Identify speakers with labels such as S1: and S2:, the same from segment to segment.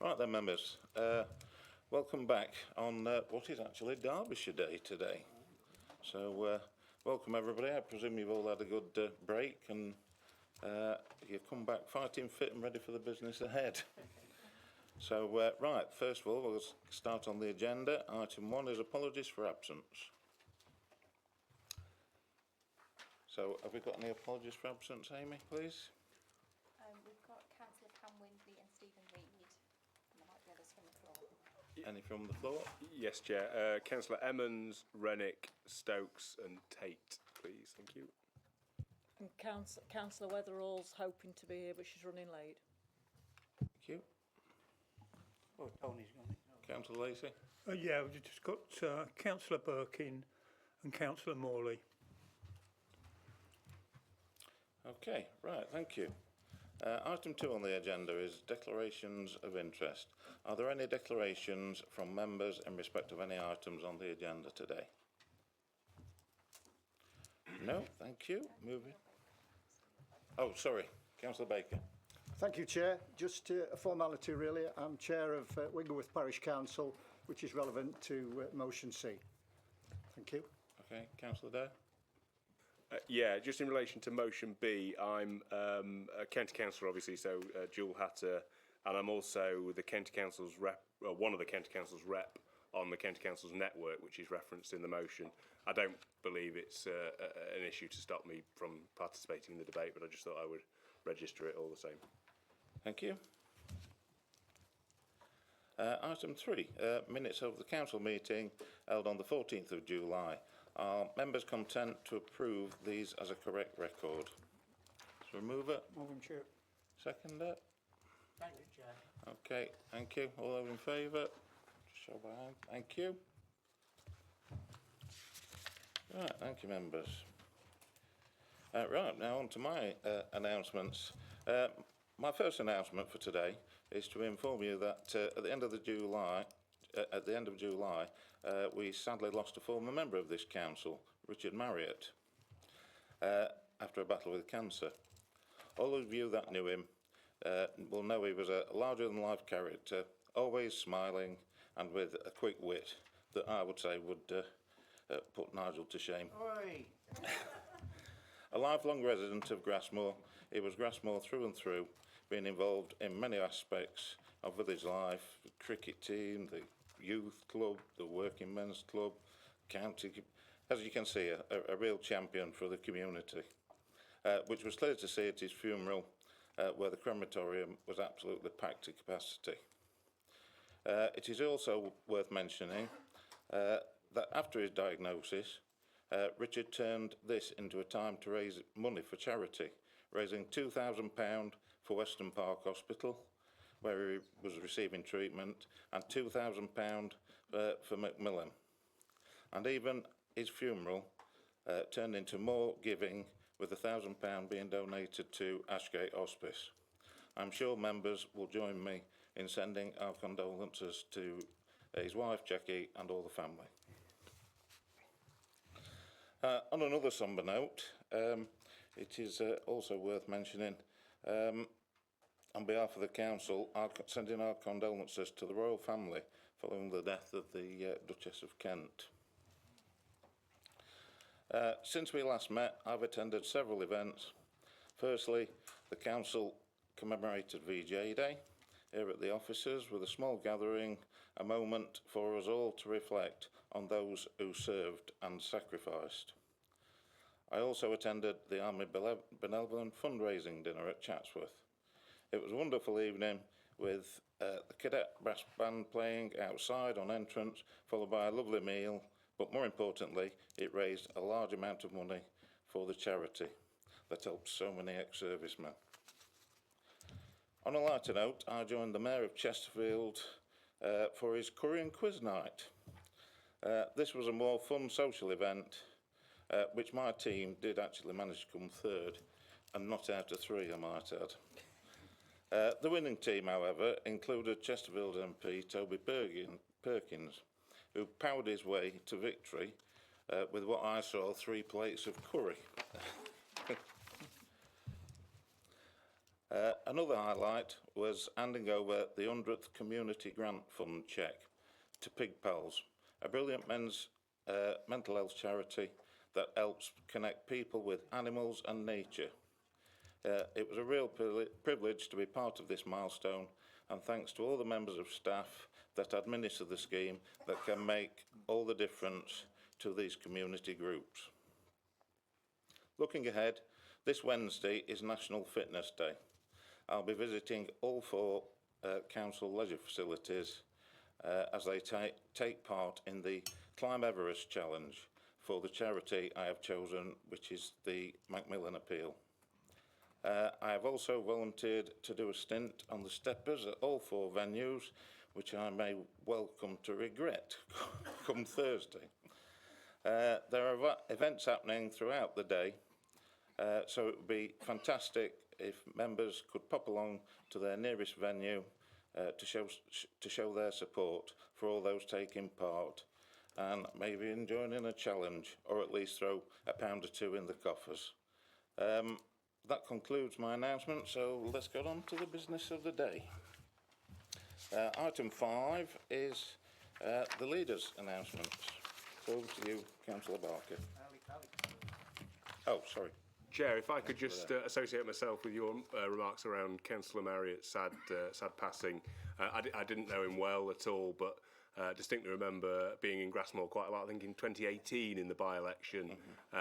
S1: Right then, members. Welcome back on what is actually Derbyshire Day today. So, welcome everybody. I presume you've all had a good break and you've come back fighting fit and ready for the business ahead. So, right, first of all, we'll start on the agenda. Item 1 is apologies for absence. So, have we got any apologies for absence, Amy, please?
S2: We've got Councillor Pam Windley and Stephen Reid, and there might be others from the floor.
S1: Any from the floor?
S3: Yes, Chair. Councillor Emmons, Rennick, Stokes and Tate, please. Thank you.
S4: And Councillor Weatherall's hoping to be here, but she's running late.
S1: Thank you.
S5: Oh, Tony's gone.
S1: Councillor Lacey?
S5: Yeah, we've just got Councillor Birkin and Councillor Morley.
S1: Okay, right, thank you. Item 2 on the agenda is declarations of interest. Are there any declarations from members in respect of any items on the agenda today? No, thank you. Moving. Oh, sorry, Councillor Baker.
S6: Thank you, Chair. Just a formality, really. I'm Chair of Wigglesworth Parish Council, which is relevant to motion C. Thank you.
S1: Okay, Councillor Dare.
S3: Yeah, just in relation to motion B, I'm a county councillor, obviously, so dual hatter, and I'm also the county council's rep, well, one of the county council's rep on the county council's network, which is referenced in the motion. I don't believe it's an issue to stop me from participating in the debate, but I just thought I would register it all the same.
S1: Thank you. Item 3, minutes of the council meeting held on the 14th of July. Are members content to approve these as a correct record? So remove it.
S5: Moving Chair.
S1: Second it.
S5: Thank you, Chair.
S1: Okay, thank you. All those in favour? Show by hand. Thank you. Right, thank you, members. Right, now on to my announcements. My first announcement for today is to inform you that at the end of July, we sadly lost a former member of this council, Richard Marriott, after a battle with cancer. All of you that knew him will know he was a larger-than-life character, always smiling and with a quick wit that I would say would put Nigel to shame.
S5: Oi.
S1: A lifelong resident of Grassmoor, he was Grassmoor through and through, being involved in many aspects of his life, the cricket team, the youth club, the working men's club, county, as you can see, a real champion for the community, which was clear to see at his funeral, where the crematorium was absolutely packed to capacity. It is also worth mentioning that after his diagnosis, Richard turned this into a time to raise money for charity, raising £2,000 for Weston Park Hospital, where he was receiving treatment, and £2,000 for Macmillan. And even his funeral turned into more giving, with £1,000 being donated to Ashgate Hospice. I'm sure members will join me in sending our condolences to his wife Jackie and all the family. On another sombre note, it is also worth mentioning, on behalf of the council, sending our condolences to the royal family following the death of the Duchess of Kent. Since we last met, I've attended several events. Firstly, the council commemorated VJ Day here at the offices with a small gathering, a moment for us all to reflect on those who served and sacrificed. I also attended the Army Benevolent fundraising dinner at Chatsworth. It was a wonderful evening with the cadet brass band playing outside on entrance, followed by a lovely meal, but more importantly, it raised a large amount of money for the charity that helps so many ex-servicemen. On a lighter note, I joined the Mayor of Chesterfield for his curry and quiz night. This was a more fun social event, which my team did actually manage to come third, and not out of 3, I might add. The winning team, however, included Chesterfield MP Toby Perkins, who powered his way to victory with what I saw 3 plates of curry. Another highlight was handing over the 100th Community Grant Fund cheque to Pig Pals, a brilliant mental health charity that helps connect people with animals and nature. It was a real privilege to be part of this milestone, and thanks to all the members of staff that administer the scheme that can make all the difference to these community groups. Looking ahead, this Wednesday is National Fitness Day. I'll be visiting all 4 council leisure facilities as they take part in the Climb Everest Challenge for the charity I have chosen, which is the Macmillan Appeal. I have also volunteered to do a stint on the steppers at all 4 venues, which I may well come to regret come Thursday. There are events happening throughout the day, so it would be fantastic if members could pop along to their nearest venue to show their support for all those taking part, and maybe joining a challenge, or at least throw £1 or 2 in the coffers. That concludes my announcement, so let's get on to the business of the day. Item 5 is the leaders' announcements. So over to you, Councillor Barker. Oh, sorry.
S3: Chair, if I could just associate myself with your remarks around Councillor Marriott's sad passing. I didn't know him well at all, but distinctly remember being in Grassmore quite a lot, I think in 2018 in the by-election.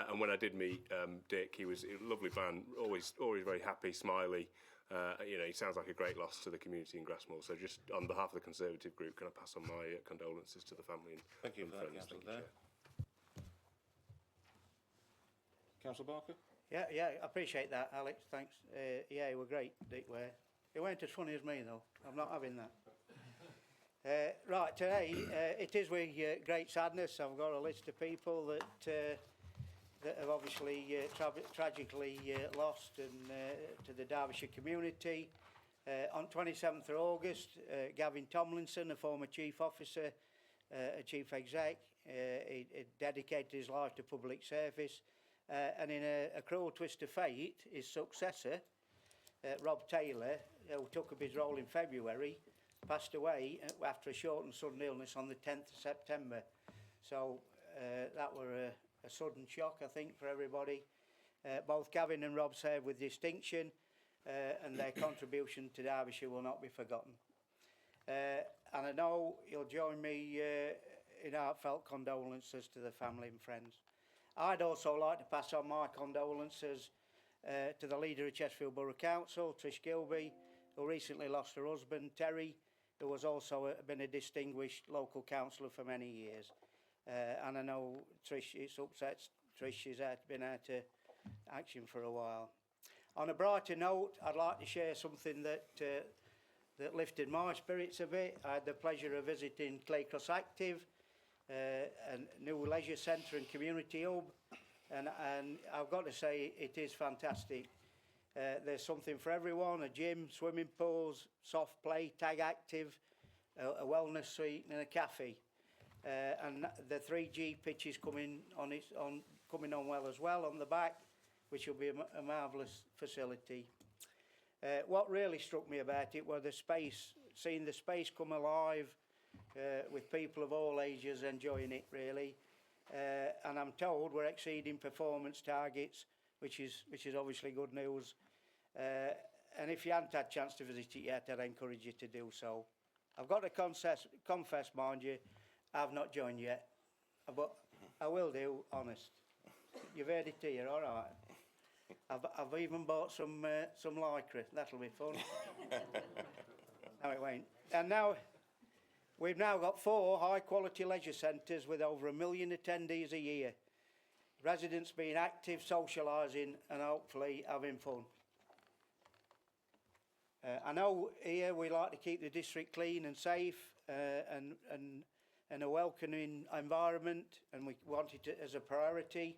S3: And when I did meet Dick, he was a lovely man, always very happy, smiley. You know, he sounds like a great loss to the community in Grassmore. So just on behalf of the Conservative group, can I pass on my condolences to the family and
S1: Thank you
S3: and
S1: for that,
S3: friends.
S1: Councillor.
S3: Thank you, Chair.
S1: Councillor Barker?
S7: Yeah, I appreciate that, Alex, thanks. Yeah, he were great, Dick Ware. He weren't as funny as me, though. I'm not having that. Right, today, it is with great sadness. I've got a list of people that have obviously tragically lost to the Derbyshire community. On 27th of August, Gavin Tomlinson, a former chief officer, a chief exec, he dedicated his life to public service. And in a cruel twist of fate, his successor, Rob Taylor, who took up his role in February, passed away after a short and sudden illness on the 10th of September. So that were a sudden shock, I think, for everybody. Both Gavin and Rob served with distinction, and their contribution to Derbyshire will not be forgotten. And I know you'll join me in heartfelt condolences to the family and friends. I'd also like to pass on my condolences to the leader of Chesterfield Borough Council, Trish Gilby, who recently lost her husband, Terry, who was also been a distinguished local councillor for many years. And I know Trish, it upsets Trish, she's been out of action for a while. On a brighter note, I'd like to share something that lifted my spirits a bit. I had the pleasure of visiting Claycross Active, a new leisure centre and community hub, and I've got to say it is fantastic. There's something for everyone: a gym, swimming pools, soft play, tag active, a wellness suite, and a cafe. And the 3G pitch is coming on well as well on the back, which will be a marvellous facility. What really struck me about it was the space, seeing the space come alive. With people of all ages enjoying it, really, and I'm told we're exceeding performance targets, which is obviously good news. And if you haven't had a chance to visit it yet, I'd encourage you to do so. I've got to confess, mind you, I've not joined yet, but I will do, honest. You've heard it here, all right. I've even bought some lycra. That'll be fun. No, it won't. And now. We've now got 4 high-quality leisure centres with over 1 million attendees a year. Residents being active, socialising and hopefully having fun. I know here we like to keep the district clean and safe and a welcoming environment, and we want it as a priority.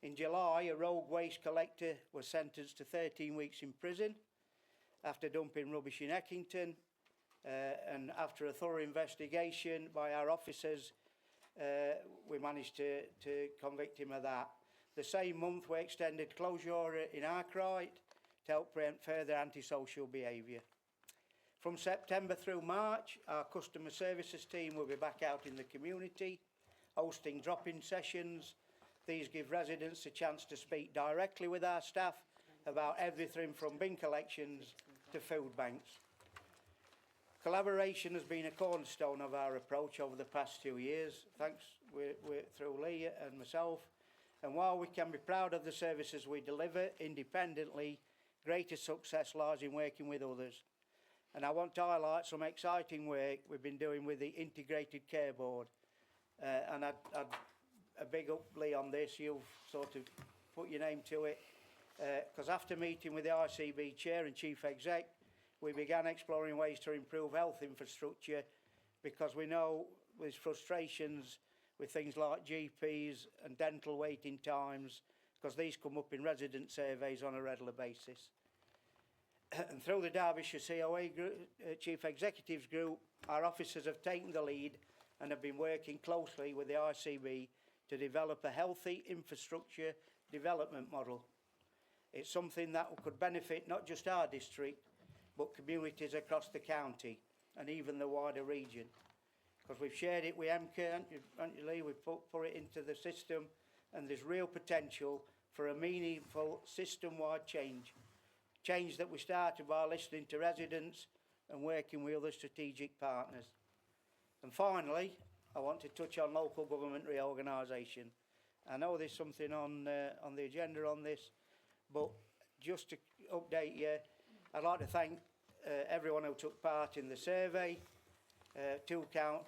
S7: In July, a rogue waste collector was sentenced to 13 weeks in prison after dumping rubbish in Eckington. And after a thorough investigation by our officers, we managed to convict him of that. The same month we extended closure in Arkwright to help prevent further antisocial behaviour. From September through March, our customer services team will be back out in the community, hosting drop-in sessions. These give residents a chance to speak directly with our staff about everything from bin collections to food banks. Collaboration has been a cornerstone of our approach over the past 2 years, thanks through Lee and myself. And while we can be proud of the services we deliver independently, greater success lies in working with others. And I want to highlight some exciting work we've been doing with the Integrated Care Board. And I'd a big up, Lee, on this. You've sort of put your name to it. Because after meeting with the ICB Chair and Chief Exec, we began exploring ways to improve health infrastructure, because we know there's frustrations with things like GPs and dental waiting times, because these come up in resident surveys on a regular basis. And through the Derbyshire COA group, Chief Executives Group, our officers have taken the lead and have been working closely with the ICB to develop a healthy infrastructure development model. It's something that could benefit not just our district, but communities across the county and even the wider region. Because we've shared it with MCA, haven't you, Lee? We've put it into the system, and there's real potential for a meaningful system-wide change. Change that we started by listening to residents and working with other strategic partners. And finally, I want to touch on local government reorganisation. I know there's something on the agenda on this, but just to update you, I'd like to thank everyone who took part in the survey.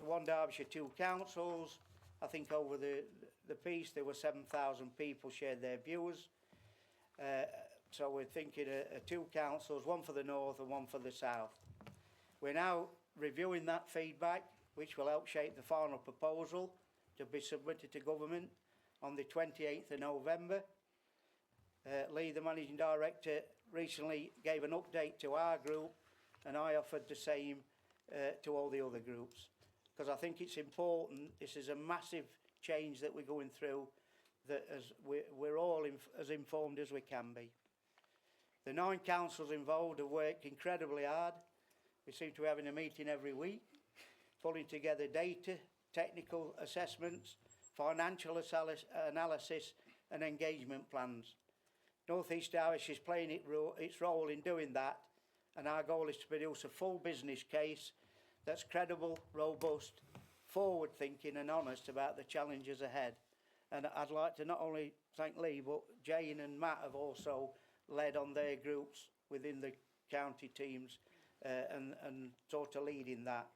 S7: One Derbyshire, 2 councils. I think over the piece there were 7,000 people shared their views. So we're thinking 2 councils, 1 for the north and 1 for the south. We're now reviewing that feedback, which will help shape the final proposal to be submitted to government on the 28th of November. Lee, the Managing Director, recently gave an update to our group, and I offered the same to all the other groups, because I think it's important. This is a massive change that we're going through, that we're all as informed as we can be. The 9 councils involved have worked incredibly hard. We seem to be having a meeting every week, pulling together data, technical assessments, financial analysis and engagement plans. North East Derbyshire is playing its role in doing that, and our goal is to produce a full business case that's credible, robust, forward-thinking and honest about the challenges ahead. And I'd like to not only thank Lee, but Jane and Matt have also led on their groups within the county teams and sort of leading that.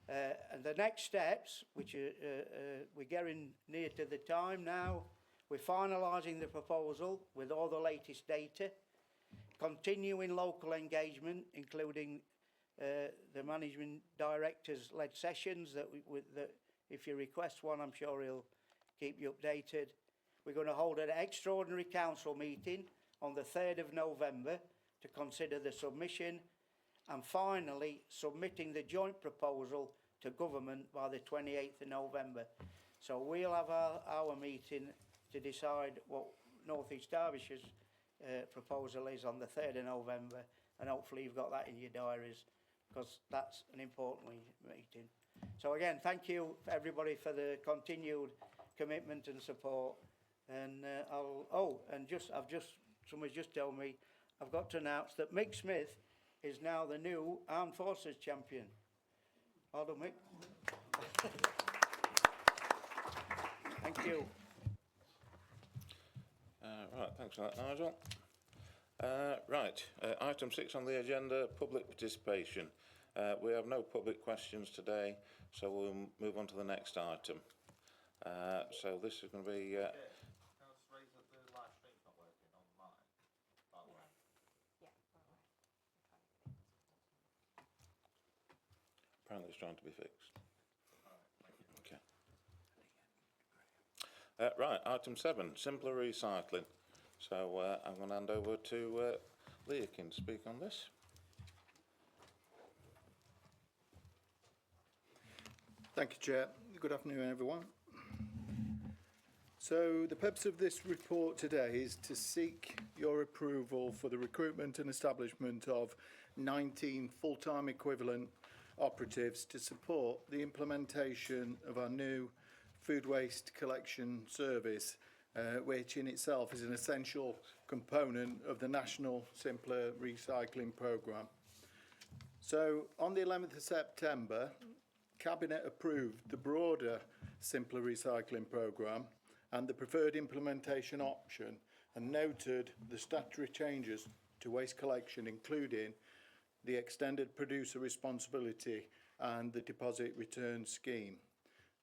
S7: And the next steps, which we're getting near to the time now, we're finalising the proposal with all the latest data, continuing local engagement, including the managing directors led sessions that if you request one, I'm sure he'll keep you updated. We're going to hold an extraordinary council meeting on the 3rd of November to consider the submission, and finally submitting the joint proposal to government by the 28th of November. So we'll have our meeting to decide what North East Derbyshire's proposal is on the 3rd of November, and hopefully you've got that in your diaries, because that's an important meeting. So again, thank you everybody for the continued commitment and support. And somebody's just told me I've got to announce that Mick Smith is now the new Armed Forces champion. Well done, Mick. Thank you.
S1: Right, thanks for that, Nigel. Item 6 on the agenda, public participation. We have no public questions today, so we'll move on to the next item. So this is going to be...
S8: Can I just raise that the live stream's not working on mine, by the way?
S1: Apparently it's trying to be fixed. Okay. Right, item 7, simpler recycling. So I'm going to hand over to Leakin to speak on this.
S6: Thank you, Chair. Good afternoon, everyone.
S9: So the purpose of this report today is to seek your approval for the recruitment and establishment of 19 full-time equivalent operatives to support the implementation of our new food waste collection service, which in itself is an essential component of the National Simpler Recycling Programme. So on the 11th of September, Cabinet approved the broader Simpler Recycling Programme and the preferred implementation option, and noted the statutory changes to waste collection, including the extended producer responsibility and the deposit return scheme.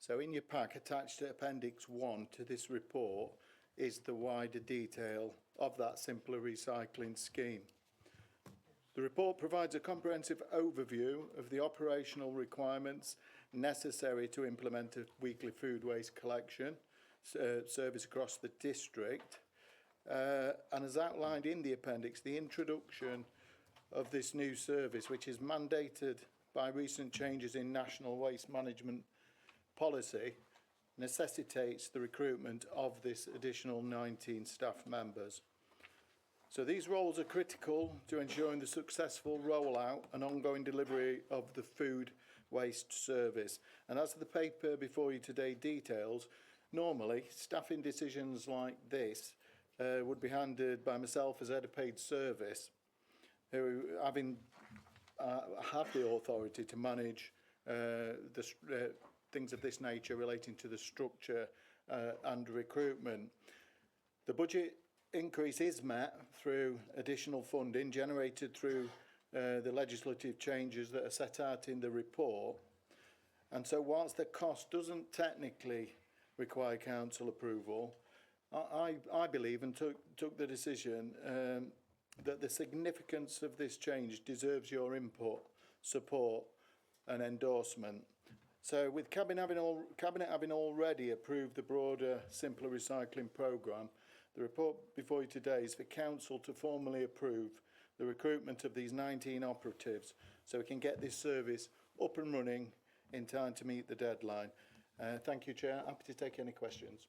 S9: So in your pack, attached to Appendix 1 to this report, is the wider detail of that Simpler Recycling scheme. The report provides a comprehensive overview of the operational requirements necessary to implement a weekly food waste collection service across the district, and as outlined in the appendix, the introduction of this new service, which is mandated by recent changes in national waste management policy, necessitates the recruitment of this additional 19 staff members. So these roles are critical to ensuring the successful rollout and ongoing delivery of the food waste service. And as the paper before you today details, normally staffing decisions like this would be handled by myself as head of paid service, who having have the authority to manage things of this nature relating to the structure and recruitment. The budget increase is met through additional funding generated through the legislative changes that are set out in the report. And so whilst the cost doesn't technically require council approval, I believe and took the decision that the significance of this change deserves your input, support and endorsement. So with Cabinet having already approved the broader Simpler Recycling Programme, the report before you today is for Council to formally approve the recruitment of these 19 operatives so we can get this service up and running in time to meet the deadline. Thank you, Chair. Happy to take any questions.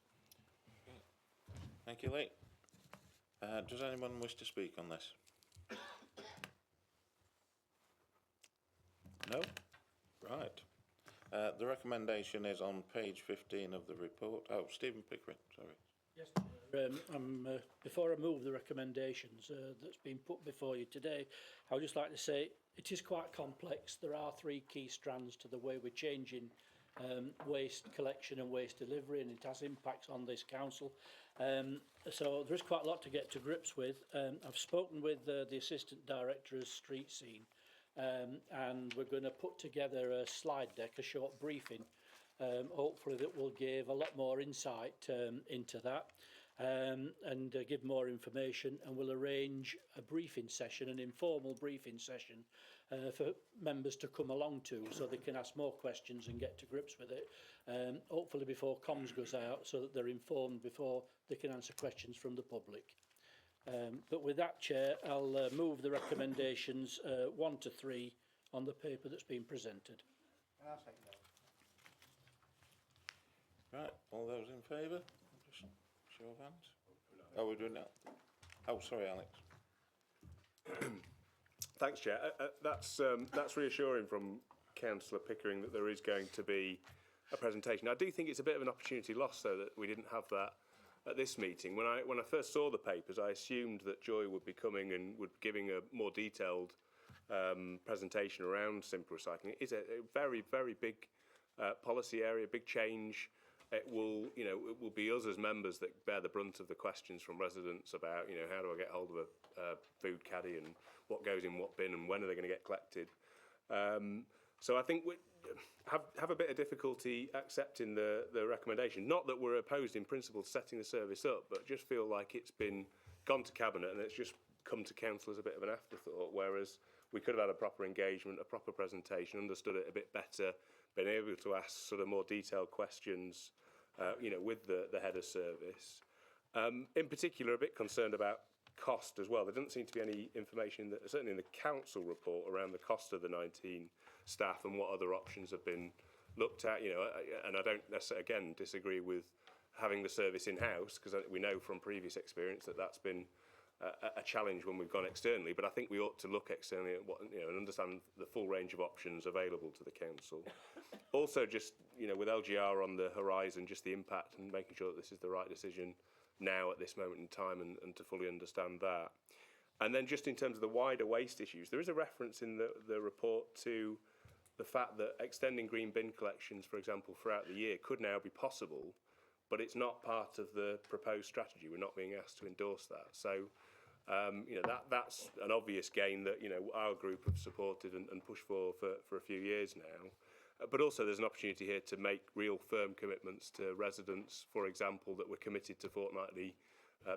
S1: Thank you, Lee. Does anyone wish to speak on this? No? Right. The recommendation is on page 15 of the report. Oh, Stephen Pickering, sorry.
S10: Yes, before I move the recommendations that's been put before you today, I would just like to say it is quite complex. There are three key strands to the way we're changing waste collection and waste delivery, and it has impacts on this council. So there is quite a lot to get to grips with. I've spoken with the Assistant Director of Street Scene, and we're going to put together a slide deck, a short briefing, hopefully that will give a lot more insight into that and give more information, and we'll arrange a briefing session, an informal briefing session for members to come along to so they can ask more questions and get to grips with it, hopefully before comms goes out so that they're informed before they can answer questions from the public. But with that, Chair, I'll move the recommendations 1 to 3 on the paper that's been presented.
S7: I'll second that.
S1: Right, all those in favour? Just show of hands. Oh, we're doing that. Oh, sorry, Alex.
S3: Thanks, Chair. That's reassuring from Councillor Pickering that there is going to be a presentation. I do think it's a bit of an opportunity lost, though, that we didn't have that at this meeting. When I first saw the papers, I assumed that Joy would be coming and would be giving a more detailed presentation around simple recycling. It is a very, very big policy area, big change. It will be us as members that bear the brunt of the questions from residents about, how do I get hold of a food caddy and what goes in what bin and when are they going to get collected. So I think we have a bit of difficulty accepting the recommendation. Not that we're opposed in principle to setting the service up, but just feel like it's been gone to Cabinet and it's just come to Council as a bit of an afterthought, whereas we could have had a proper engagement, a proper presentation, understood it a bit better, been able to ask sort of more detailed questions, with the head of service. In particular, a bit concerned about cost as well. There doesn't seem to be any information, certainly in the council report, around the cost of the 19 staff and what other options have been looked at. And I don't necessarily, again, disagree with having the service in-house, because we know from previous experience that that's been a challenge when we've gone externally. But I think we ought to look externally at what, and understand the full range of options available to the council. Also, just with LGR on the horizon, just the impact and making sure that this is the right decision now at this moment in time, and to fully understand that. And then just in terms of the wider waste issues, there is a reference in the report to the fact that extending green bin collections, for example, throughout the year could now be possible, but it's not part of the proposed strategy. We're not being asked to endorse that. So, that's an obvious gain that, our group have supported and pushed for a few years now. But also there's an opportunity here to make real firm commitments to residents, for example, that we're committed to fortnightly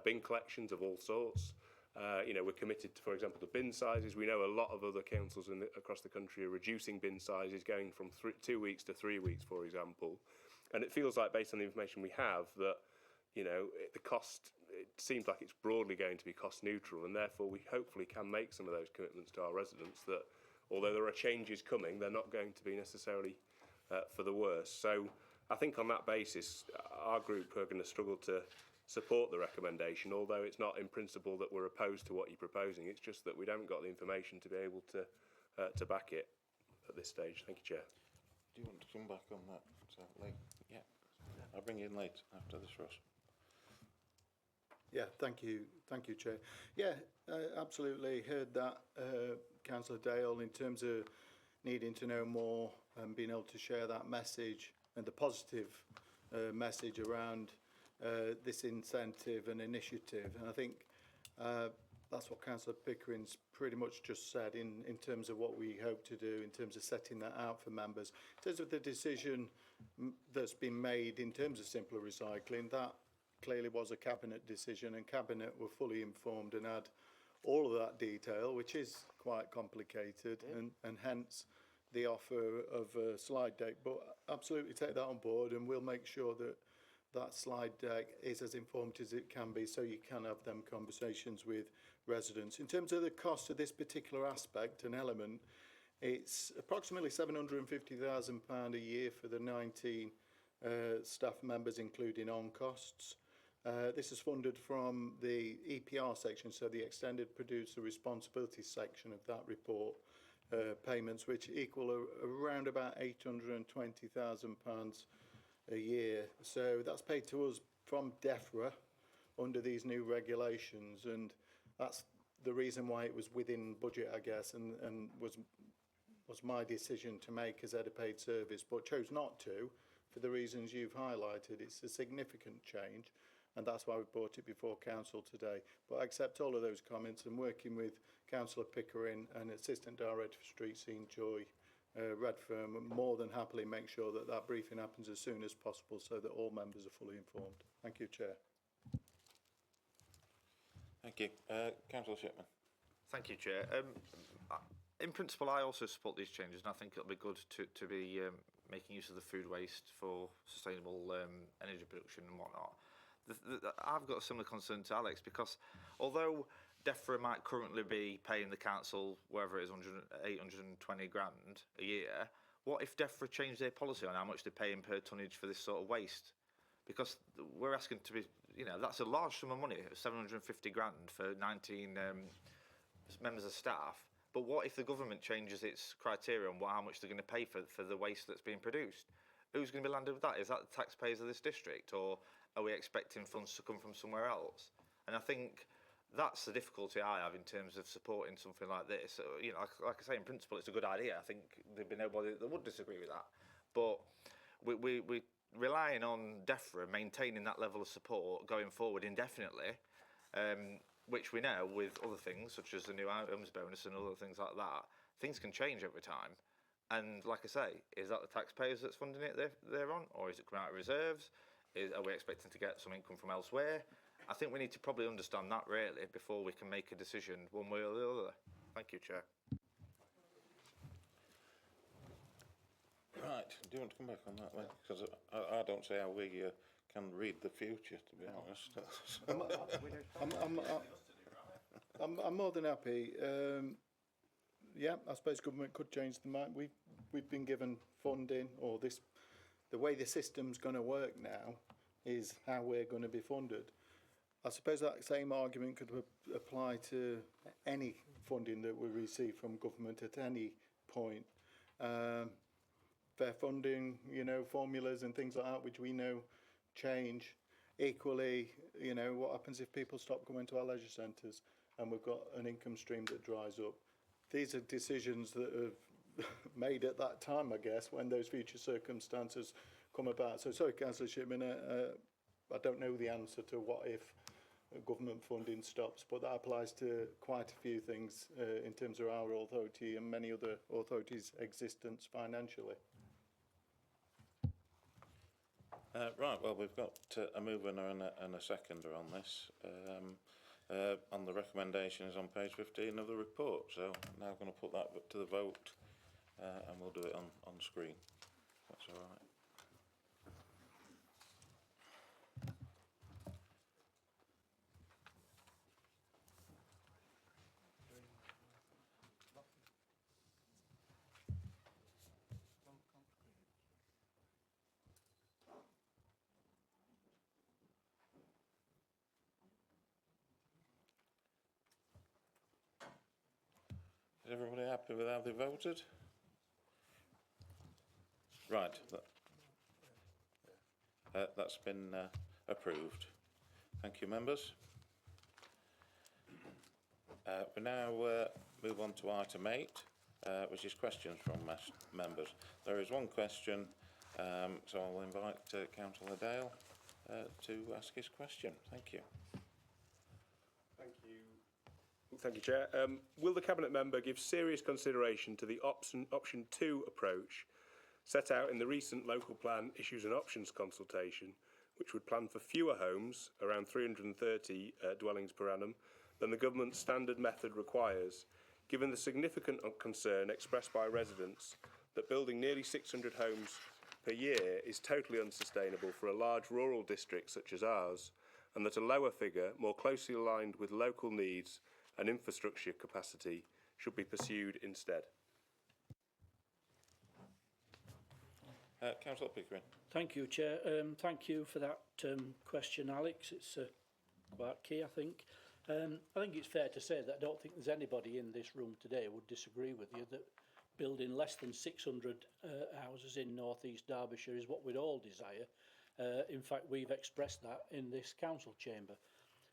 S3: bin collections of all sorts. We're committed to, for example, to bin sizes. We know a lot of other councils across the country are reducing bin sizes, going from 2 weeks to 3 weeks, for example. And it feels like, based on the information we have, that the cost, it seems like it's broadly going to be cost neutral, and therefore we hopefully can make some of those commitments to our residents that, although there are changes coming, they're not going to be necessarily for the worse. So I think on that basis, our group are going to struggle to support the recommendation, although it's not in principle that we're opposed to what you're proposing. It's just that we haven't got the information to be able to back it at this stage. Thank you, Chair.
S1: Do you want to come back on that, Lee? Yeah. I'll bring you in late after this, Ross.
S9: Yeah, thank you, Chair. Yeah, absolutely heard that, Councillor Dale, in terms of needing to know more and being able to share that message and the positive message around this incentive and initiative. And I think that's what Councillor Pickering's pretty much just said in terms of what we hope to do in terms of setting that out for members. In terms of the decision that's been made in terms of simpler recycling, that clearly was a cabinet decision, and cabinet were fully informed and had all of that detail, which is quite complicated, and hence the offer of a slide deck. But absolutely take that on board, and we'll make sure that that slide deck is as informed as it can be, so you can have them conversations with residents. In terms of the cost of this particular aspect and element, it's approximately £750,000 a year for the 19 staff members, including on costs. This is funded from the EPR section, so the Extended Producer Responsibility section of that report, payments which equal around about £820,000 a year. So that's paid to us from DEFRA under these new regulations, and that's the reason why it was within budget, I guess, and was my decision to make as head of paid service, but chose not to for the reasons you've highlighted. It's a significant change, and that's why we brought it before council today. But I accept all of those comments, and working with Councillor Pickering and Assistant Director for Street Scene Joy Redfern, more than happily make sure that that briefing happens as soon as possible so that all members are fully informed. Thank you, Chair.
S1: Thank you. Councillor Shipman.
S8: Thank you, Chair. In principle, I also support these changes, and I think it'll be good to be making use of the food waste for sustainable energy production and whatnot. I've got a similar concern to Alex, because although DEFRA might currently be paying the council, wherever it is, 820 grand a year, what if DEFRA changed their policy on how much they're paying per tonnage for this sort of waste? Because we're asking to be, that's a large sum of money, 750 grand for 19 members of staff. But what if the government changes its criteria on how much they're going to pay for the waste that's being produced? Who's going to be landed with that? Is that the taxpayers of this district, or are we expecting funds to come from somewhere else? And I think that's the difficulty I have in terms of supporting something like this. Like I say, in principle, it's a good idea. I think there'd be nobody that would disagree with that. But we're relying on DEFRA maintaining that level of support going forward indefinitely, which we know with other things, such as the new homes bonus and other things like that, things can change over time. And like I say, is that the taxpayers that's funding it they're on, or is it coming out of reserves? Are we expecting to get some income from elsewhere? I think we need to probably understand that, really, before we can make a decision one way or the other. Thank you, Chair.
S1: Right, do you want to come back on that, Lee? Because I don't see how we can read the future, to be honest.
S9: I'm more than happy. Yeah, I suppose government could change the mind. We've been given funding, or the way the system's going to work now, is how we're going to be funded. I suppose that same argument could apply to any funding that we receive from government at any point. Fair funding, you know, formulas and things like that, which we know change. Equally, you know, what happens if people stop coming to our leisure centres and we've got an income stream that dries up? These are decisions that are made at that time, I guess, when those future circumstances come about. So, sorry, Councillor Shipman, I don't know the answer to what if government funding stops, but that applies to quite a few things in terms of our authority and many other authorities' existence financially.
S1: Right, well, we've got a mover and a seconder on this. On the recommendations on page 15 of the report. So I'm now going to put that to the vote and we'll do it on screen. That's all right. Is everybody happy with how they voted? Right. That's been approved. Thank you, members. We now move on to item 8, which is questions from members. There is one question, so I'll invite Councillor Dale to ask his question. Thank you.
S3: Thank you, Chair. Will the Cabinet Member give serious consideration to the option 2 approach set out in the recent local plan issues and options consultation, which would plan for fewer homes, around 330 dwellings per annum, than the government's standard method requires, given the significant concern expressed by residents that building nearly 600 homes per year is totally unsustainable for a large rural district such as ours, and that a lower figure, more closely aligned with local needs and infrastructure capacity, should be pursued instead.
S1: Councillor Pickering.
S10: Thank you, Chair. Thank you for that question, Alex. It's quite key, I think. I think it's fair to say that I don't think there's anybody in this room today who would disagree with you that building less than 600 houses in North East Derbyshire is what we'd all desire. In fact, we've expressed that in this council chamber.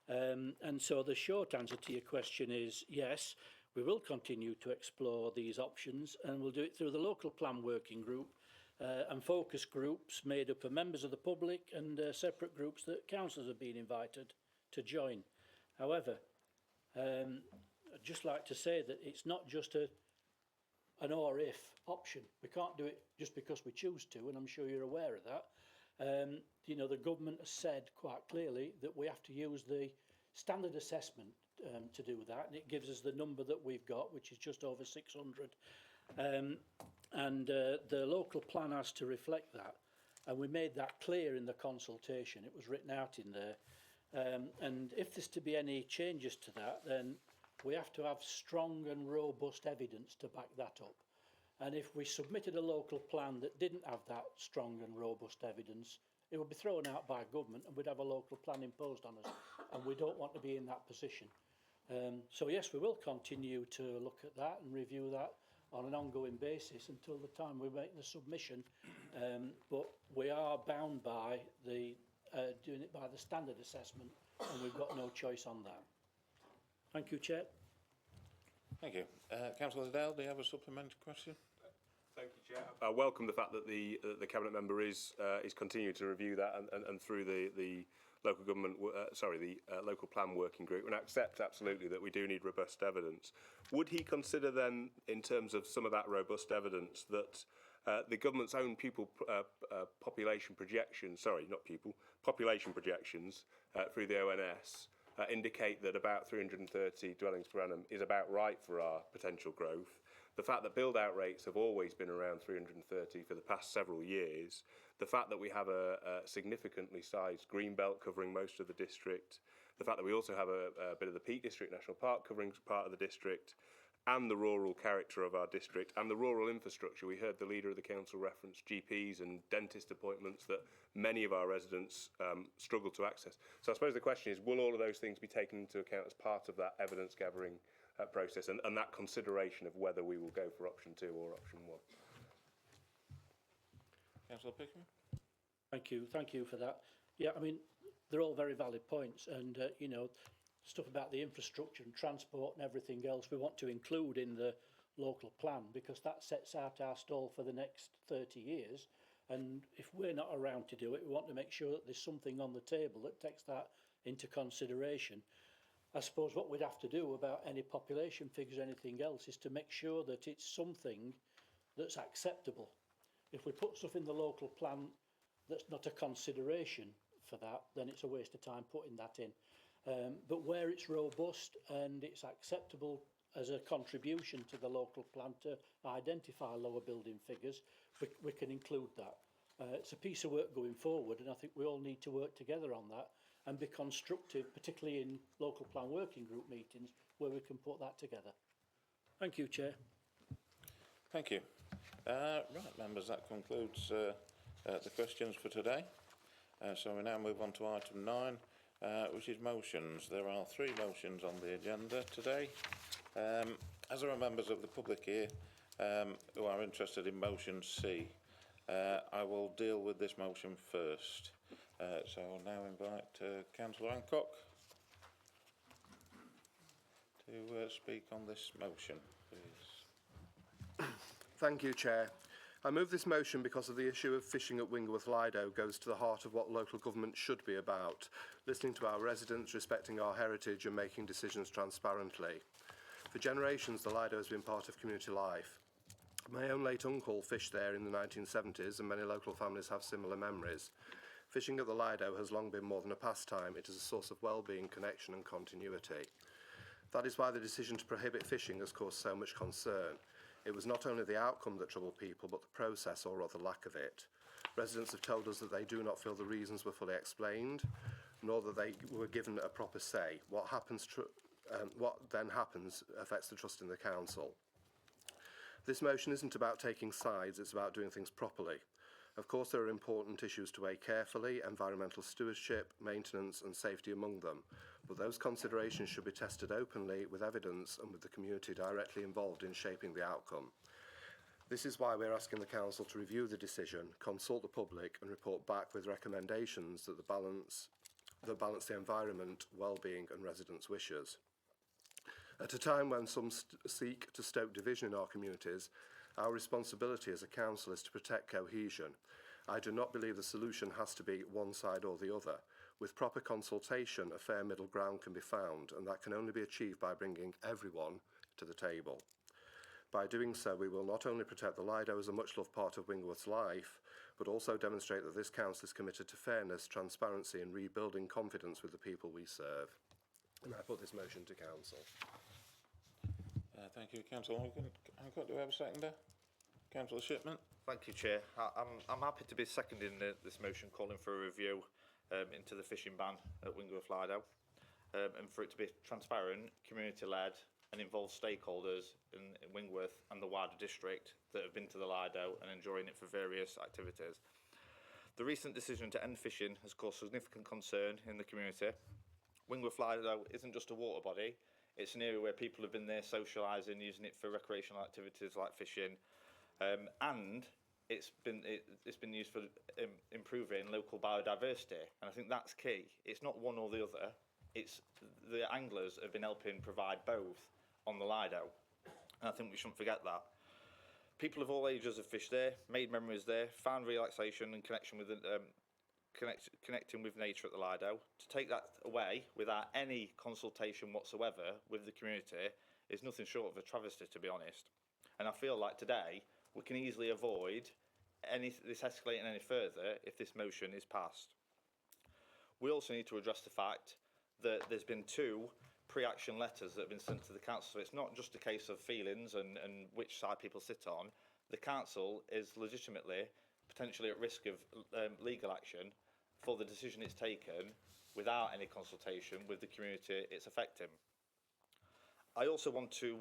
S10: And so the short answer to your question is yes, we will continue to explore these options, and we'll do it through the local plan working group and focus groups made up of members of the public and separate groups that councillors have been invited to join. However, I'd just like to say that it's not just an or if option. We can't do it just because we choose to, and I'm sure you're aware of that. You know, the government has said quite clearly that we have to use the standard assessment to do that, and it gives us the number that we've got, which is just over 600. The local plan has to reflect that, and we made that clear in the consultation. It was written out in there. And if there's to be any changes to that, then we have to have strong and robust evidence to back that up. And if we submitted a local plan that didn't have that strong and robust evidence, it would be thrown out by government and we'd have a local plan imposed on us. And we don't want to be in that position. So yes, we will continue to look at that and review that on an ongoing basis until the time we make the submission. But we are bound by the doing it by the standard assessment, and we've got no choice on that. Thank you, Chair.
S1: Thank you. Councillor Dale, do you have a supplementary question?
S3: Thank you, Chair. I welcome the fact that the Cabinet Member is continuing to review that and through the local government, local plan working group, and accept absolutely that we do need robust evidence. Would he consider then, in terms of some of that robust evidence, that the government's own population projections, population projections through the ONS indicate that about 330 dwellings per annum is about right for our potential growth. The fact that build-out rates have always been around 330 for the past several years, the fact that we have a significantly sized green belt covering most of the district, the fact that we also have a bit of the Peak District National Park covering part of the district, and the rural character of our district and the rural infrastructure. We heard the leader of the council reference GPs and dentist appointments that many of our residents struggle to access. So I suppose the question is, will all of those things be taken into account as part of that evidence gathering process and that consideration of whether we will go for option 2 or option 1?
S1: Councillor Pickham?
S10: Thank you for that. Yeah, I mean, they're all very valid points, and you know, stuff about the infrastructure and transport and everything else we want to include in the local plan, because that sets out our stall for the next 30 years. And if we're not around to do it, we want to make sure that there's something on the table that takes that into consideration. I suppose what we'd have to do about any population figures or anything else is to make sure that it's something that's acceptable. If we put stuff in the local plan that's not a consideration for that, then it's a waste of time putting that in. But where it's robust and it's acceptable as a contribution to the local plan to identify lower building figures, we can include that. It's a piece of work going forward, and I think we all need to work together on that and be constructive, particularly in local plan working group meetings where we can put that together. Thank you, Chair.
S1: Thank you. Right, members, that concludes the questions for today. So we now move on to item 9, which is motions. There are 3 motions on the agenda today. As there are members of the public here who are interested in motion C, I will deal with this motion first. So I'll now invite Councillor Hancock to speak on this motion, please.
S11: Thank you, Chair. I move this motion because of the issue of fishing at Wingworth Lido goes to the heart of what local government should be about, listening to our residents, respecting our heritage and making decisions transparently. For generations, the Lido has been part of community life. My own late uncle fished there in the 1970s, and many local families have similar memories. Fishing at the Lido has long been more than a pastime. It is a source of well-being, connection and continuity. That is why the decision to prohibit fishing has caused so much concern. It was not only the outcome that troubled people, but the process, or rather lack of it. Residents have told us that they do not feel the reasons were fully explained, nor that they were given a proper say. What then happens affects the trust in the council. This motion isn't about taking sides, it's about doing things properly. Of course, there are important issues to weigh carefully, environmental stewardship, maintenance and safety among them, but those considerations should be tested openly with evidence and with the community directly involved in shaping the outcome. This is why we're asking the council to review the decision, consult the public and report back with recommendations that balance the environment, well-being and residents' wishes. At a time when some seek to stoke division in our communities, our responsibility as a council is to protect cohesion. I do not believe the solution has to be one side or the other. With proper consultation, a fair middle ground can be found, and that can only be achieved by bringing everyone to the table. By doing so, we will not only protect the Lido as a much-loved part of Wingworth's life, but also demonstrate that this council is committed to fairness, transparency and rebuilding confidence with the people we serve. And I put this motion to council.
S1: Thank you, Councillor Hancock. Do we have a seconder? Councillor Shipman?
S8: Thank you, Chair. I'm happy to be seconding this motion calling for a review into the fishing ban at Wingworth Lido, and for it to be transparent, community-led and involve stakeholders in Wingworth and the wider district that have been to the Lido and enjoying it for various activities. The recent decision to end fishing has caused significant concern in the community. Wingworth Lido isn't just a water body, it's an area where people have been there socialising, using it for recreational activities like fishing, and it's been used for improving local biodiversity, and I think that's key. It's not one or the other, it's the anglers have been helping provide both on the Lido, and I think we shouldn't forget that. People of all ages have fished there, made memories there, found relaxation and connection with connecting with nature at the Lido. To take that away without any consultation whatsoever with the community is nothing short of a travesty, to be honest. And I feel like today we can easily avoid this escalating any further if this motion is passed. We also need to address the fact that there's been 2 pre-action letters that have been sent to the council. So it's not just a case of feelings and which side people sit on. The council is legitimately potentially at risk of legal action for the decision it's taken without any consultation with the community it's affecting. I also want to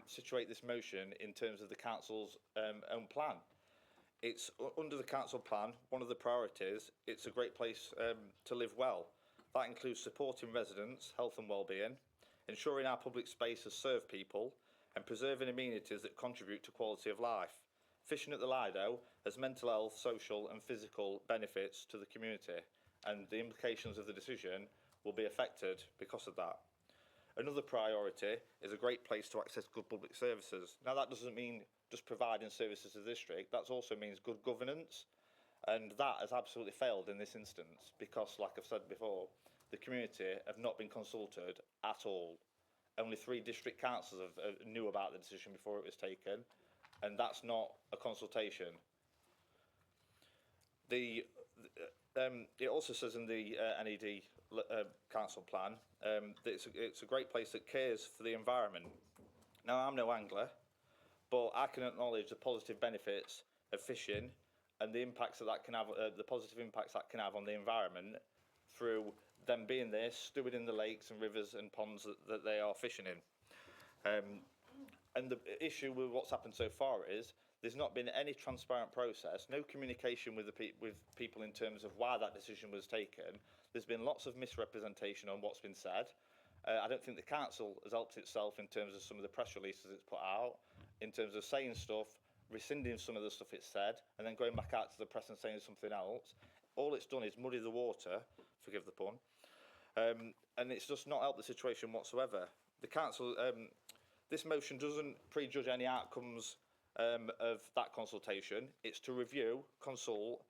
S8: situate this motion in terms of the council's own plan. It's under the council plan, one of the priorities, it's a great place to live well. That includes supporting residents' health and well-being, ensuring our public spaces serve people, and preserving amenities that contribute to quality of life. Fishing at the Lido has mental health, social and physical benefits to the community, and the implications of the decision will be affected because of that. Another priority is a great place to access good public services. Now, that doesn't mean just providing services to the district, that also means good governance, and that has absolutely failed in this instance because, like I've said before, the community have not been consulted at all. Only 3 district councils knew about the decision before it was taken, and that's not a consultation. It also says in the NED council plan that it's a great place that cares for the environment. Now, I'm no angler, but I can acknowledge the positive benefits of fishing and the impacts that can have, the positive impacts that can have on the environment through them being there, stewarding the lakes and rivers and ponds that they are fishing in. And the issue with what's happened so far is there's not been any transparent process, no communication with people in terms of why that decision was taken. There's been lots of misrepresentation on what's been said. I don't think the council has helped itself in terms of some of the press releases it's put out, in terms of saying stuff, rescinding some of the stuff it's said, and then going back out to the press and saying something else. All it's done is muddy the water, forgive the pun, and it's just not helped the situation whatsoever. The council, this motion doesn't prejudge any outcomes of that consultation. It's to review, consult,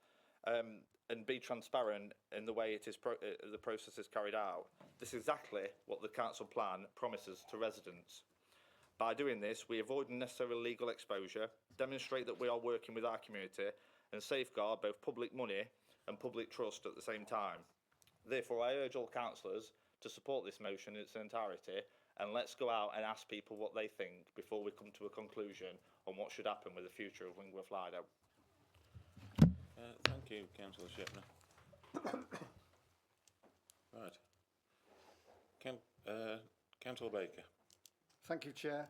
S8: and be transparent in the way it is the process is carried out. This is exactly what the council plan promises to residents. By doing this, we avoid unnecessary legal exposure, demonstrate that we are working with our community, and safeguard both public money and public trust at the same time. Therefore, I urge all councillors to support this motion in its entirety, and let's go out and ask people what they think before we come to a conclusion on what should happen with the future of Wingworth Lido.
S1: Thank you, Councillor Shipner. Right. Councillor Baker.
S6: Thank you, Chair.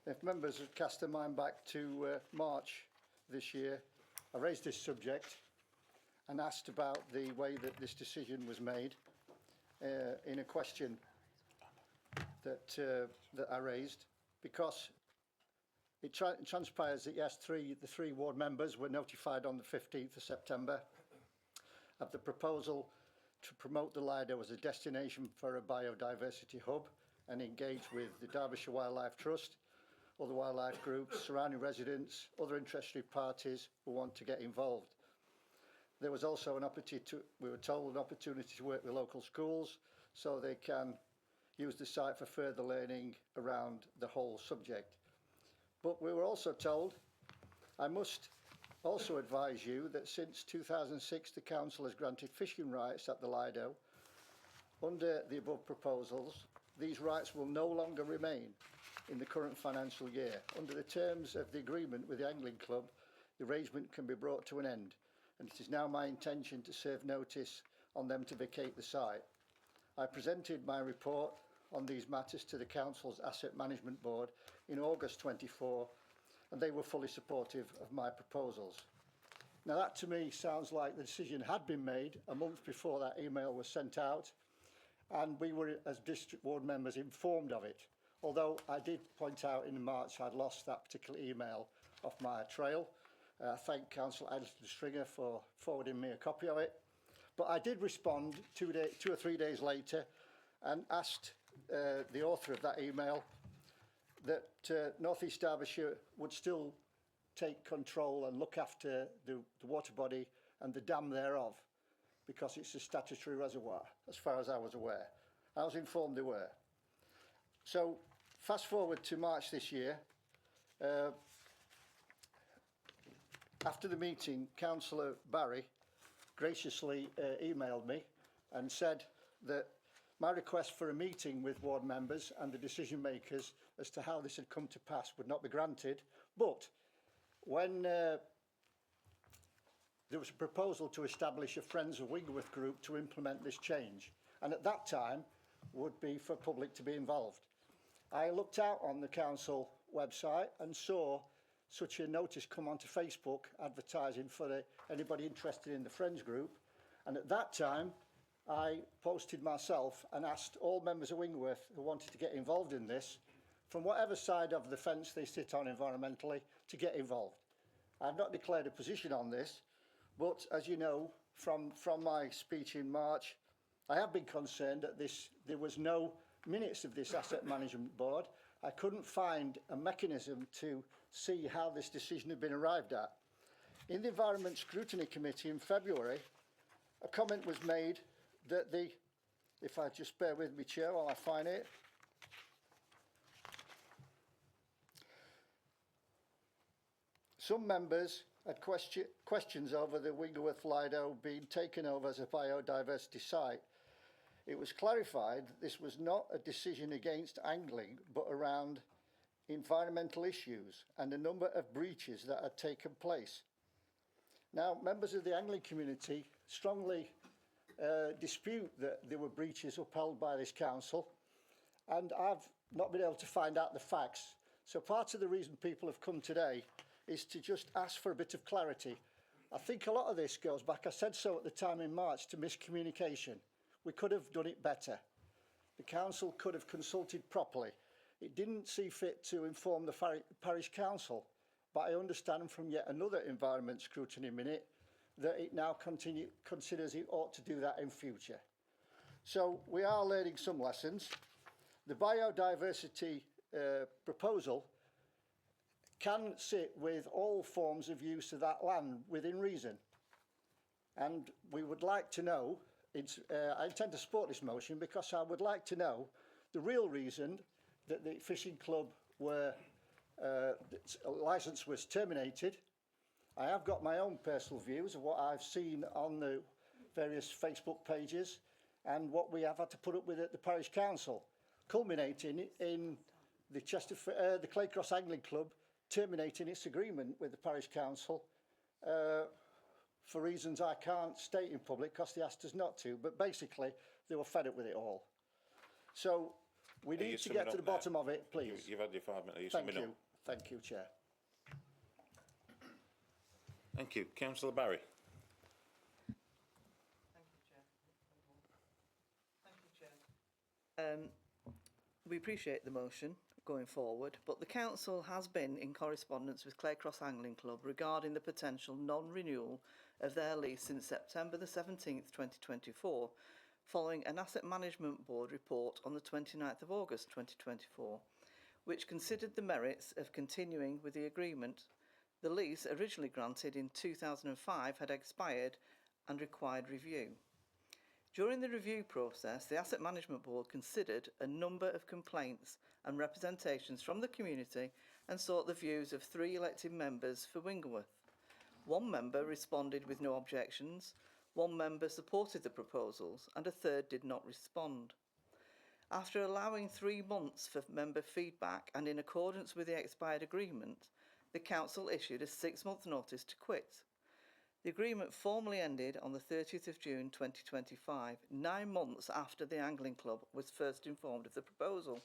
S6: If members would cast their mind back to March this year, I raised this subject and asked about the way that this decision was made in a question that I raised, because it transpires that yes, the three ward members were notified on the 15th of September of the proposal to promote the Lido as a destination for a biodiversity hub and engage with the Derbyshire Wildlife Trust, other wildlife groups, surrounding residents, other interested parties who want to get involved. There was also an opportunity we were told, an opportunity to work with local schools so they can use the site for further learning around the whole subject. But we were also told, I must also advise you that since 2006 the council has granted fishing rights at the Lido. Under the above proposals, these rights will no longer remain in the current financial year. Under the terms of the agreement with the Angling Club, the arrangement can be brought to an end, and it is now my intention to serve notice on them to vacate the site. I presented my report on these matters to the Council's Asset Management Board in August 24, and they were fully supportive of my proposals. Now that to me sounds like the decision had been made a month before that email was sent out, and we were, as district ward members, informed of it. Although I did point out in March I'd lost that particular email off my trail. I thank Councillor Addison Stringer for forwarding me a copy of it. But I did respond 2 or 3 days later and asked the author of that email that North East Derbyshire would still take control and look after the water body and the dam thereof, because it's a statutory reservoir, as far as I was aware. I was informed they were. So, fast forward to March this year. After the meeting, Councillor Barry graciously emailed me and said that my request for a meeting with ward members and the decision makers as to how this had come to pass would not be granted, but when there was a proposal to establish a Friends of Wingworth group to implement this change, and at that time would be for public to be involved. I looked out on the council website and saw such a notice come onto Facebook advertising for anybody interested in the Friends group. And at that time, I posted myself and asked all members of Wingworth who wanted to get involved in this, from whatever side of the fence they sit on environmentally, to get involved. I've not declared a position on this, but as you know, from my speech in March, I have been concerned that there was no minutes of this asset management board. I couldn't find a mechanism to see how this decision had been arrived at. In the Environment Scrutiny Committee in February, a comment was made that if I just bear with me, Chair, while I find it. Some members had questions over the Wingleworth Lido being taken over as a biodiversity site. It was clarified that this was not a decision against angling, but around environmental issues and a number of breaches that had taken place. Now, members of the angling community strongly dispute that there were breaches upheld by this council, and I've not been able to find out the facts. So part of the reason people have come today is to just ask for a bit of clarity. I think a lot of this goes back, I said so at the time in March, to miscommunication. We could have done it better. The council could have consulted properly. It didn't see fit to inform the parish council, but I understand from yet another environment scrutiny minute that it now considers it ought to do that in future. So we are learning some lessons. The biodiversity proposal can sit with all forms of use of that land within reason. And we would like to know, I intend to support this motion because I would like to know the real reason that the fishing club licence was terminated. I have got my own personal views of what I've seen on the various Facebook pages and what we have had to put up with at the parish council, culminating in the Claycross Angling Club terminating its agreement with the parish council for reasons I can't state in public because they asked us not to, but basically they were fed up with it all. So we need to get to the bottom of it, please.
S1: You've had your 5 minutes.
S6: Thank you. Thank you, Chair.
S1: Thank you. Councillor Barry.
S12: We appreciate the motion going forward, but the council has been in correspondence with Claycross Angling Club regarding the potential non-renewal of their lease since September the 17th, 2024, following an Asset Management Board report on the 29th of August 2024, which considered the merits of continuing with the agreement. The lease, originally granted in 2005, had expired and required review. During the review process, the Asset Management Board considered a number of complaints and representations from the community and sought the views of 3 elected members for Wingleworth. 1 member responded with no objections, 1 member supported the proposals, and a 3rd did not respond. After allowing 3 months for member feedback and in accordance with the expired agreement, the council issued a 6-month notice to quit. The agreement formally ended on the 30th of June 2025, 9 months after the Angling Club was first informed of the proposal.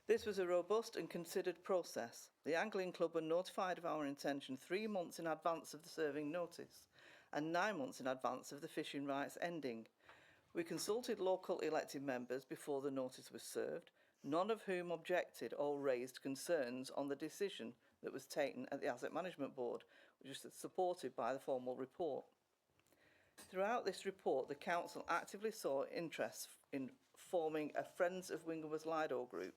S12: This was a robust and considered process. The Angling Club were notified of our intention 3 months in advance of the serving notice and 9 months in advance of the fishing rights ending. We consulted local elected members before the notice was served, none of whom objected or raised concerns on the decision that was taken at the Asset Management Board, which was supported by the formal report. Throughout this report, the council actively saw interest in forming a Friends of Wingleworth Lido group.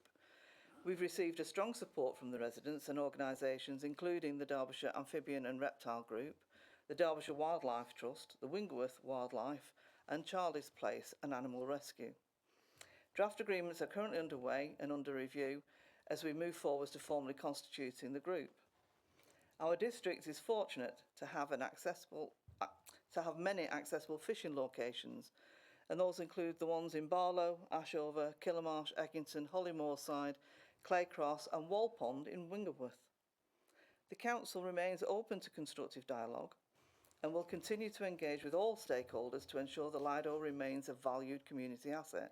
S12: We've received a strong support from the residents and organisations, including the Derbyshire Amphibian and Reptile Group, the Derbyshire Wildlife Trust, the Wingleworth Wildlife, and Charlie's Place and Animal Rescue. Draft agreements are currently underway and under review as we move forward to formally constituting the group. Our district is fortunate to have many accessible fishing locations, and those include the ones in Barlow, Ashover, Killamarsh, Eckington, Hollymoorside, Claycross and Walpond in Wingleworth. The council remains open to constructive dialogue and will continue to engage with all stakeholders to ensure the Lido remains a valued community asset.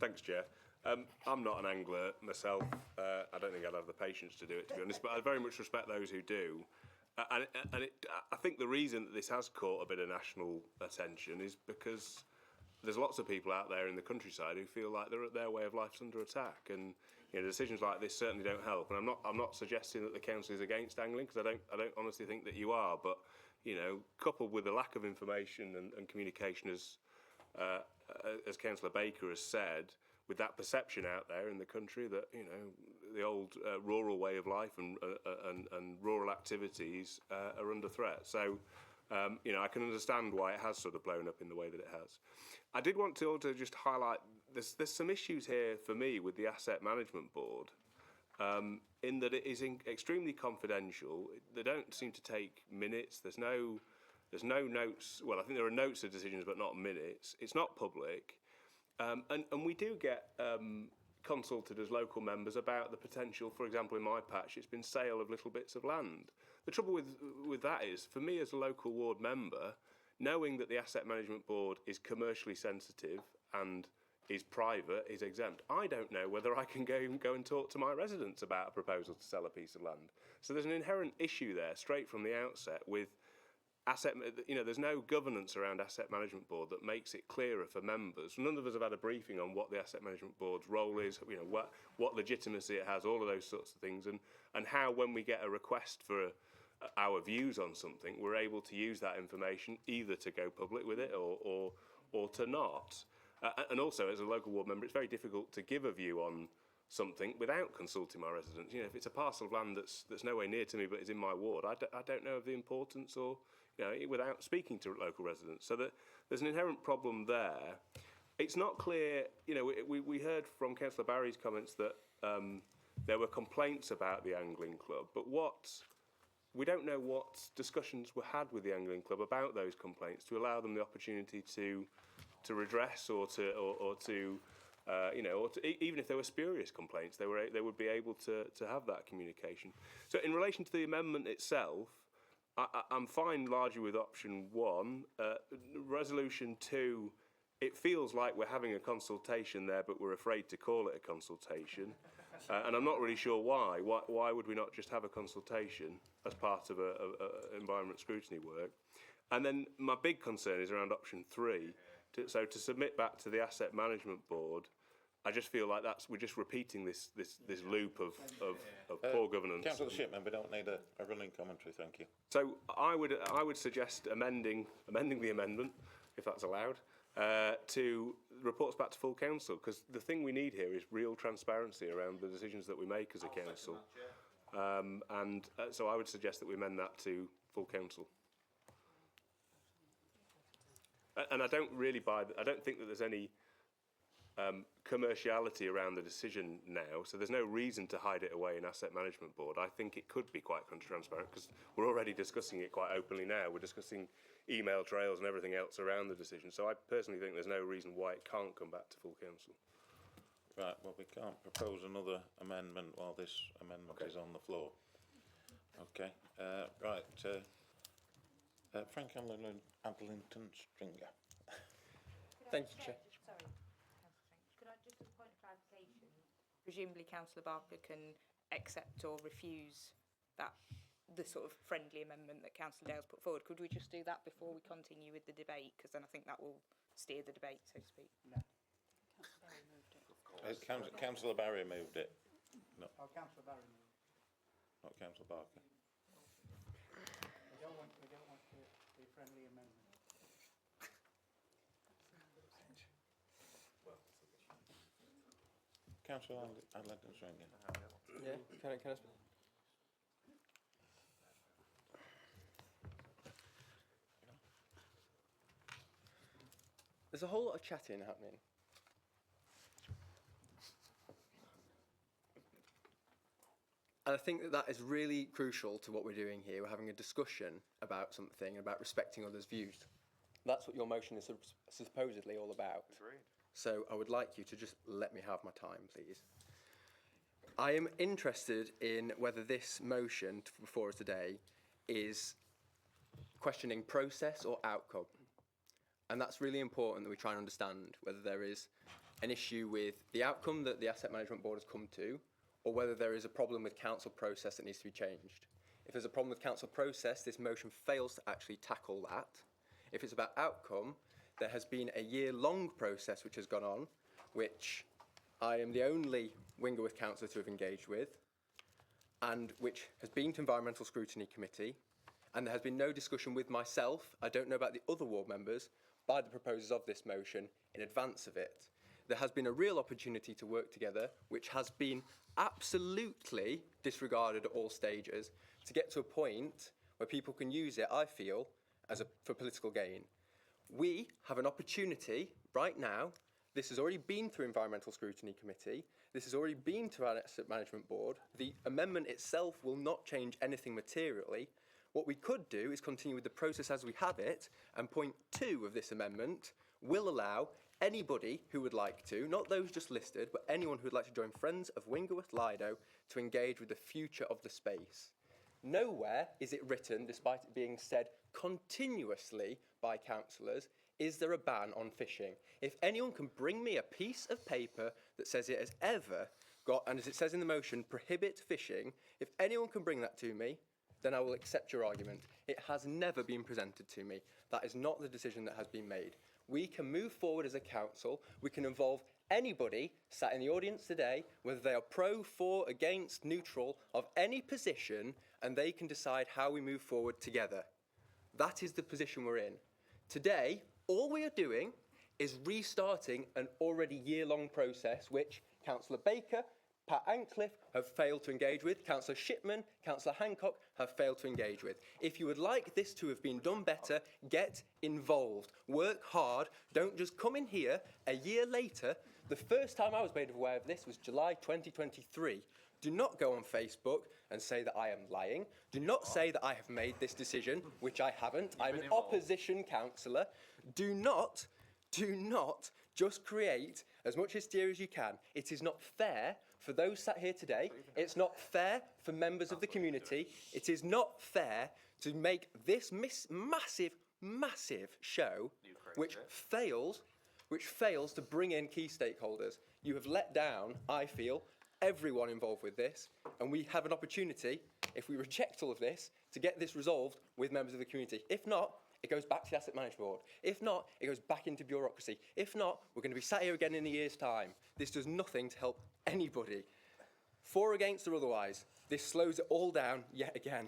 S3: Thanks, Chair. I'm not an angler myself. I don't think I'd have the patience to do it, to be honest, but I very much respect those who do. I think the reason that this has caught a bit of national attention is because there's lots of people out there in the countryside who feel like their way of life's under attack, and decisions like this certainly don't help. And I'm not suggesting that the council is against angling, because I don't honestly think that you are. But coupled with the lack of information and communication, as Councillor Baker has said, with that perception out there in the country that the old rural way of life and rural activities are under threat. So I can understand why it has sort of blown up in the way that it has. I did want to also just highlight there's some issues here for me with the Asset Management Board, in that it is extremely confidential. They don't seem to take minutes. There's no notes. Well, I think there are notes of decisions, but not minutes. It's not public. And we do get consulted as local members about the potential, for example, in my patch, it's been sale of little bits of land. The trouble with that is, for me as a local ward member, knowing that the Asset Management Board is commercially sensitive and is private, is exempt, I don't know whether I can go and talk to my residents about a proposal to sell a piece of land. So there's an inherent issue there, straight from the outset, with there's no governance around Asset Management Board that makes it clearer for members. None of us have had a briefing on what the Asset Management Board's role is, what legitimacy it has, all of those sorts of things, and how, when we get a request for our views on something, we're able to use that information either to go public with it or to not. And also, as a local ward member, it's very difficult to give a view on something without consulting my residents. If it's a parcel of land that's nowhere near to me but is in my ward, I don't know of the importance or without speaking to local residents. So that there's an inherent problem there. It's not clear, we heard from Councillor Barry's comments that there were complaints about the Angling Club, but we don't know what discussions were had with the Angling Club about those complaints to allow them the opportunity to redress or even if there were spurious complaints, they would be able to have that communication. So in relation to the amendment itself, I'm fine largely with option 1. Resolution 2, it feels like we're having a consultation there, but we're afraid to call it a consultation. And I'm not really sure why. Why would we not just have a consultation as part of a environment scrutiny work? And then my big concern is around option 3. So to submit back to the Asset Management Board, I just feel like we're just repeating this loop of poor governance.
S1: Councillor Shipman, we don't need a running commentary, thank you.
S3: So I would suggest amending the amendment, if that's allowed, to reports back to full council, because the thing we need here is real transparency around the decisions that we make as a council. So I would suggest that we amend that to full council. And I don't really I don't think that there's any commerciality around the decision now, so there's no reason to hide it away in Asset Management Board. I think it could be quite transparent, because we're already discussing it quite openly now. We're discussing email trails and everything else around the decision, so I personally think there's no reason why it can't come back to full council.
S1: Right, well, we can't propose another amendment while this amendment is on the floor. Okay, right. Frank Adlington Stringer.
S13: Thank you, Chair.
S2: Sorry, could I just, as a point of clarification, presumably Councillor Barker can accept or refuse the sort of friendly amendment that Councillor Dale's put forward. Could we just do that before we continue with the debate? Because then I think that will steer the debate, so to speak.
S7: No.
S1: Councillor Barry moved it. No.
S7: Oh, Councillor Barry moved.
S1: Not Councillor Barker.
S7: We don't want the friendly amendment.
S1: Councillor Adlington Stringer.
S13: Yeah, can I speak? There's a whole lot of chatting happening. And I think that is really crucial to what we're doing here. We're having a discussion about something, about respecting others' views. That's what your motion is supposedly all about.
S8: Agreed.
S13: So I would like you to just let me have my time, please. I am interested in whether this motion before us today is questioning process or outcome. And that's really important that we try and understand whether there is an issue with the outcome that the Asset Management Board has come to, or whether there is a problem with council process that needs to be changed. If there's a problem with council process, this motion fails to actually tackle that. If it's about outcome, there has been a year-long process which has gone on, which I am the only Wingerworth councillor to have engaged with, and which has been to Environmental Scrutiny Committee, and there has been no discussion with myself, I don't know about the other ward members, by the proposers of this motion in advance of it. There has been a real opportunity to work together, which has been absolutely disregarded at all stages, to get to a point where people can use it, I feel, for political gain. We have an opportunity right now. This has already been through Environmental Scrutiny Committee. This has already been to our Asset Management Board. The amendment itself will not change anything materially. What we could do is continue with the process as we have it, and point 2 of this amendment will allow anybody who would like to, not those just listed, but anyone who would like to join Friends of Wingerworth Lido to engage with the future of the space. Nowhere is it written, despite it being said continuously by councillors, is there a ban on fishing. If anyone can bring me a piece of paper that says it has ever got, and as it says in the motion, prohibit fishing, if anyone can bring that to me, then I will accept your argument. It has never been presented to me. That is not the decision that has been made. We can move forward as a council. We can involve anybody sat in the audience today, whether they are pro, for, against, neutral, of any position, and they can decide how we move forward together. That is the position we're in. Today, all we are doing is restarting an already year-long process which Councillor Baker, Pat Ancliffe have failed to engage with, Councillor Shipman, Councillor Hancock have failed to engage with. If you would like this to have been done better, get involved, work hard, don't just come in here a year later. The first time I was made aware of this was July 2023. Do not go on Facebook and say that I am lying. Do not say that I have made this decision, which I haven't. I'm an opposition councillor. Do not just create as much hysteria as you can. It is not fair for those sat here today. It's not fair for members of the community. It is not fair to make this massive show which fails to bring in key stakeholders. You have let down, I feel, everyone involved with this, and we have an opportunity, if we reject all of this, to get this resolved with members of the community. If not, it goes back to the Asset Management Board. If not, it goes back into bureaucracy. If not, we're going to be sat here again in a year's time. This does nothing to help anybody. For, against, or otherwise, this slows it all down yet again.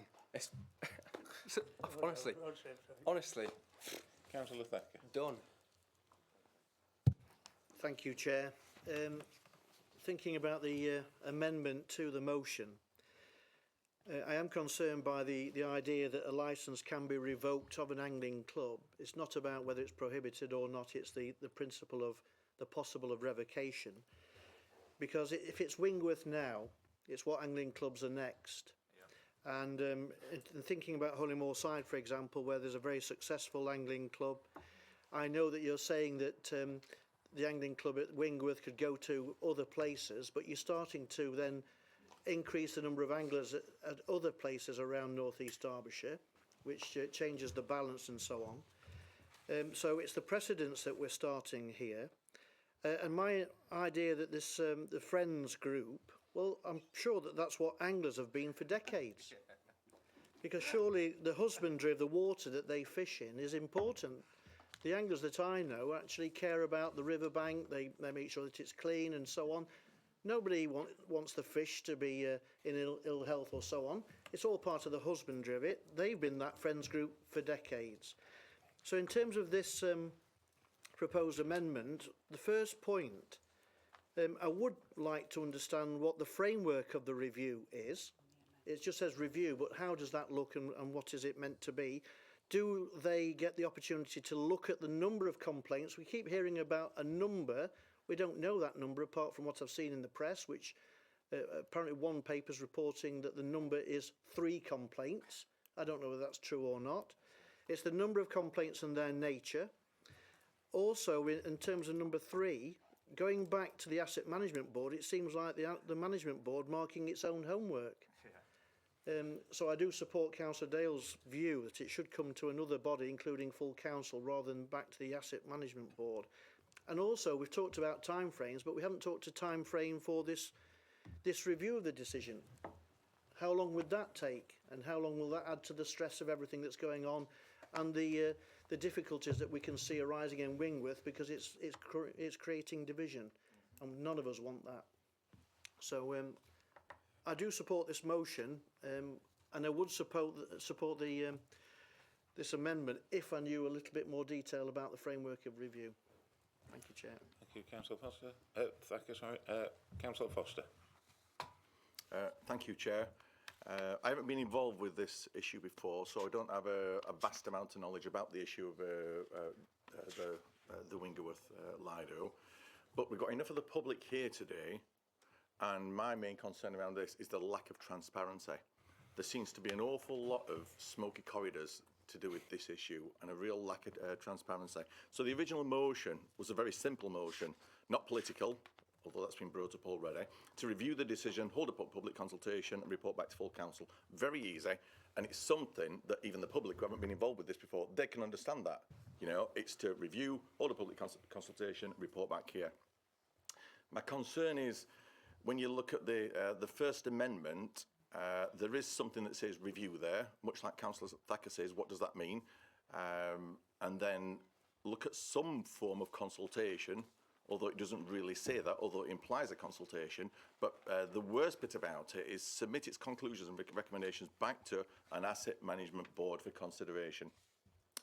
S13: Honestly.
S1: Councillor Thacker.
S13: Done.
S7: Thank you, Chair. Thinking about the amendment to the motion, I am concerned by the idea that a licence can be revoked of an angling club. It's not about whether it's prohibited or not, it's the principle of the possible of revocation. Because if it's Wingworth now, it's what angling clubs are next. Yeah. And thinking about Hollymore Side, for example, where there's a very successful angling club, I know that you're saying that the angling club at Wingworth could go to other places, but you're starting to then increase the number of anglers at other places around North East Derbyshire, which changes the balance and so on. So it's the precedence that we're starting here. And my idea that this the Friends group, well, I'm sure that that's what anglers have been for decades. Because surely the husbandry of the water that they fish in is important. The anglers that I know actually care about the riverbank, they make sure that it's clean and so on. Nobody wants the fish to be in ill health or so on. It's all part of the husbandry of it. They've been that Friends group for decades. So in terms of this proposed amendment, the first point, I would like to understand what the framework of the review is. It just says review, but how does that look and what is it meant to be? Do they get the opportunity to look at the number of complaints? We keep hearing about a number. We don't know that number apart from what I've seen in the press, which apparently one paper's reporting that the number is 3 complaints. I don't know whether that's true or not. It's the number of complaints and their nature. Also, in terms of number 3, going back to the Asset Management Board, it seems like the Management Board marking its own homework. So I do support Councillor Dale's view that it should come to another body, including full council, rather than back to the Asset Management Board.
S14: And also, we've talked about timeframes, but we haven't talked a time frame for this review of the decision. How long would that take, and how long will that add to the stress of everything that's going on, and the difficulties that we can see arising in Wingworth, because it's creating division, and none of us want that. So I do support this motion, and I would support this amendment if I knew a little bit more detail about the framework of review. Thank you, Chair.
S1: Thank you, Councillor Foster. Thacker, sorry. Councillor Foster.
S15: Thank you, Chair. I haven't been involved with this issue before, so I don't have a vast amount of knowledge about the issue of the Wingworth Lido. But we've got enough of the public here today, and my main concern around this is the lack of transparency. There seems to be an awful lot of smoky corridors to do with this issue, and a real lack of transparency. So the original motion was a very simple motion, not political, although that's been brought up already, to review the decision, hold a public consultation and report back to full council. Very easy, and it's something that even the public who haven't been involved with this before, they can understand that. You know, it's to review, hold a public consultation, report back here. My concern is, when you look at the First Amendment, there is something that says review there, much like Councillor Thacker says, what does that mean? And then look at some form of consultation, although it doesn't really say that, although it implies a consultation. But the worst bit about it is submit its conclusions and recommendations back to an asset management board for consideration.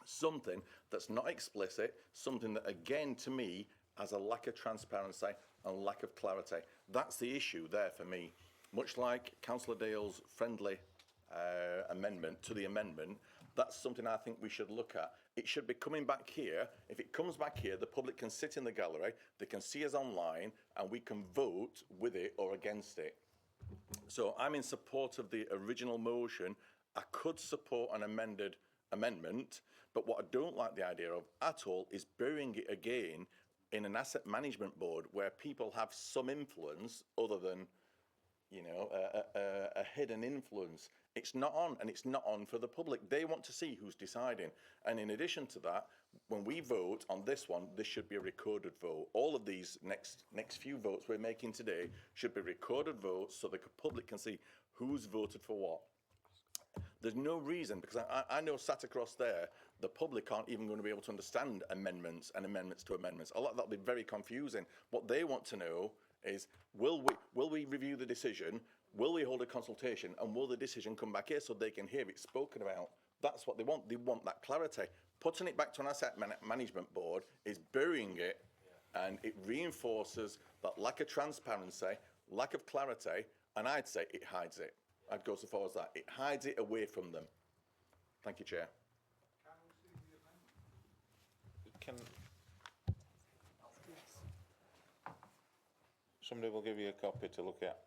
S15: Something that's not explicit, something that, again, to me, has a lack of transparency and lack of clarity. That's the issue there for me. Much like Councillor Dale's friendly amendment to the amendment, that's something I think we should look at. It should be coming back here. If it comes back here, the public can sit in the gallery, they can see us online, and we can vote with it or against it. So I'm in support of the original motion. I could support an amendment, but what I don't like the idea of at all is burying it again in an asset management board where people have some influence other than, you know, a hidden influence. It's not on, and it's not on for the public. They want to see who's deciding. And in addition to that, when we vote on this one, this should be a recorded vote. All of these next few votes we're making today should be recorded votes so the public can see who's voted for what. There's no reason, because I know sat across there, the public aren't even going to be able to understand amendments and amendments to amendments. That'll be very confusing. What they want to know is, will we review the decision, will we hold a consultation, and will the decision come back here so they can hear it spoken about? That's what they want. They want that clarity. Putting it back to an asset management board is burying it, and it reinforces that lack of transparency, lack of clarity, and I'd say it hides it. I'd go so far as that. It hides it away from them. Thank you, Chair.
S1: Somebody will give you a copy to look at.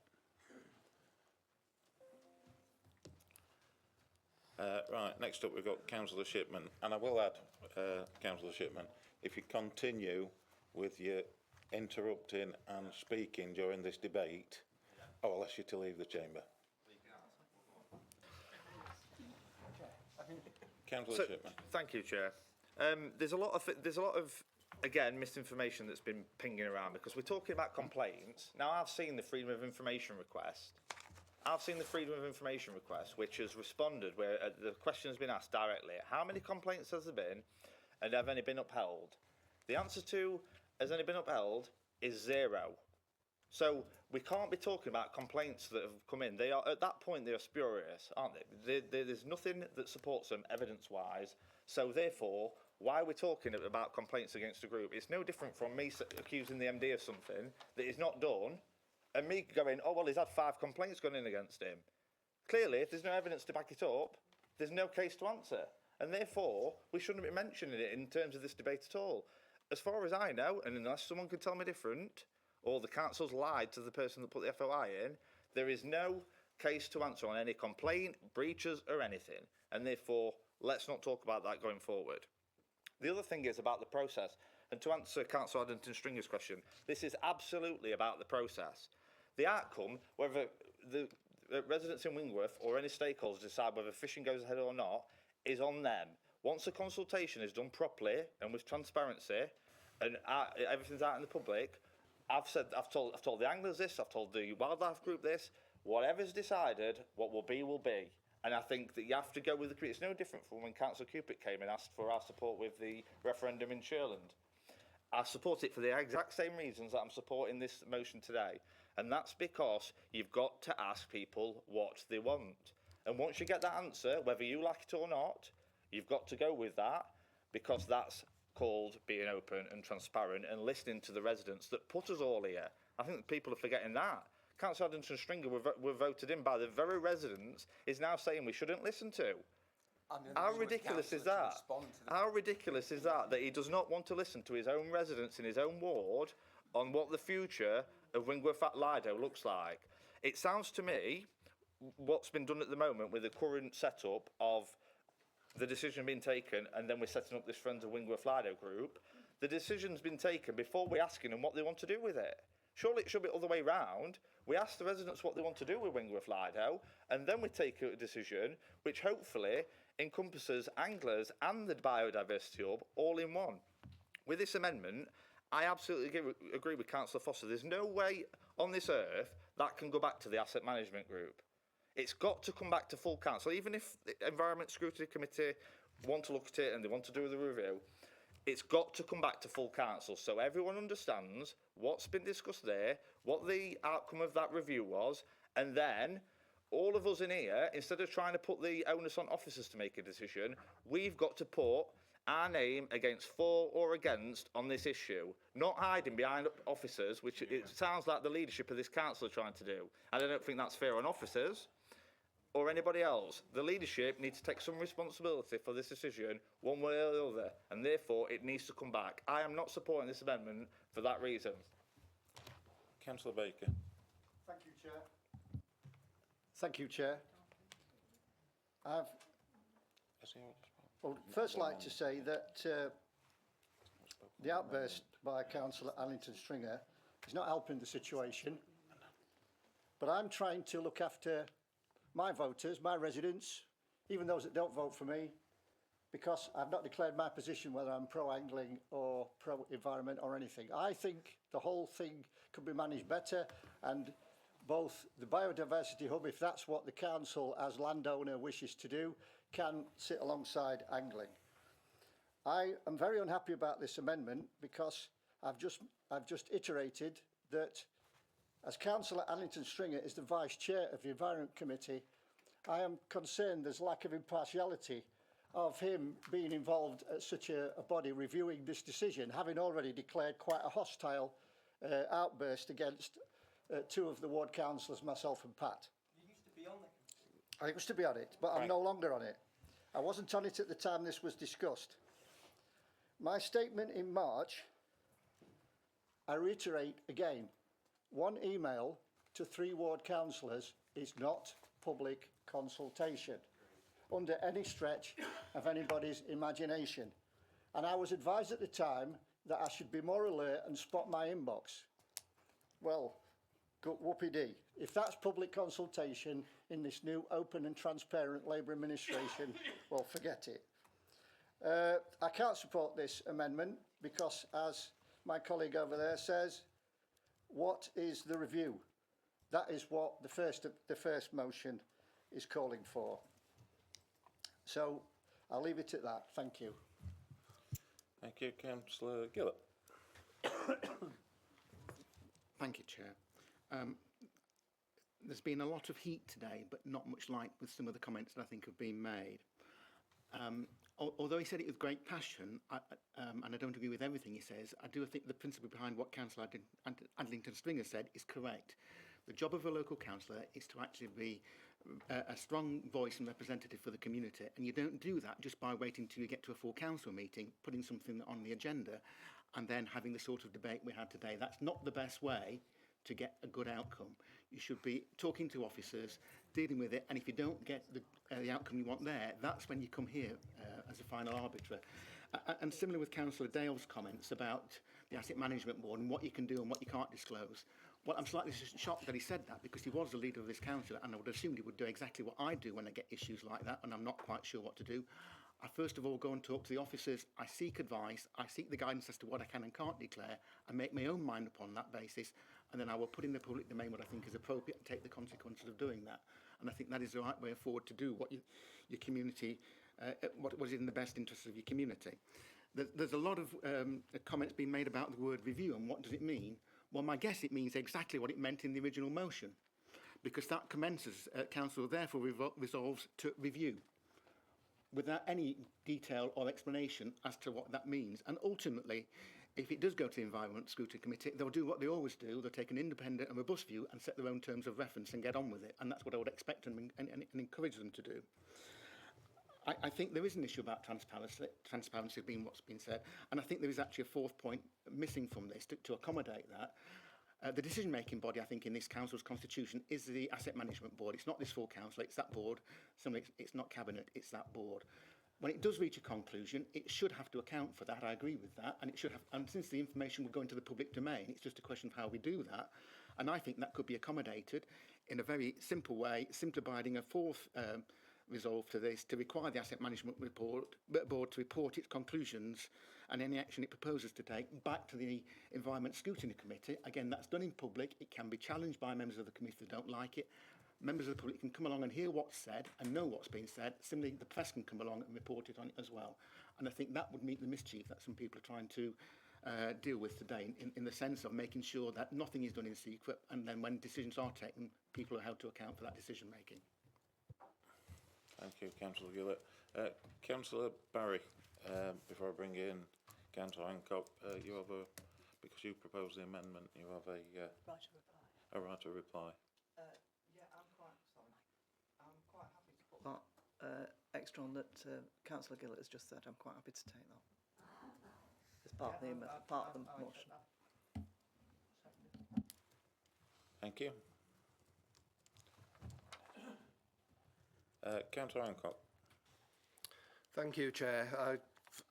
S1: Right, next up we've got Councillor Shipman, and I will add, Councillor Shipman, if you continue with your interrupting and speaking during this debate, I'll ask you to leave the chamber. Councillor Shipman.
S8: Thank you, Chair. There's a lot of again misinformation that's been pinging around, because we're talking about complaints. Now, I've seen the Freedom of Information request. Which has responded where the question has been asked directly: how many complaints has there been, and have any been upheld? The answer to has any been upheld is 0. So we can't be talking about complaints that have come in. They are, at that point, they are spurious, aren't they? There's nothing that supports them evidence-wise. So therefore, why we're talking about complaints against a group, it's no different from me accusing the MD of something that he's not done, and me going, oh, well, he's had 5 complaints gone in against him. Clearly, if there's no evidence to back it up, there's no case to answer. And therefore, we shouldn't be mentioning it in terms of this debate at all. As far as I know, and unless someone can tell me different, or the council's lied to the person that put the FOI in, there is no case to answer on any complaint, breaches, or anything. And therefore, let's not talk about that going forward. The other thing is about the process. And to answer Councillor Addington Stringer's question, this is absolutely about the process. The outcome, whether the residents in Wingworth or any stakeholders decide whether fishing goes ahead or not, is on them. Once the consultation is done properly and with transparency, and everything's out in the public. I've told the anglers this, I've told the wildlife group this. Whatever's decided, what will be will be. And I think that you have to go with the community. It's no different from when Councillor Cupid came and asked for our support with the referendum in Sherland. I support it for the exact same reasons that I'm supporting this motion today. And that's because you've got to ask people what they want. And once you get that answer, whether you like it or not, you've got to go with that, because that's called being open and transparent and listening to the residents that put us all here. I think that people are forgetting that. Councillor Addington Stringer were voted in by the very residents is now saying we shouldn't listen to. How ridiculous is that? How ridiculous is that he does not want to listen to his own residents in his own ward on what the future of Wingworth at Lido looks like? It sounds to me what's been done at the moment with the current setup of the decision being taken, and then we're setting up this Friends of Wingworth Lido group. The decision's been taken before we're asking them what they want to do with it. Surely it should be the other way round. We ask the residents what they want to do with Wingworth Lido, and then we take a decision which hopefully encompasses anglers and the biodiversity hub all in one. With this amendment, I absolutely agree with Councillor Foster. There's no way on this earth that can go back to the Asset Management Group. It's got to come back to full council. Even if the Environment Scrutiny Committee want to look at it and they want to do the review, it's got to come back to full council so everyone understands what's been discussed there, what the outcome of that review was, and then all of us in here, instead of trying to put the onus on officers to make a decision, we've got to put our name against for or against on this issue, not hiding behind officers, which it sounds like the leadership of this council are trying to do. And I don't think that's fair on officers or anybody else. The leadership needs to take some responsibility for this decision, one way or the other, and therefore it needs to come back. I am not supporting this amendment for that reason.
S1: Councillor Baker.
S6: Thank you, Chair. Thank you, Chair. Well, first like to say that the outburst by Councillor Allington Stringer is not helping the situation, but I'm trying to look after my voters, my residents, even those that don't vote for me, because I've not declared my position whether I'm pro-angling or pro-environment or anything. I think the whole thing could be managed better, and both the biodiversity hub, if that's what the council as landowner wishes to do, can sit alongside angling. I am very unhappy about this amendment because I've just iterated that as Councillor Allington Stringer is the Vice Chair of the Environment Committee, I am concerned there's lack of impartiality of him being involved at such a body reviewing this decision, having already declared quite a hostile outburst against two of the ward councillors, myself and Pat.
S13: You used to be on it.
S6: I used to be on it, but I'm no longer on it. I wasn't on it at the time this was discussed. My statement in March, I reiterate again, one email to 3 ward councillors is not public consultation under any stretch of anybody's imagination. And I was advised at the time that I should be more alert and spot my inbox. Well, whoopee-dee. If that's public consultation in this new open and transparent Labour administration, well, forget it. I can't support this amendment because, as my colleague over there says, what is the review? That is what the first motion is calling for. So I'll leave it at that. Thank you.
S1: Thank you, Councillor Gillett.
S16: Thank you, Chair. There's been a lot of heat today, but not much light with some of the comments that I think have been made. Although he said it with great passion, and I don't agree with everything he says, I do think the principle behind what Councillor Adlington Stringer said is correct. The job of a local councillor is to actually be a strong voice and representative for the community, and you don't do that just by waiting till you get to a full council meeting, putting something on the agenda, and then having the sort of debate we had today. That's not the best way to get a good outcome. You should be talking to officers, dealing with it, and if you don't get the outcome you want there, that's when you come here as a final arbiter. And similar with Councillor Dale's comments about the Asset Management Board and what you can do and what you can't disclose. Well, I'm slightly shocked that he said that because he was the leader of this council, and I would assume he would do exactly what I do when I get issues like that, and I'm not quite sure what to do. I first of all go and talk to the officers, I seek advice, I seek the guidance as to what I can and can't declare, I make my own mind upon that basis, and then I will put in the public domain what I think is appropriate and take the consequences of doing that. And I think that is the right way forward to do what your community, what is in the best interest of your community. There's a lot of comments being made about the word review and what does it mean. Well, my guess it means exactly what it meant in the original motion, because that commences, council therefore resolves to review, without any detail or explanation as to what that means. And ultimately, if it does go to the Environment Scrutiny Committee, they'll do what they always do. They'll take an independent and robust view and set their own terms of reference and get on with it. And that's what I would expect and encourage them to do. I think there is an issue about transparency being what's been said. And I think there is actually a fourth point missing from this to accommodate that. The decision-making body, I think, in this council's constitution is the Asset Management Board. It's not this full council, it's that board. It's not cabinet, it's that board. When it does reach a conclusion, it should have to account for that. I agree with that, and it should have. And since the information will go into the public domain, it's just a question of how we do that. And I think that could be accommodated in a very simple way, simply providing a fourth resolve to this to require the Asset Management Board to report its conclusions and any action it proposes to take back to the Environment Scrutiny Committee. Again, that's done in public. It can be challenged by members of the committee that don't like it. Members of the public can come along and hear what's said and know what's been said. Similarly, the press can come along and report it on it as well. And I think that would meet the mischief that some people are trying to deal with today in the sense of making sure that nothing is done in secret, and then when decisions are taken, people are held to account for that decision making.
S1: Thank you, Councillor Gillett. Councillor Barry, before I bring in Councillor Hancock, you have a, because you proposed the amendment, you have a
S12: Right to reply.
S1: a right to reply.
S12: Yeah, I'm quite happy to put that extra on that Councillor Gillett has just said. I'm quite happy to take that as part of the motion.
S1: Thank you. Councillor Hancock.
S11: Thank you, Chair.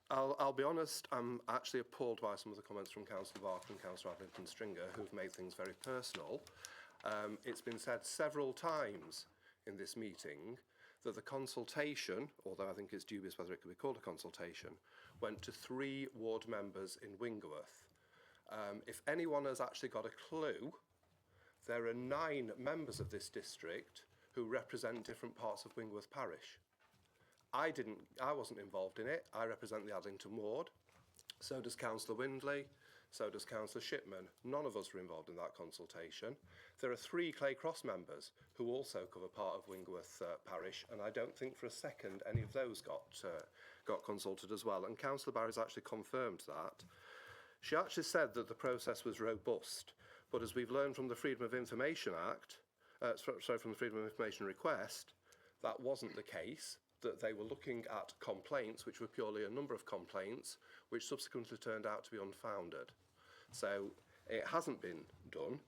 S11: I'll be honest, I'm actually appalled by some of the comments from Councillor Barker and Councillor Adlington Stringer, who've made things very personal. It's been said several times in this meeting that the consultation, although I think it's dubious whether it could be called a consultation, went to 3 ward members in Wingworth. If anyone has actually got a clue, there are 9 members of this district who represent different parts of Wingworth Parish. I wasn't involved in it. I represent the Adlington ward. So does Councillor Windley. So does Councillor Shipman. None of us were involved in that consultation. There are 3 Clay Cross members who also cover part of Wingworth Parish, and I don't think for a second any of those got consulted as well. And Councillor Barry's actually confirmed that. She actually said that the process was robust, but as we've learned from the Freedom of Information Act, from the Freedom of Information request, that wasn't the case, that they were looking at complaints, which were purely a number of complaints, which subsequently turned out to be unfounded. So it hasn't been done.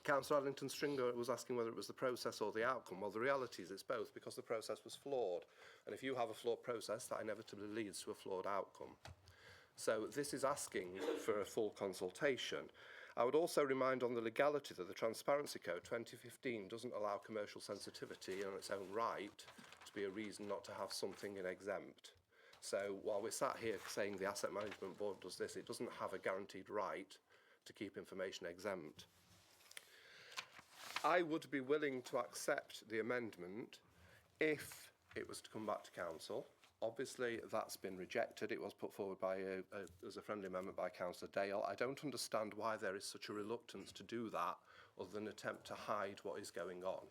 S11: Councillor Adlington Stringer was asking whether it was the process or the outcome. Well, the reality is it's both, because the process was flawed. And if you have a flawed process, that inevitably leads to a flawed outcome. So this is asking for a full consultation. I would also remind on the legality that the Transparency Code 2015 doesn't allow commercial sensitivity in its own right to be a reason not to have something in exempt. So while we're sat here saying the Asset Management Board does this, it doesn't have a guaranteed right to keep information exempt. I would be willing to accept the amendment if it was to come back to Council. Obviously, that's been rejected. It was put forward as a friendly amendment by Councillor Dale. I don't understand why there is such a reluctance to do that, other than an attempt to hide what is going on.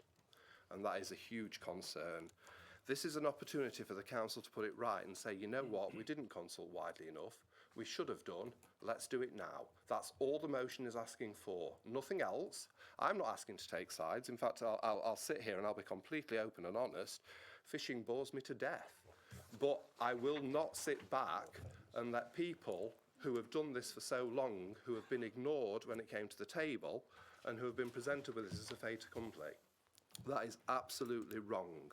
S11: And that is a huge concern. This is an opportunity for the Council to put it right and say, you know what, we didn't consult widely enough. We should have done. Let's do it now. That's all the motion is asking for. Nothing else. I'm not asking to take sides. In fact, I'll sit here and I'll be completely open and honest. Fishing bores me to death. But I will not sit back and let people who have done this for so long, who have been ignored when it came to the table, and who have been presented with this as a fait accompli. That is absolutely wrong.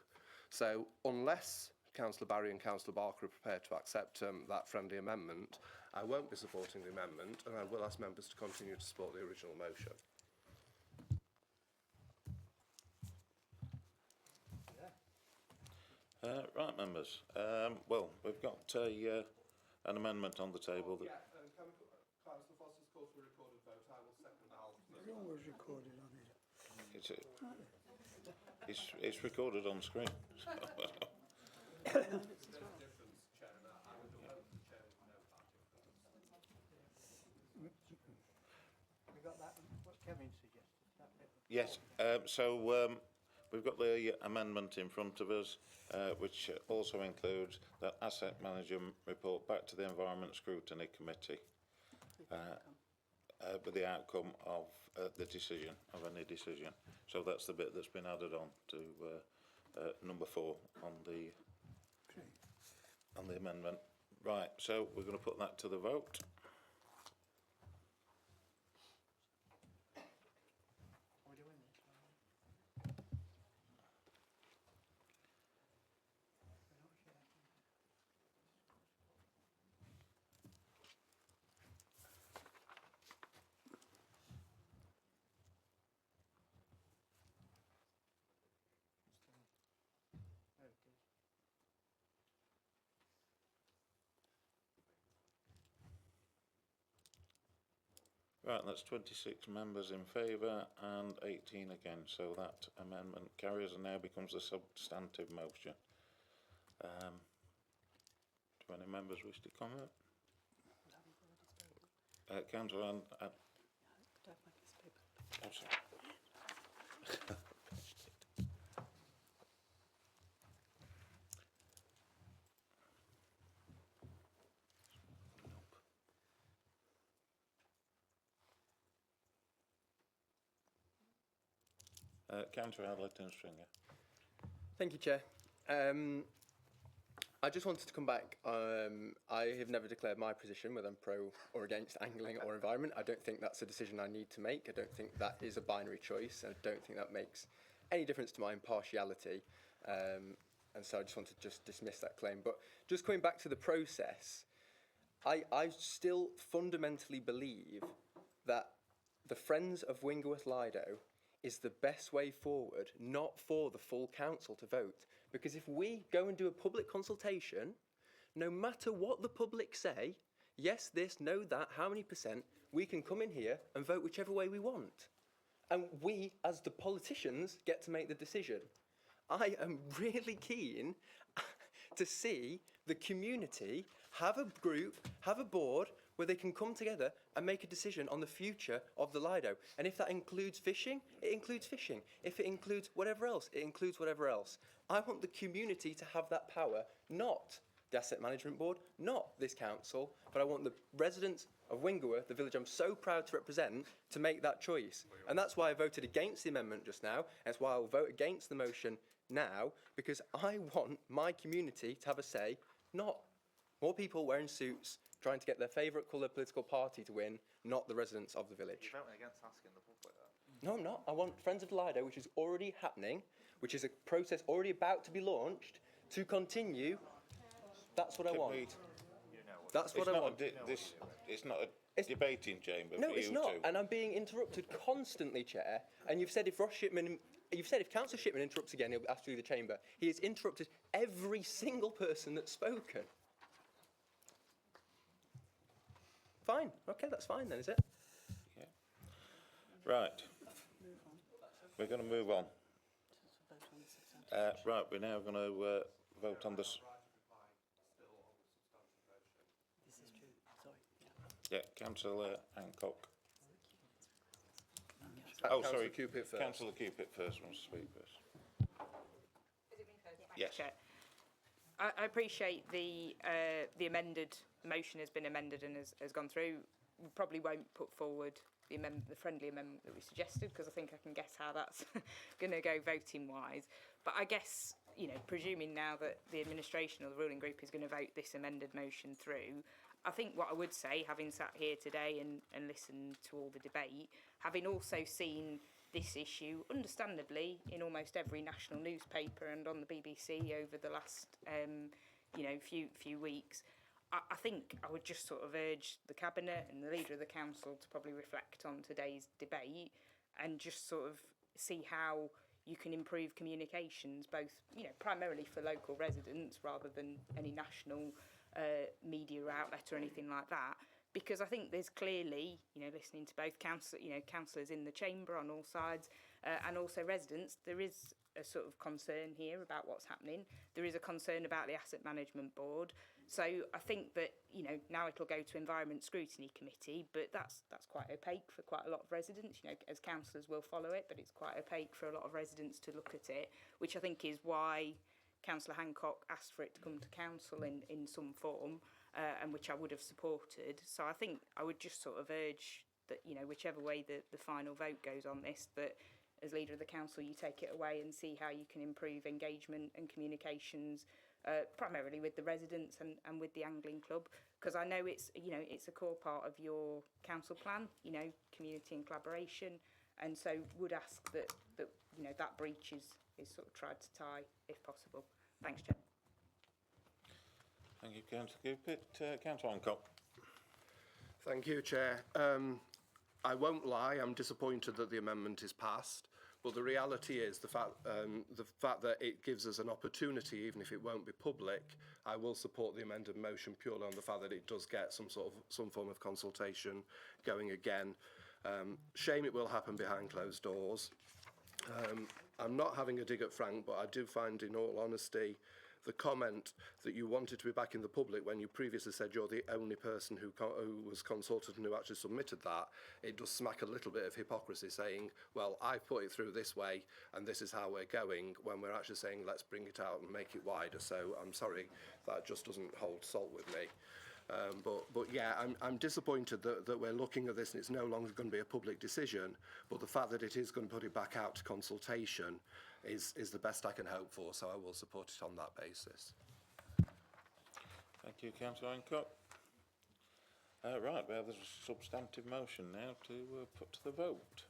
S11: So unless Councillor Barry and Councillor Barker are prepared to accept that friendly amendment, I won't be supporting the amendment, and I will ask members to continue to support the original motion.
S1: Right, members. Well, we've got an amendment on the table. That
S11: can we put Councillor Foster's call for a recorded vote? I will second that.
S5: It's always recorded on it.
S1: it's recorded on screen.
S7: We got that, what Kevin suggested. That bit.
S1: Yes, so we've got the amendment in front of us, which also includes that asset manager report back to the Environment Scrutiny Committee with the outcome of the decision, of any decision. So that's the bit that's been added on to number 4 on the amendment. Right, so we're going to put that to the vote. Right, that's 26 members in favour and 18 against, so that amendment carries and now becomes a substantive motion. Do any members wish to comment? Councillor Ann... oh, sorry. Councillor Adlerton-Stringer.
S13: Thank you, Chair. I just wanted to come back. I have never declared my position whether I'm pro or against angling or environment. I don't think that's a decision I need to make. I don't think that is a binary choice. I don't think that makes any difference to my impartiality. And so I just want to just dismiss that claim. But just coming back to the process, I still fundamentally believe that the Friends of Wingleworth Lido is the best way forward, not for the full council to vote. Because if we go and do a public consultation, no matter what the public say, yes, this, no, that, how many %, we can come in here and vote whichever way we want. And we, as the politicians, get to make the decision. I am really keen to see the community have a group, have a board, where they can come together and make a decision on the future of the Lido. And if that includes fishing, it includes fishing. If it includes whatever else, it includes whatever else. I want the community to have that power, not the Asset Management Board, not this council, but I want the residents of Wingleworth, the village I'm so proud to represent, to make that choice. And that's why I voted against the amendment just now, and that's why I will vote against the motion now, because I want my community to have a say, not more people wearing suits trying to get their favourite colour political party to win, not the residents of the village.
S8: You're voting against asking the public that.
S13: No, I'm not. I want Friends of the Lido, which is already happening, which is a process already about to be launched, to continue. That's what I want. That's what I want.
S1: It's not a debating chamber
S13: No,
S1: for
S13: it's
S1: you
S13: not.
S1: two.
S13: And I'm being interrupted constantly, Chair. And you've said if Ross Shipman... You've said if Councillor Shipman interrupts again, he'll have to leave the chamber. He has interrupted every single person that's spoken. Fine. Okay, that's fine then, is it?
S1: Yeah. Right. We're going to move on. Right, we're now going to vote on this.
S12: This is true. Sorry.
S1: Yeah, Councillor Hancock.
S13: Councillor Cupit first.
S1: Councillor Cupit first wants to speak first.
S2: Is it me first?
S1: Yes.
S2: Chair. I appreciate the amended motion has been amended and has gone through. We probably won't put forward the friendly amendment that we suggested, because I think I can guess how that's going to go voting wise. But I guess, you know, presuming now that the administration or the ruling group is going to vote this amended motion through, I think what I would say, having sat here today and listened to all the debate, having also seen this issue, understandably, in almost every national newspaper and on the BBC over the last, few weeks, I think I would just sort of urge the Cabinet and the Leader of the Council to probably reflect on today's debate and just sort of see how you can improve communications, both, you know, primarily for local residents rather than any national media outlet or anything like that. Because I think there's clearly, you know, listening to both councillors in the chamber on all sides and also residents, there is a sort of concern here about what's happening. There is a concern about the Asset Management Board. So I think that, you know, now it'll go to Environment Scrutiny Committee, but that's quite opaque for quite a lot of residents. You know, as councillors will follow it, but it's quite opaque for a lot of residents to look at it, which I think is why Councillor Hancock asked for it to come to council in some form, and which I would have supported. So I think I would just sort of urge that, you know, whichever way the final vote goes on this, that as leader of the council, you take it away and see how you can improve engagement and communications, primarily with the residents and with the angling club, because I know it's, you know, it's a core part of your council plan, you know, community and collaboration, and so would ask that you know, that breach is sort of tried to tie if possible. Thanks, Chair.
S1: Thank you, Councillor Cupit. Councillor Hancock.
S11: Thank you, Chair. I won't lie, I'm disappointed that the amendment is passed, but the reality is the fact that it gives us an opportunity, even if it won't be public, I will support the amended motion purely on the fact that it does get some form of consultation going again. Shame it will happen behind closed doors. I'm not having a dig at Frank, but I do find, in all honesty, the comment that you wanted to be back in the public when you previously said you're the only person who was consulted and who actually submitted that, it does smack a little bit of hypocrisy, saying, well, I've put it through this way and this is how we're going, when we're actually saying let's bring it out and make it wider. So I'm sorry, that just doesn't hold salt with me. But yeah, I'm disappointed that we're looking at this and it's no longer going to be a public decision, but the fact that it is going to put it back out to consultation is the best I can hope for, so I will support it on that basis.
S1: Thank you, Councillor Hancock. Right, we have a substantive motion now to put to the vote.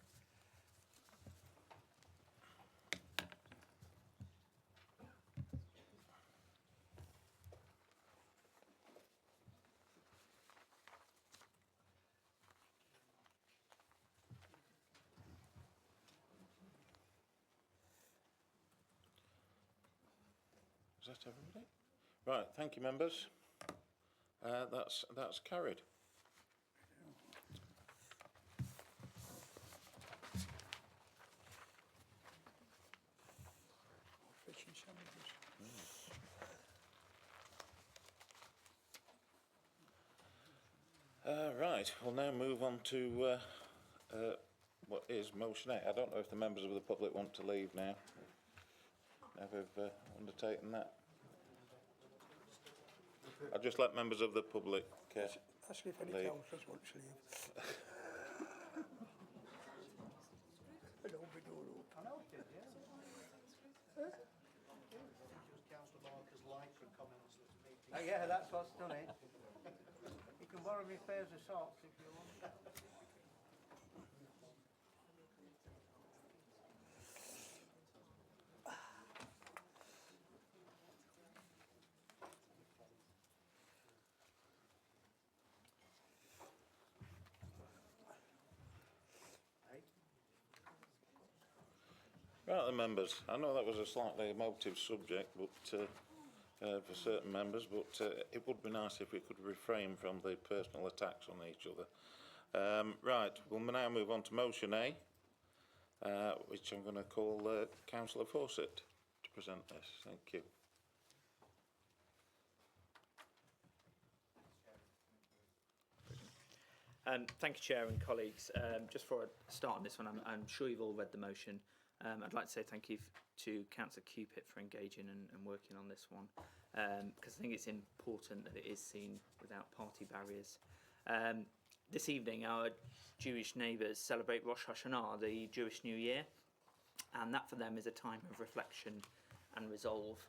S1: Is that everybody? Right, thank you, members. That's carried. Right, we'll now move on to what is motion 8. I don't know if the members of the public want to leave now. Now we've undertaken that. I'll just let members of the public
S17: ask if any
S1: leave.
S17: councillors want to leave. I don't be door open.
S7: I know it did, yeah. Councillor Barker's likes and comments this meeting. Yeah, that's what's done it. You can borrow me pairs of socks if you want.
S1: Right, the members. I know that was a slightly emotive subject, but for certain members, but it would be nice if we could refrain from the personal attacks on each other. Right, we'll now move on to motion A, which I'm going to call Councillor Fawcett to present this. Thank you.
S18: Thank you, Chair and colleagues. Just for a start on this one, I'm sure you've all read the motion. I'd like to say thank you to Councillor Cupit for engaging and working on this one, because I think it's important that it is seen without party barriers. This evening, our Jewish neighbours celebrate Rosh Hashanah, the Jewish New Year, and that for them is a time of reflection and resolve.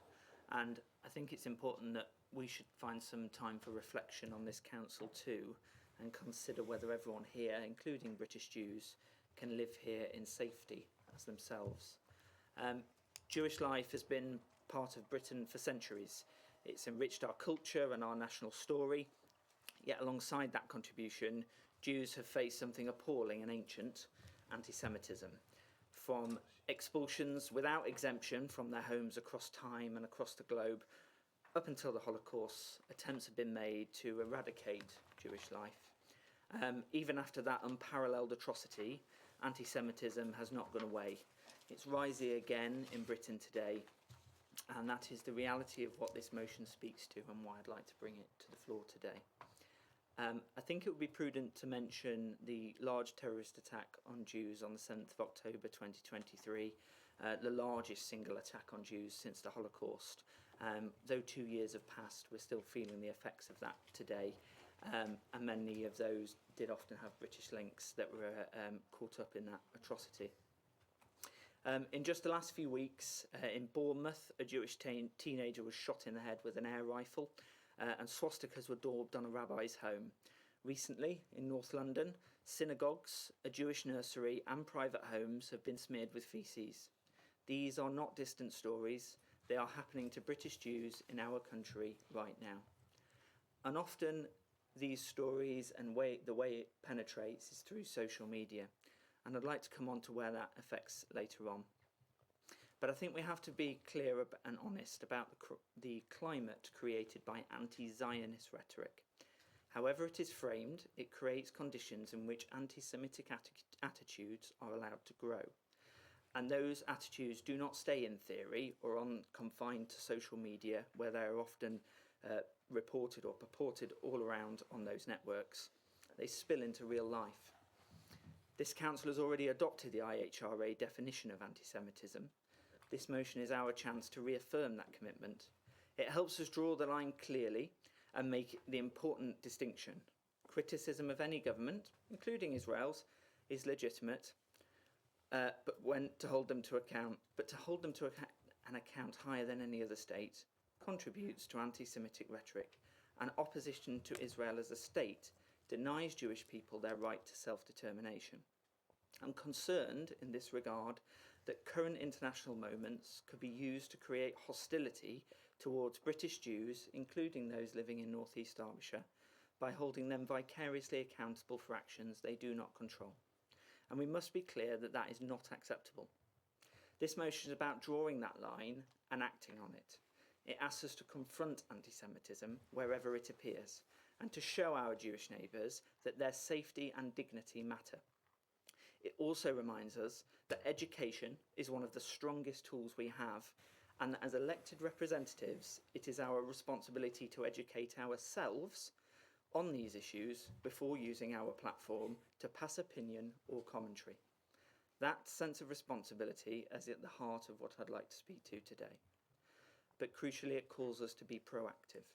S18: And I think it's important that we should find some time for reflection on this council too, and consider whether everyone here, including British Jews, can live here in safety as themselves. Jewish life has been part of Britain for centuries. It's enriched our culture and our national story. Yet alongside that contribution, Jews have faced something appalling and ancient, anti-Semitism. From Expulsions without exemption from their homes across time and across the globe. Up until the Holocaust, attempts have been made to eradicate Jewish life. Even after that unparalleled atrocity, anti-Semitism has not gone away. It's rising again in Britain today, and that is the reality of what this motion speaks to and why I'd like to bring it to the floor today. I think it would be prudent to mention the large terrorist attack on Jews on the 7th of October 2023, the largest single attack on Jews since the Holocaust. Though 2 years have passed, we're still feeling the effects of that today, and many of those did often have British links that were caught up in that atrocity. In just the last few weeks, in Bournemouth, a Jewish teenager was shot in the head with an air rifle, and swastikas were daubed on a rabbi's home. Recently, in North London, synagogues, a Jewish nursery and private homes have been smeared with faeces. These are not distant stories. They are happening to British Jews in our country right now. And often these stories and the way it penetrates is through social media. And I'd like to come on to where that affects later on. But I think we have to be clear and honest about the climate created by anti-Zionist rhetoric. However it is framed, it creates conditions in which anti-Semitic attitudes are allowed to grow. And those attitudes do not stay in theory or confined to social media, where they are often reported or purported all around on those networks. They spill into real life. This council has already adopted the IHRA definition of anti-Semitism. This motion is our chance to reaffirm that commitment. It helps us draw the line clearly and make the important distinction. Criticism of any government, including Israel's, is legitimate, but to hold them to account an account higher than any other state contributes to anti-Semitic rhetoric, and opposition to Israel as a state denies Jewish people their right to self-determination. I'm concerned in this regard that current international moments could be used to create hostility towards British Jews, including those living in North East Derbyshire, by holding them vicariously accountable for actions they do not control. And we must be clear that that is not acceptable. This motion is about drawing that line and acting on it. It asks us to confront anti-Semitism wherever it appears, and to show our Jewish neighbours that their safety and dignity matter. It also reminds us that education is one of the strongest tools we have, and that as elected representatives, it is our responsibility to educate ourselves on these issues before using our platform to pass opinion or commentary. That sense of responsibility is at the heart of what I'd like to speak to today. But crucially, it calls us to be proactive,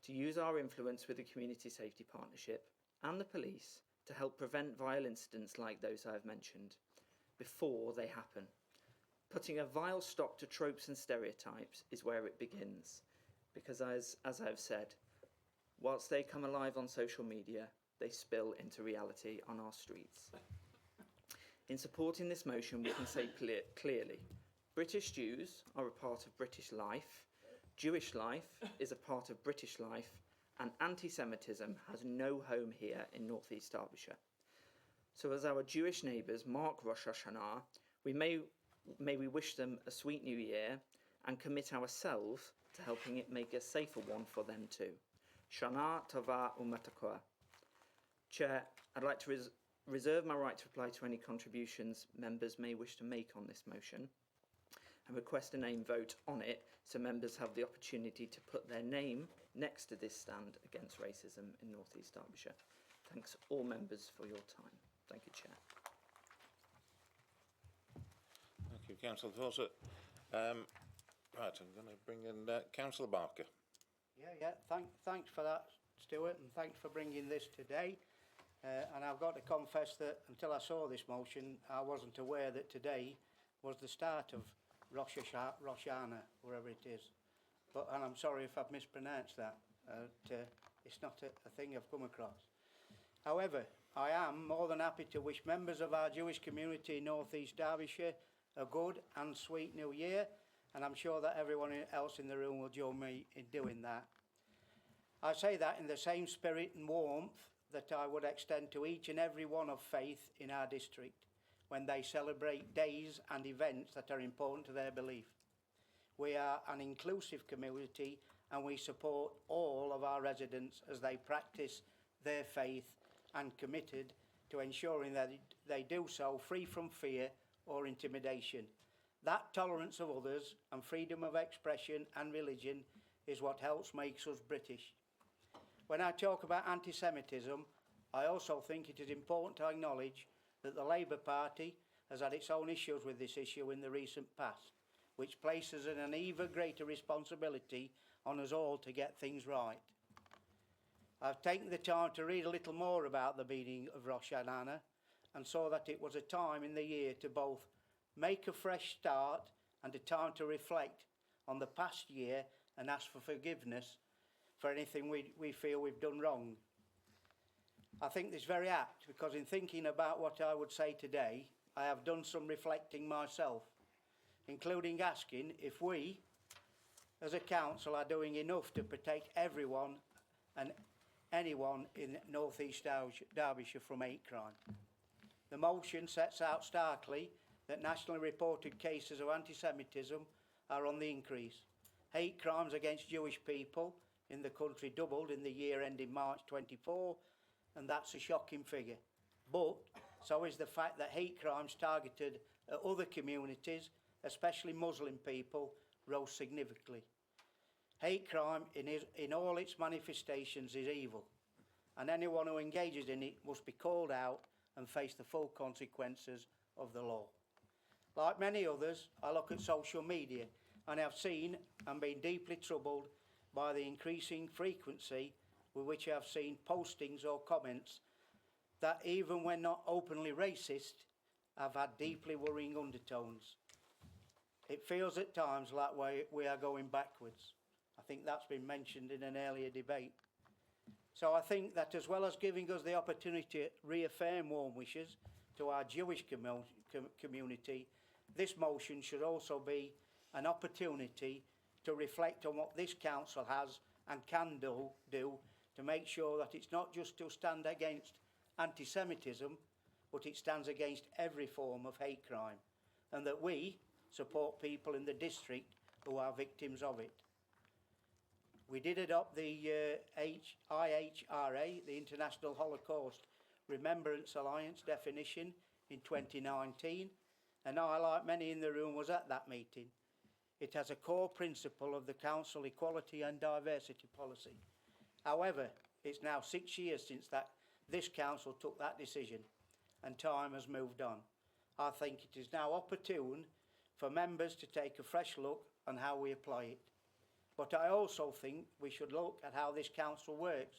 S18: to use our influence with the Community Safety Partnership and the police to help prevent vile incidents like those I have mentioned before they happen. Putting a vile stop to tropes and stereotypes is where it begins, because as I have said, whilst they come alive on social media, they spill into reality on our streets. In supporting this motion, we can say clearly, British Jews are a part of British life, Jewish life is a part of British life, and anti-Semitism has no home here in North East Derbyshire. So as our Jewish neighbours mark Rosh Hashanah, may we wish them a sweet new year and commit ourselves to helping it make a safer one for them too. Shana Tova U'Matakoa. Chair, I'd like to reserve my right to reply to any contributions members may wish to make on this motion, and request a name vote on it so members have the opportunity to put their name next to this stand against racism in North East Derbyshire. Thanks all members for your time. Thank you, Chair.
S1: Thank you, Councillor Fawcett. Right, I'm going to bring in Councillor Barker.
S7: Thanks for that, Stuart, and thanks for bringing this today. And I've got to confess that until I saw this motion, I wasn't aware that today was the start of Rosh Hashanah, wherever it is. And I'm sorry if I've mispronounced that. It's not a thing I've come across. However, I am more than happy to wish members of our Jewish community in North East Derbyshire a good and sweet new year, and I'm sure that everyone else in the room will join me in doing that. I say that in the same spirit and warmth that I would extend to each and every one of faith in our district. when they celebrate days and events that are important to their belief. We are an inclusive community and we support all of our residents as they practice their faith and committed to ensuring that they do so free from fear or intimidation. That tolerance of others and freedom of expression and religion is what helps make us British. When I talk about anti-Semitism, I also think it is important to acknowledge that the Labour Party has had its own issues with this issue in the recent past, which places an even greater responsibility on us all to get things right. I've taken the time to read a little more about the meaning of Rosh Hashanah and saw that it was a time in the year to both make a fresh start and a time to reflect on the past year and ask for forgiveness for anything we feel we've done wrong. I think this is very apt because in thinking about what I would say today, I have done some reflecting myself, including asking if we, as a council, are doing enough to protect everyone and anyone in North East Derbyshire from hate crime. The motion sets out starkly that nationally reported cases of anti-Semitism are on the increase. Hate crimes against Jewish people in the country doubled in the year ending March 24, and that's a shocking figure. But so is the fact that hate crimes targeted at other communities, especially Muslim people, rose significantly. Hate crime in all its manifestations is evil, and anyone who engages in it must be called out and face the full consequences of the law. Like many others, I look at social media and have seen and been deeply troubled by the increasing frequency with which I have seen postings or comments that, even when not openly racist, have had deeply worrying undertones. It feels at times like we are going backwards. I think that's been mentioned in an earlier debate. So I think that as well as giving us the opportunity to reaffirm warm wishes to our Jewish community, this motion should also be an opportunity to reflect on what this council has and can do to make sure that it's not just to stand against anti-Semitism, but it stands against every form of hate crime, and that we support people in the district who are victims of it. We did adopt the IHRA, the International Holocaust Remembrance Alliance definition, in 2019, and I, like many in the room, was at that meeting. It has a core principle of the Council Equality and Diversity Policy. However, it's now 6 years since this council took that decision, and time has moved on. I think it is now opportune for members to take a fresh look on how we apply it. But I also think we should look at how this council works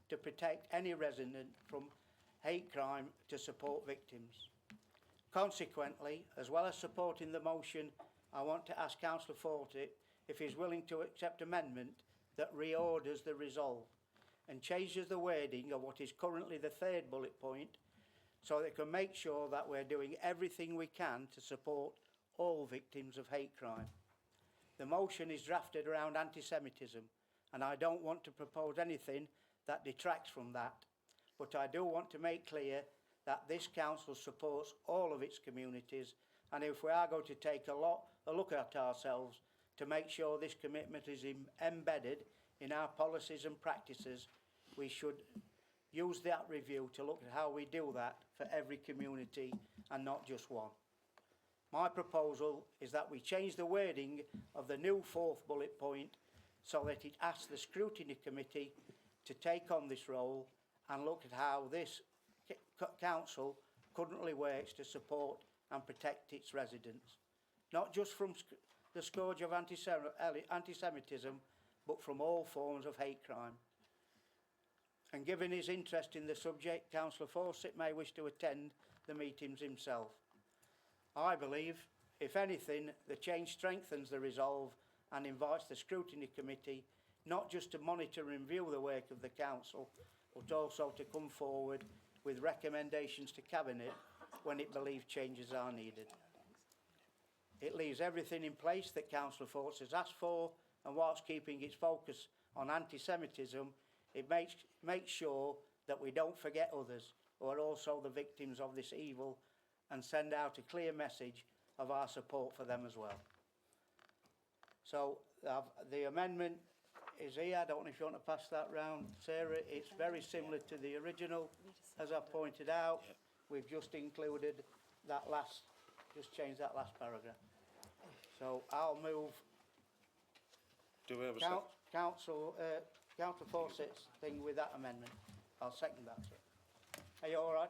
S7: to protect any resident from hate crime to support victims. Consequently, as well as supporting the motion, I want to ask Councillor Forty if he's willing to accept amendment that reorders the resolve and changes the wording of what is currently the third bullet point so that it can make sure that we're doing everything we can to support all victims of hate crime. The motion is drafted around anti-Semitism, and I don't want to propose anything that detracts from that, but I do want to make clear that this council supports all of its communities, and if we are going to take a look at ourselves to make sure this commitment is embedded in our policies and practices, we should use that review to look at how we do that for every community and not just one. My proposal is that we change the wording of the new fourth bullet point so that it asks the Scrutiny Committee to take on this role and look at how this council currently works to support and protect its residents, not just from the scourge of anti-Semitism, but from all forms of hate crime. And given his interest in the subject, Councillor Fawcett may wish to attend the meetings himself. I believe, if anything, the change strengthens the resolve and invites the Scrutiny Committee not just to monitor and review the work of the Council, but also to come forward with recommendations to Cabinet when it believes changes are needed. It leaves everything in place that Councillor Force has asked for, and whilst keeping its focus on anti-Semitism, it makes sure that we don't forget others who are also the victims of this evil and send out a clear message of our support for them as well. So the amendment is here. I don't know if you want to pass that round, Sarah. It's very similar to the original, as I pointed out. We've just included that just changed that last paragraph. So I'll move
S1: Do we have a second?
S7: Council Fawcett's thing with that amendment. I'll second that, sir. Are you all right?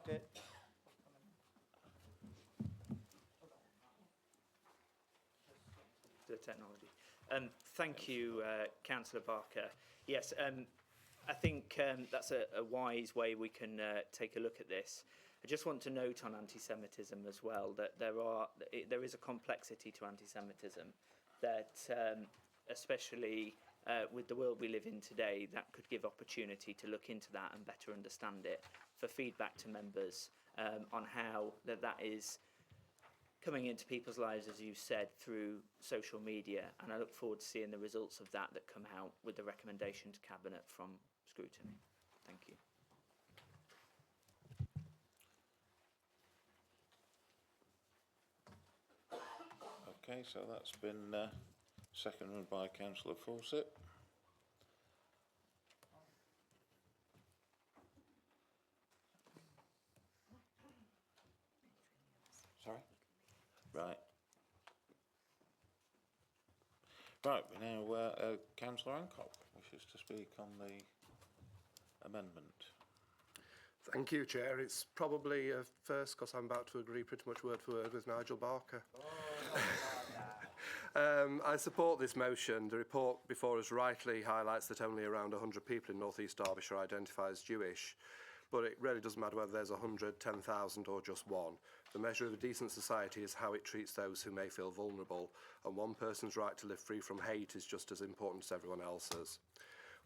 S18: The technology. Thank you, Councillor Barker. Yes, I think that's a wise way we can take a look at this. I just want to note on anti-Semitism as well that there is a complexity to anti-Semitism that, especially with the world we live in today, that could give opportunity to look into that and better understand it, for feedback to members on how that is coming into people's lives, as you said, through social media. And I look forward to seeing the results of that come out with the recommendation to Cabinet from scrutiny. Thank you.
S1: Okay, so that's been seconded by Councillor Fawcett. Sorry? Right. Right, now Councillor Hancock wishes to speak on the amendment.
S11: Thank you, Chair. It's probably a first because I'm about to agree pretty much word for word with Nigel Barker. I support this motion. The report before us rightly highlights that only around 100 people in North East Derbyshire identify as Jewish, but it really doesn't matter whether there's 100, 10,000 or just one. The measure of a decent society is how it treats those who may feel vulnerable, and one person's right to live free from hate is just as important as everyone else's.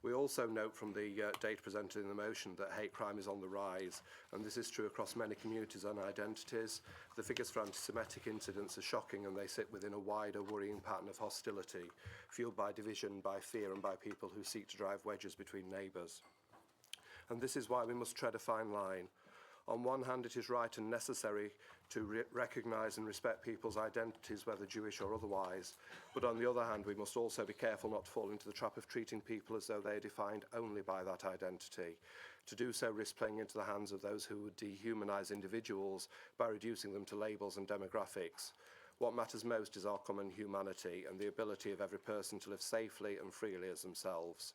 S11: We also note from the data presented in the motion that hate crime is on the rise, and this is true across many communities and identities. The figures for anti-Semitic incidents are shocking, and they sit within a wider worrying pattern of hostility, fuelled by division, by fear and by people who seek to drive wedges between neighbours. And this is why we must tread a fine line. On one hand, it is right and necessary to recognise and respect people's identities, whether Jewish or otherwise. But on the other hand, we must also be careful not to fall into the trap of treating people as though they are defined only by that identity. To do so risks playing into the hands of those who would dehumanise individuals by reducing them to labels and demographics. What matters most is our common humanity and the ability of every person to live safely and freely as themselves.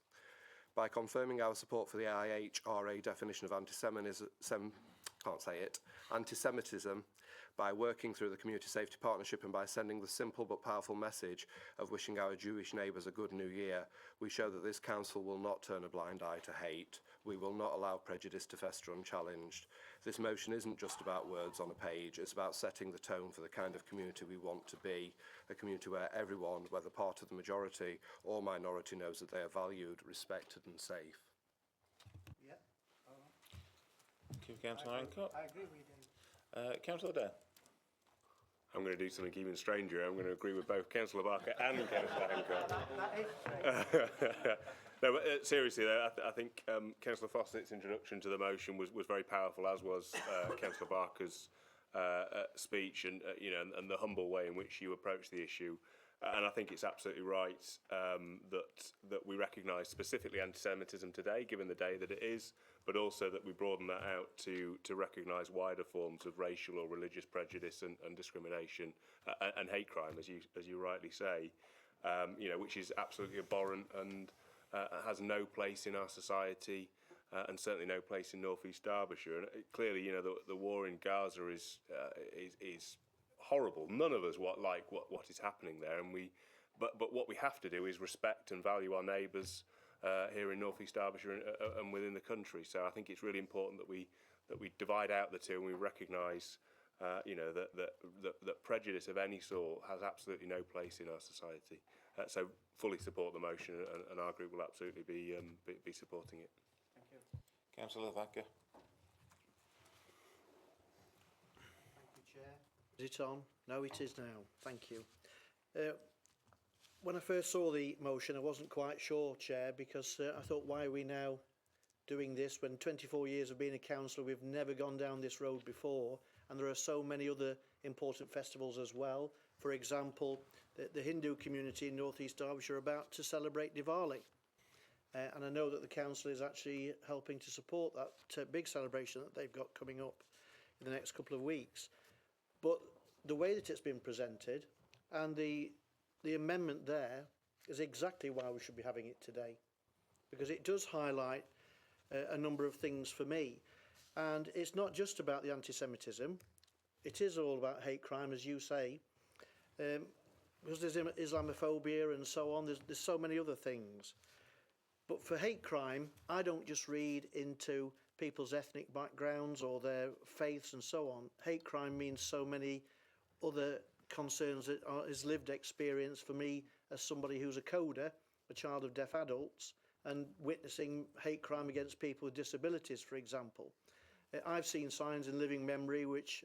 S11: By confirming our support for the IHRA definition of anti-Semitism, by working through the Community Safety Partnership and by sending the simple but powerful message of wishing our Jewish neighbours a good new year, we show that this council will not turn a blind eye to hate. We will not allow prejudice to fester unchallenged. This motion isn't just about words on a page, it's about setting the tone for the kind of community we want to be, a community where everyone, whether part of the majority or minority, knows that they are valued, respected and safe.
S7: Yeah. All right.
S1: Thank you, Councillor Hancock.
S7: I agree with you.
S1: Councillor Dare.
S3: I'm going to do something even stranger. I'm going to agree with both Councillor Barker and Councillor Hancock. No, but seriously, though, I think Councillor Fawcett's introduction to the motion was very powerful, as was Councillor Barker's speech, and and the humble way in which you approach the issue. And I think it's absolutely right that we recognise specifically anti-Semitism today, given the day that it is, but also that we broaden that out to recognise wider forms of racial or religious prejudice and discrimination and hate crime, as you rightly say, which is absolutely abhorrent and has no place in our society, and certainly no place in North East Derbyshire. And clearly, the war in Gaza is horrible. None of us like what is happening there, and but what we have to do is respect and value our neighbours here in North East Derbyshire and within the country. So I think it's really important that we divide out the two and we recognise that prejudice of any sort has absolutely no place in our society. So fully support the motion, and our group will absolutely be supporting it.
S7: Thank you.
S1: Councillor Thacker.
S7: Thank you, Chair.
S14: Is it on? No, it is now. Thank you. When I first saw the motion, I wasn't quite sure, Chair, because I thought, why are we now doing this when 24 years of being a councillor, we've never gone down this road before, and there are so many other important festivals as well. For example, the Hindu community in North East Derbyshire are about to celebrate Diwali. And I know that the council is actually helping to support that big celebration that they've got coming up in the next couple of weeks. But the way that it's been presented and the amendment there is exactly why we should be having it today, because it does highlight a number of things for me. And it's not just about the anti-Semitism, it is all about hate crime, as you say, because there's Islamophobia and so on, there's so many other things. But for hate crime, I don't just read into people's ethnic backgrounds or their faiths and so on. Hate crime means so many other concerns that is lived experience for me as somebody who's a coder, a child of deaf adults, and witnessing hate crime against people with disabilities, for example. I've seen signs in living memory which,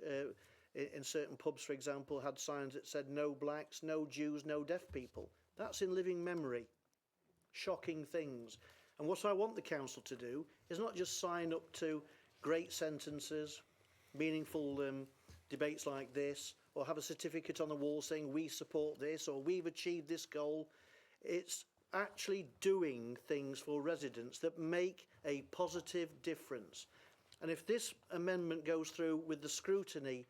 S14: in certain pubs, for example, had signs that said no blacks, no Jews, no deaf people. That's in living memory. Shocking things. And what I want the council to do is not just sign up to great sentences, meaningful debates like this, or have a certificate on the wall saying we support this or we've achieved this goal. It's actually doing things for residents that make a positive difference. And if this amendment goes through with the scrutiny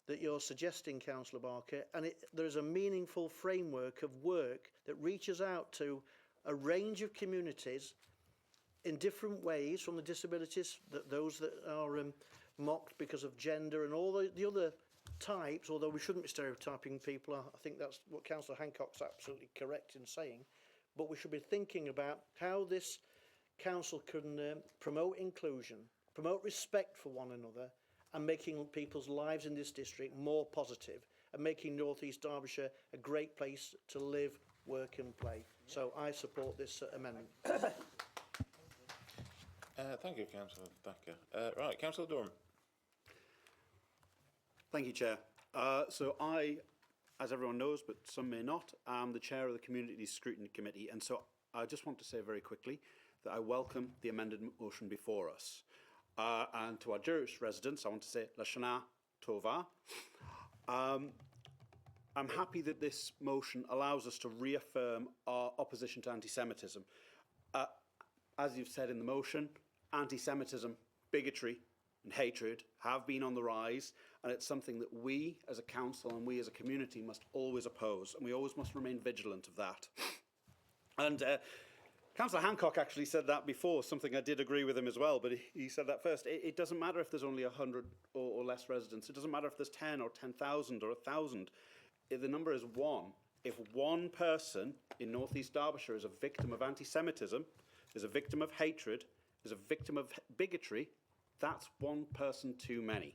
S14: that you're suggesting, Councillor Barker, and there's a meaningful framework of work that reaches out to a range of communities in different ways, from the disabilities, those that are mocked because of gender and all the other types, although we shouldn't be stereotyping people. I think that's what Councillor Hancock's absolutely correct in saying. But we should be thinking about how this council can promote inclusion, promote respect for one another, and making people's lives in this district more positive, and making North East Derbyshire a great place to live, work and play. So I support this amendment.
S1: Thank you, Councillor Thacker. Right, Councillor Durham.
S19: Thank you, Chair. So I, as everyone knows, but some may not, am the Chair of the Community Scrutiny Committee, and so I just want to say very quickly that I welcome the amended motion before us. And to our Jewish residents, I want to say Lashana Tova. I'm happy that this motion allows us to reaffirm our opposition to anti-Semitism. As you've said in the motion, anti-Semitism, bigotry and hatred have been on the rise, and it's something that we as a council and we as a community must always oppose, and we always must remain vigilant of that. And Councillor Hancock actually said that before, something I did agree with him as well, but he said that first. It doesn't matter if there's only 100 or less residents. It doesn't matter if there's 10 or 10,000 or 1,000. The number is one. If one person in North East Derbyshire is a victim of anti-Semitism, is a victim of hatred, is a victim of bigotry, that's one person too many.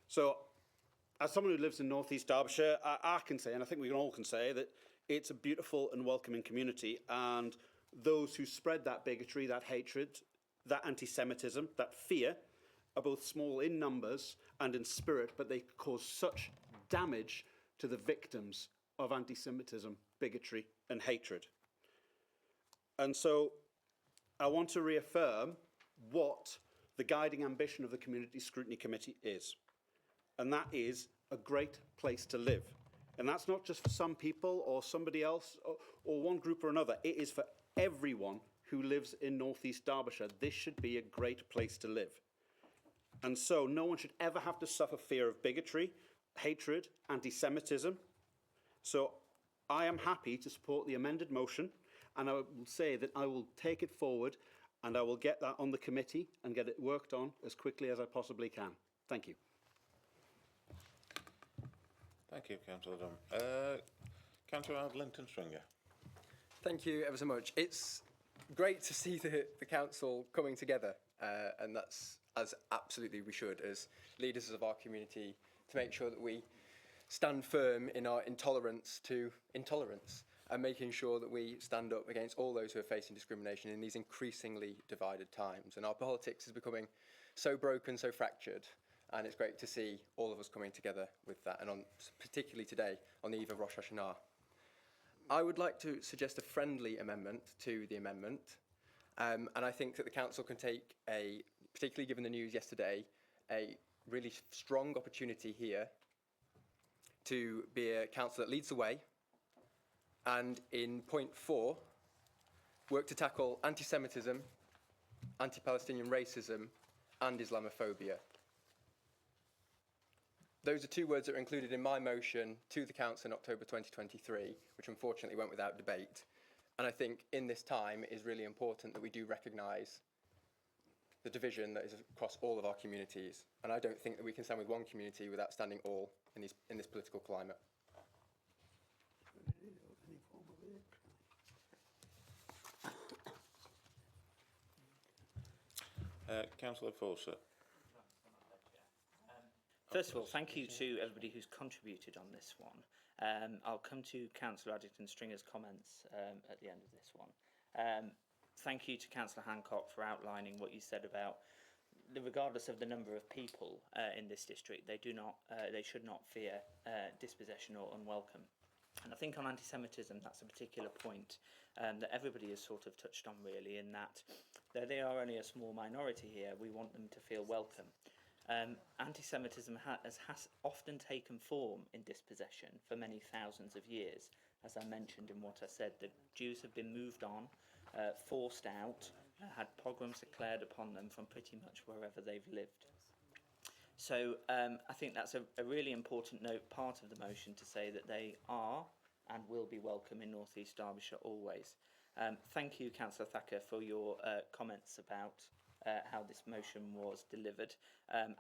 S19: So, as someone who lives in North East Derbyshire, I can say, and I think we all can say, that it's a beautiful and welcoming community, and those who spread that bigotry, that hatred, that anti-Semitism, that fear, are both small in numbers and in spirit, but they cause such damage to the victims of anti-Semitism, bigotry and hatred. And so I want to reaffirm what the guiding ambition of the Community Scrutiny Committee is. And that is a great place to live. And that's not just for some people or somebody else or one group or another. It is for everyone who lives in North East Derbyshire. This should be a great place to live. And so no one should ever have to suffer fear of bigotry, hatred, anti-Semitism. So I am happy to support the amended motion, and I will say that I will take it forward and I will get that on the committee and get it worked on as quickly as I possibly can. Thank you.
S1: Thank you, Councillor Dunn. Councillor Linton Stringer.
S13: Thank you ever so much. It's great to see the council coming together, and that's as absolutely we should as leaders of our community, to make sure that we stand firm in our intolerance to intolerance, and making sure that we stand up against all those who are facing discrimination in these increasingly divided times. And our politics is becoming so broken, so fractured, and it's great to see all of us coming together with that, and particularly today, on the eve of Rosh Hashanah. I would like to suggest a friendly amendment to the amendment, and I think that the council can take particularly given the news yesterday, a really strong opportunity here to be a council that leads the way, and in point 4, work to tackle anti-Semitism, anti-Palestinian racism, and Islamophobia. Those are 2 words that are included in my motion to the council in October 2023, which unfortunately went without debate. And I think in this time it is really important that we do recognise the division that is across all of our communities. And I don't think that we can stand with one community without standing all in this political climate.
S1: Councillor Fawcett.
S18: First of all, thank you to everybody who's contributed on this one. I'll come to Councillor Addington Stringer's comments at the end of this one. Thank you to Councillor Hancock for outlining what you said about, regardless of the number of people in this district, they should not fear dispossession or unwelcome. And I think on anti-Semitism, that's a particular point that everybody has sort of touched on, really, in that though they are only a small minority here, we want them to feel welcome. Anti-Semitism has often taken form in dispossession for many thousands of years. As I mentioned in what I said, the Jews have been moved on, forced out, had pogroms declared upon them from pretty much wherever they've lived. So I think that's a really important part of the motion to say that they are and will be welcome in North East Derbyshire always. Thank you, Councillor Thacker, for your comments about how this motion was delivered.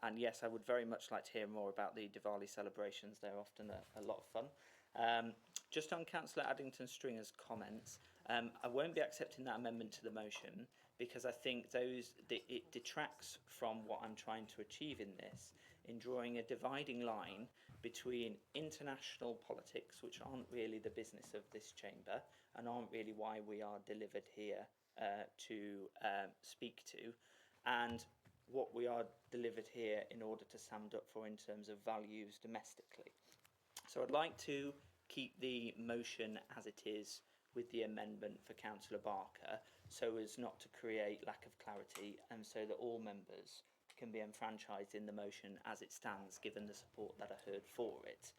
S18: And yes, I would very much like to hear more about the Diwali celebrations. They're often a lot of fun. Just on Councillor Addington Stringer's comments, I won't be accepting that amendment to the motion because I think it detracts from what I'm trying to achieve in this, in drawing a dividing line between international politics, which aren't really the business of this chamber and aren't really why we are delivered here to speak to, and what we are delivered here in order to stand up for in terms of values domestically. So I'd like to keep the motion as it is with the amendment for Councillor Barker, so as not to create lack of clarity and so that all members can be enfranchised in the motion as it stands, given the support that I heard for it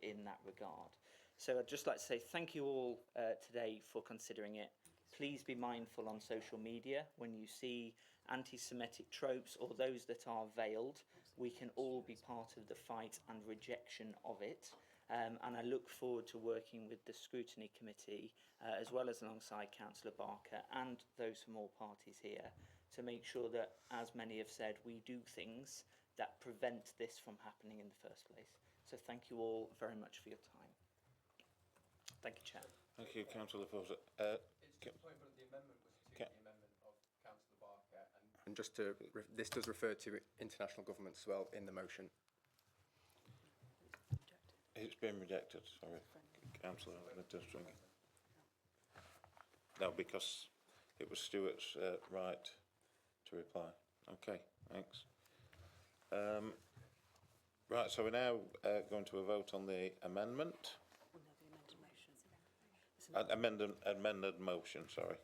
S18: in that regard. So I'd just like to say thank you all today for considering it. Please be mindful on social media when you see anti-Semitic tropes or those that are veiled. We can all be part of the fight and rejection of it. And I look forward to working with the Scrutiny Committee, as well as alongside Councillor Barker and those from all parties here, to make sure that, as many have said, we do things that prevent this from happening in the first place. So thank you all very much for your time. Thank you, Chair.
S1: Thank you, Councillor Fawcett.
S13: It's just a point, but the amendment was to the amendment of Councillor Barker. And just to, this does refer to international governments as well in the motion.
S1: It's been rejected, sorry. Councillor Stringer. No, because it was Stuart's right to reply. Okay, thanks. Right, so we're now going to a vote on the amendment. Amended motion, sorry.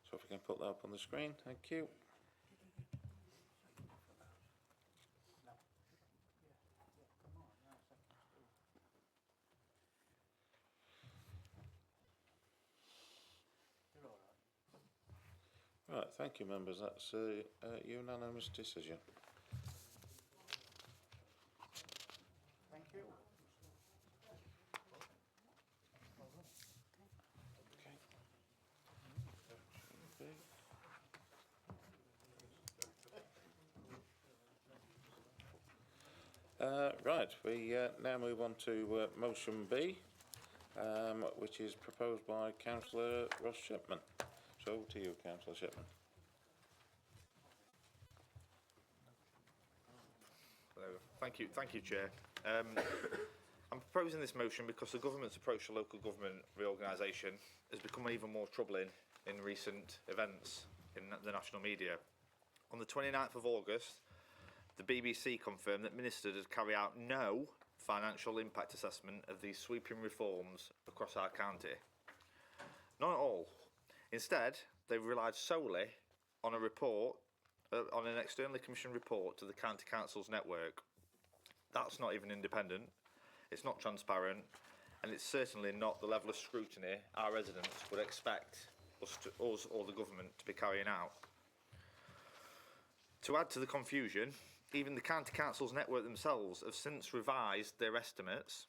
S1: So if we can put that up on the screen, thank you. Right, thank you, members. That's a unanimous decision.
S7: Thank you.
S1: Right, we now move on to motion B, which is proposed by Councillor Ross Shipman. So to you, Councillor Shipman.
S8: Hello. Thank you, Chair. I'm proposing this motion because the government's approach to local government reorganisation has become even more troubling in recent events in the national media. On the 29th of August, the BBC confirmed that ministers had carried out no financial impact assessment of these sweeping reforms across our county. Not at all. Instead, they relied solely on a report on an externally commissioned report to the County Council's network. That's not even independent, it's not transparent, and it's certainly not the level of scrutiny our residents would expect us or the government to be carrying out. To add to the confusion, even the County Council's network themselves have since revised their estimates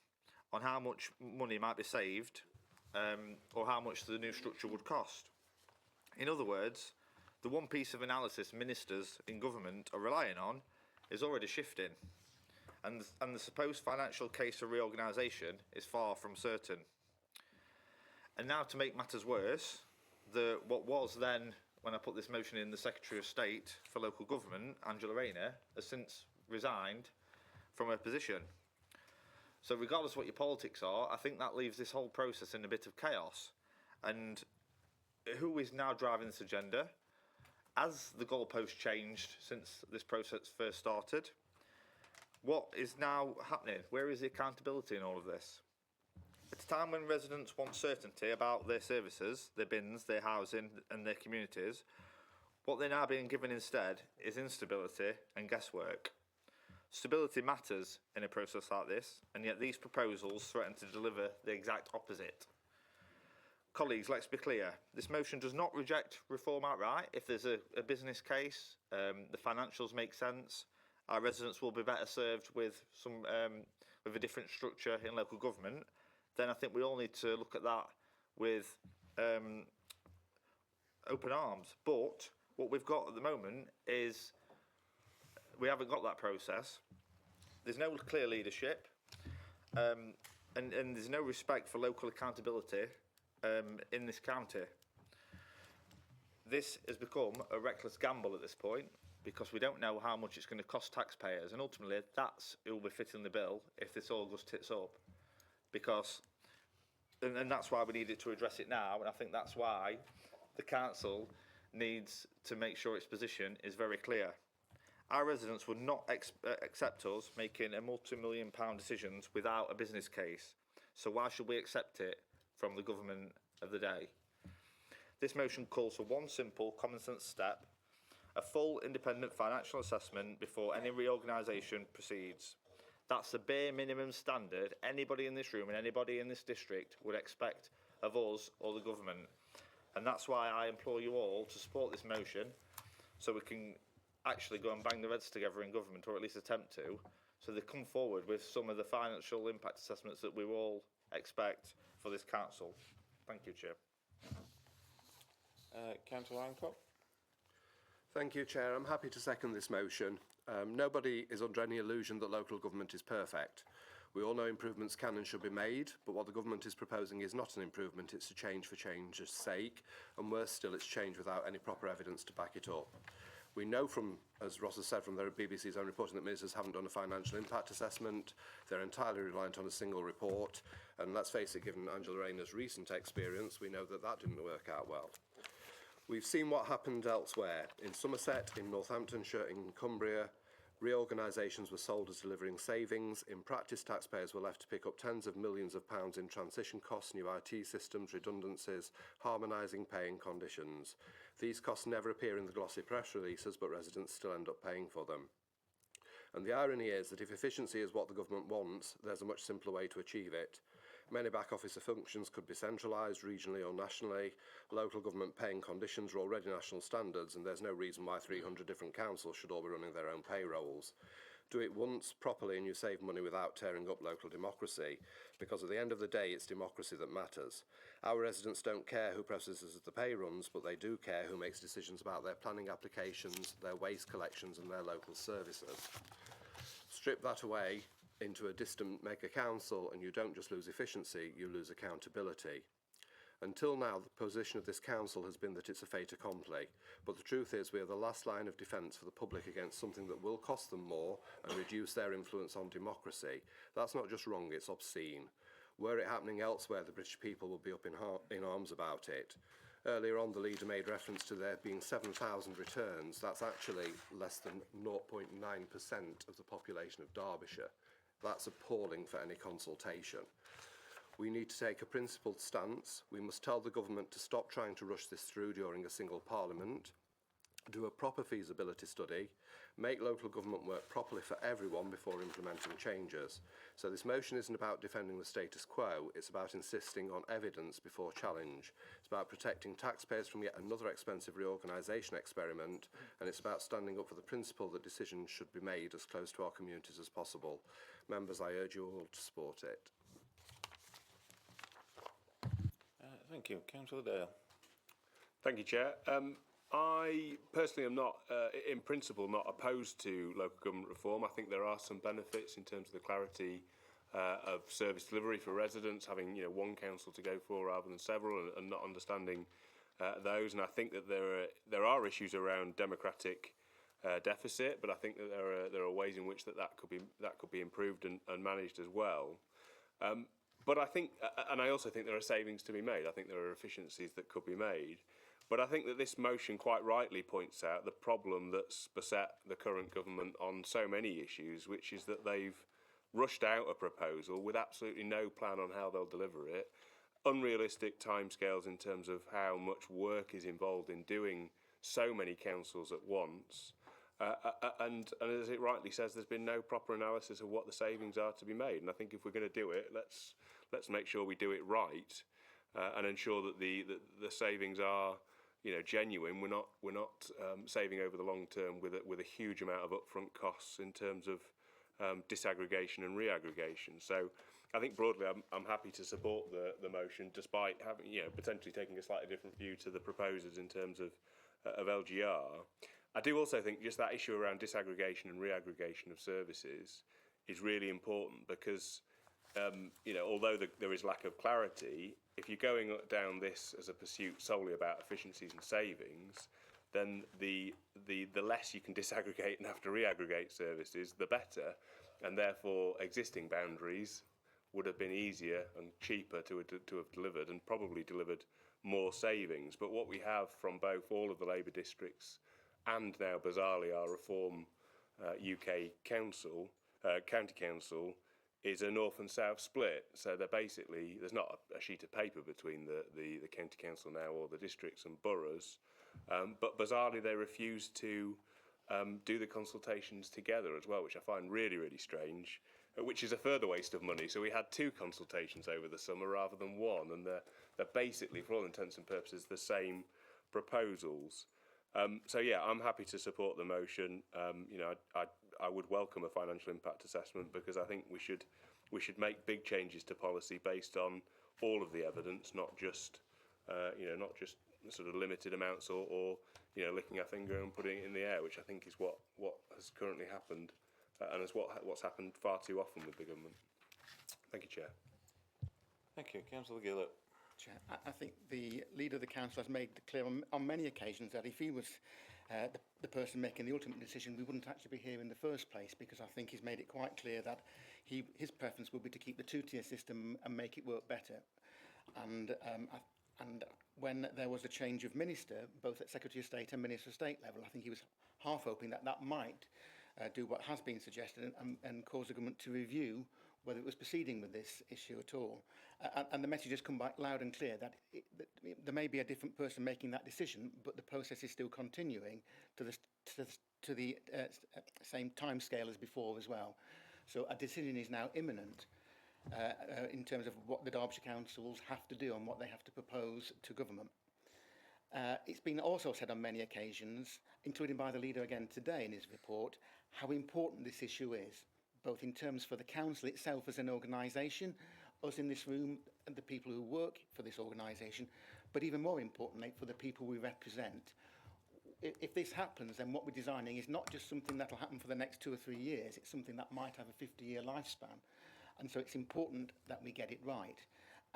S8: on how much money might be saved or how much the new structure would cost. In other words, the one piece of analysis ministers in government are relying on is already shifting, and the supposed financial case for reorganisation is far from certain. And now, to make matters worse, what was then, when I put this motion in, the Secretary of State for Local Government, Angela Rayner, has since resigned from her position. So regardless of what your politics are, I think that leaves this whole process in a bit of chaos. And who is now driving this agenda? As the goalposts changed since this process first started, what is now happening? Where is the accountability in all of this? At a time when residents want certainty about their services, their bins, their housing and their communities, what they're now being given instead is instability and guesswork. Stability matters in a process like this, and yet these proposals threaten to deliver the exact opposite. Colleagues, let's be clear. This motion does not reject reform outright. If there's a business case, the financials make sense, our residents will be better served with a different structure in local government, then I think we all need to look at that with open arms. But what we've got at the moment is we haven't got that process. There's no clear leadership, and there's no respect for local accountability in this county. This has become a reckless gamble at this point because we don't know how much it's going to cost taxpayers, and ultimately that's who will be fitting the bill if this all goes tits up. And that's why we needed to address it now, and I think that's why the council needs to make sure its position is very clear. Our residents would not accept us making a multi-million-pound decisions without a business case, so why should we accept it from the government of the day? This motion calls for one simple common sense step: a full independent financial assessment before any reorganisation proceeds. That's the bare minimum standard anybody in this room and anybody in this district would expect of us or the government. And that's why I implore you all to support this motion, so we can actually go and bang the Reds together in government, or at least attempt to, so they come forward with some of the financial impact assessments that we all expect for this council. Thank you, Chair.
S1: Councillor Hancock.
S11: Thank you, Chair. I'm happy to second this motion. Nobody is under any illusion that local government is perfect. We all know improvements can and should be made, but what the government is proposing is not an improvement, it's a change for change's sake, and worse still, it's change without any proper evidence to back it up. We know from, as Ross has said, from the BBC's own reporting that ministers haven't done a financial impact assessment. They're entirely reliant on a single report, and let's face it, given Angela Rayner's recent experience, we know that that didn't work out well. We've seen what happened elsewhere. In Somerset, in Northamptonshire, in Cumbria, reorganisations were sold as delivering savings. In practice, taxpayers were left to pick up tens of millions of pounds in transition costs, new IT systems, redundancies, harmonising paying conditions. These costs never appear in the glossy press releases, but residents still end up paying for them. And the irony is that if efficiency is what the government wants, there's a much simpler way to achieve it. Many back office functions could be centralised, regionally or nationally. Local government paying conditions are already national standards, and there's no reason why 300 different councils should all be running their own payrolls. Do it once properly and you save money without tearing up local democracy, because at the end of the day it's democracy that matters. Our residents don't care who processes the pay runs, but they do care who makes decisions about their planning applications, their waste collections and their local services. Strip that away into a distant mega council and you don't just lose efficiency, you lose accountability. Until now, the position of this council has been that it's a fait accompli, but the truth is we are the last line of defence for the public against something that will cost them more and reduce their influence on democracy. That's not just wrong, it's obscene. Were it happening elsewhere, the British people would be up in arms about it. Earlier on, the leader made reference to there being 7,000 returns. That's actually less than 0.9% of the population of Derbyshire. That's appalling for any consultation. We need to take a principled stance. We must tell the government to stop trying to rush this through during a single parliament. do a proper feasibility study, make local government work properly for everyone before implementing changes. So this motion isn't about defending the status quo, it's about insisting on evidence before challenge. It's about protecting taxpayers from yet another expensive reorganisation experiment, and it's about standing up for the principle that decisions should be made as close to our communities as possible. Members, I urge you all to support it.
S1: Thank you. Councillor Dale.
S3: Thank you, Chair. I personally am not, in principle, not opposed to local government reform. I think there are some benefits in terms of the clarity of service delivery for residents, having one council to go for rather than several, and not understanding those. And I think that there are issues around democratic deficit, but I think that there are ways in which that could be improved and managed as well. But I think, and I also think there are savings to be made. I think there are efficiencies that could be made. But I think that this motion quite rightly points out the problem that's beset the current government on so many issues, which is that they've rushed out a proposal with absolutely no plan on how they'll deliver it, unrealistic timescales in terms of how much work is involved in doing so many councils at once, and as it rightly says, there's been no proper analysis of what the savings are to be made. And I think if we're going to do it, let's make sure we do it right, and ensure that the savings are genuine. We're not saving over the long term with a huge amount of upfront costs in terms of disaggregation and reaggregation. So I think broadly I'm happy to support the motion, despite having potentially taking a slightly different view to the proposers in terms of LGR. I do also think just that issue around disaggregation and reaggregation of services is really important, because although there is lack of clarity, if you're going down this as a pursuit solely about efficiencies and savings, then the less you can disaggregate and have to reaggregate services, the better, and therefore existing boundaries would have been easier and cheaper to have delivered, and probably delivered more savings. But what we have from both all of the Labour districts and now bizarrely our Reform UK council, county council, is a north and south split. So there's not a sheet of paper between the county council now, or the districts and boroughs, but bizarrely they refuse to do the consultations together as well, which I find really, really strange, which is a further waste of money. So we had 2 consultations over the summer rather than 1, and they're basically, for all intents and purposes, the same proposals. So yeah, I'm happy to support the motion. I would welcome a financial impact assessment, because I think we should make big changes to policy based on all of the evidence, not just sort of limited amounts or licking our finger and putting it in the air, which I think is what has currently happened, and is what's happened far too often with the government. Thank you, Chair.
S1: Thank you, Councillor Gillett.
S16: Chair, I think the Leader of the Council has made clear on many occasions that if he was the person making the ultimate decision, we wouldn't actually be here in the first place, because I think he's made it quite clear that his preference would be to keep the 2-tier system and make it work better. And when there was a change of minister, both at Secretary of State and Minister of State level, I think he was half hoping that might do what has been suggested and cause the government to review whether it was proceeding with this issue at all. And the message has come back loud and clear that there may be a different person making that decision, but the process is still continuing to the same time scale as before as well. So a decision is now imminent in terms of what the Derbyshire councils have to do and what they have to propose to government. It's been also said on many occasions, including by the Leader again today in his report, how important this issue is, both in terms for the council itself as an organisation, us in this room and the people who work for this organisation, but even more importantly for the people we represent. If this happens, then what we're designing is not just something that will happen for the next 2 or 3 years, it's something that might have a 50-year lifespan. And so it's important that we get it right.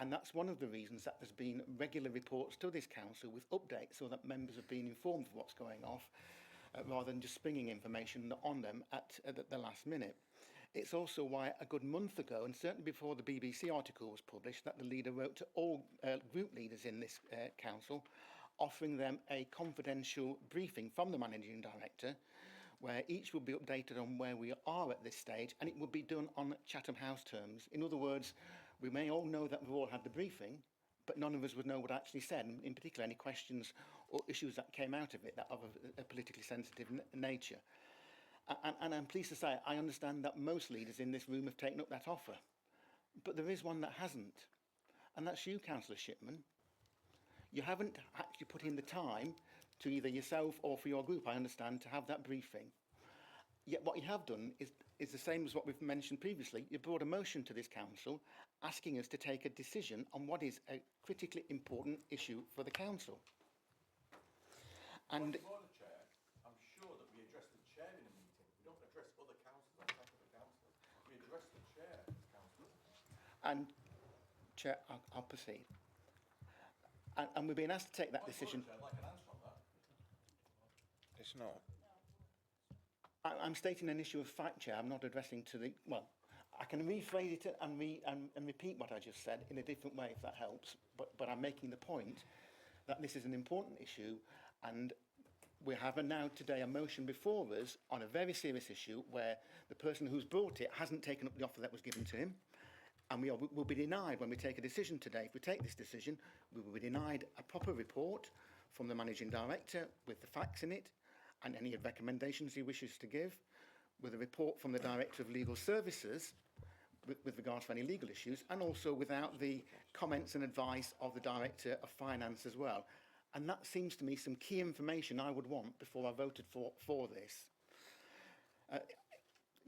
S16: And that's one of the reasons that there's been regular reports to this council with updates, so that members have been informed of what's going off, rather than just springing information on them at the last minute. It's also why a good month ago, and certainly before the BBC article was published, that the Leader wrote to all group leaders in this council, offering them a confidential briefing from the Managing Director, where each will be updated on where we are at this stage, and it will be done on Chatham House terms. In other words, we may all know that we've all had the briefing, but none of us would know what I actually said, and in particular any questions or issues that came out of it that of a politically sensitive nature. And I'm pleased to say I understand that most leaders in this room have taken up that offer, but there is one that hasn't, and that's you, Councillor Shipman. You haven't actually put in the time to either yourself or for your group, I understand, to have that briefing. Yet what you have done is the same as what we've mentioned previously. You brought a motion to this council asking us to take a decision on what is a critically important issue for the council. And
S15: Chair, I'm sure that we address the chair in a meeting. We don't address other councillors on top of the council. We address the chair, councillors.
S16: And Chair, I'll proceed. And we've been asked to take that decision.
S15: I'd like an answer on that.
S1: It's not.
S16: I'm stating an issue of fact, Chair. I'm not addressing to the... Well, I can rephrase it and repeat what I just said in a different way, if that helps. But I'm making the point that this is an important issue, and we have now today a motion before us on a very serious issue where the person who's brought it hasn't taken up the offer that was given to him. And we will be denied when we take a decision today. If we take this decision, we will be denied a proper report from the Managing Director with the facts in it and any recommendations he wishes to give, with a report from the Director of Legal Services with regards to any legal issues, and also without the comments and advice of the Director of Finance as well. And that seems to me some key information I would want before I voted for this.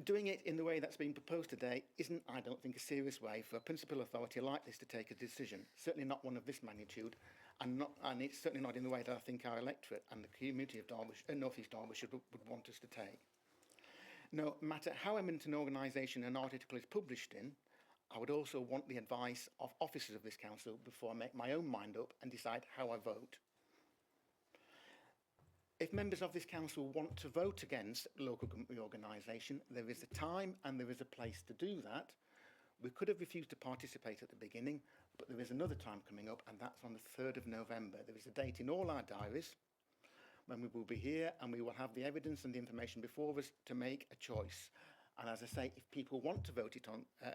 S16: Doing it in the way that's been proposed today isn't, I don't think, a serious way for a principal authority like this to take a decision, certainly not one of this magnitude, and it's certainly not in the way that I think our electorate and the community of Derbyshire, North East Derbyshire would want us to take. No matter how eminent an organisation an article is published in, I would also want the advice of officers of this council before I make my own mind up and decide how I vote. If members of this council want to vote against local government reorganisation, there is a time and there is a place to do that. We could have refused to participate at the beginning, but there is another time coming up, and that's on the 3rd of November. There is a date in all our diaries when we will be here and we will have the evidence and the information before us to make a choice. And as I say, if people want to vote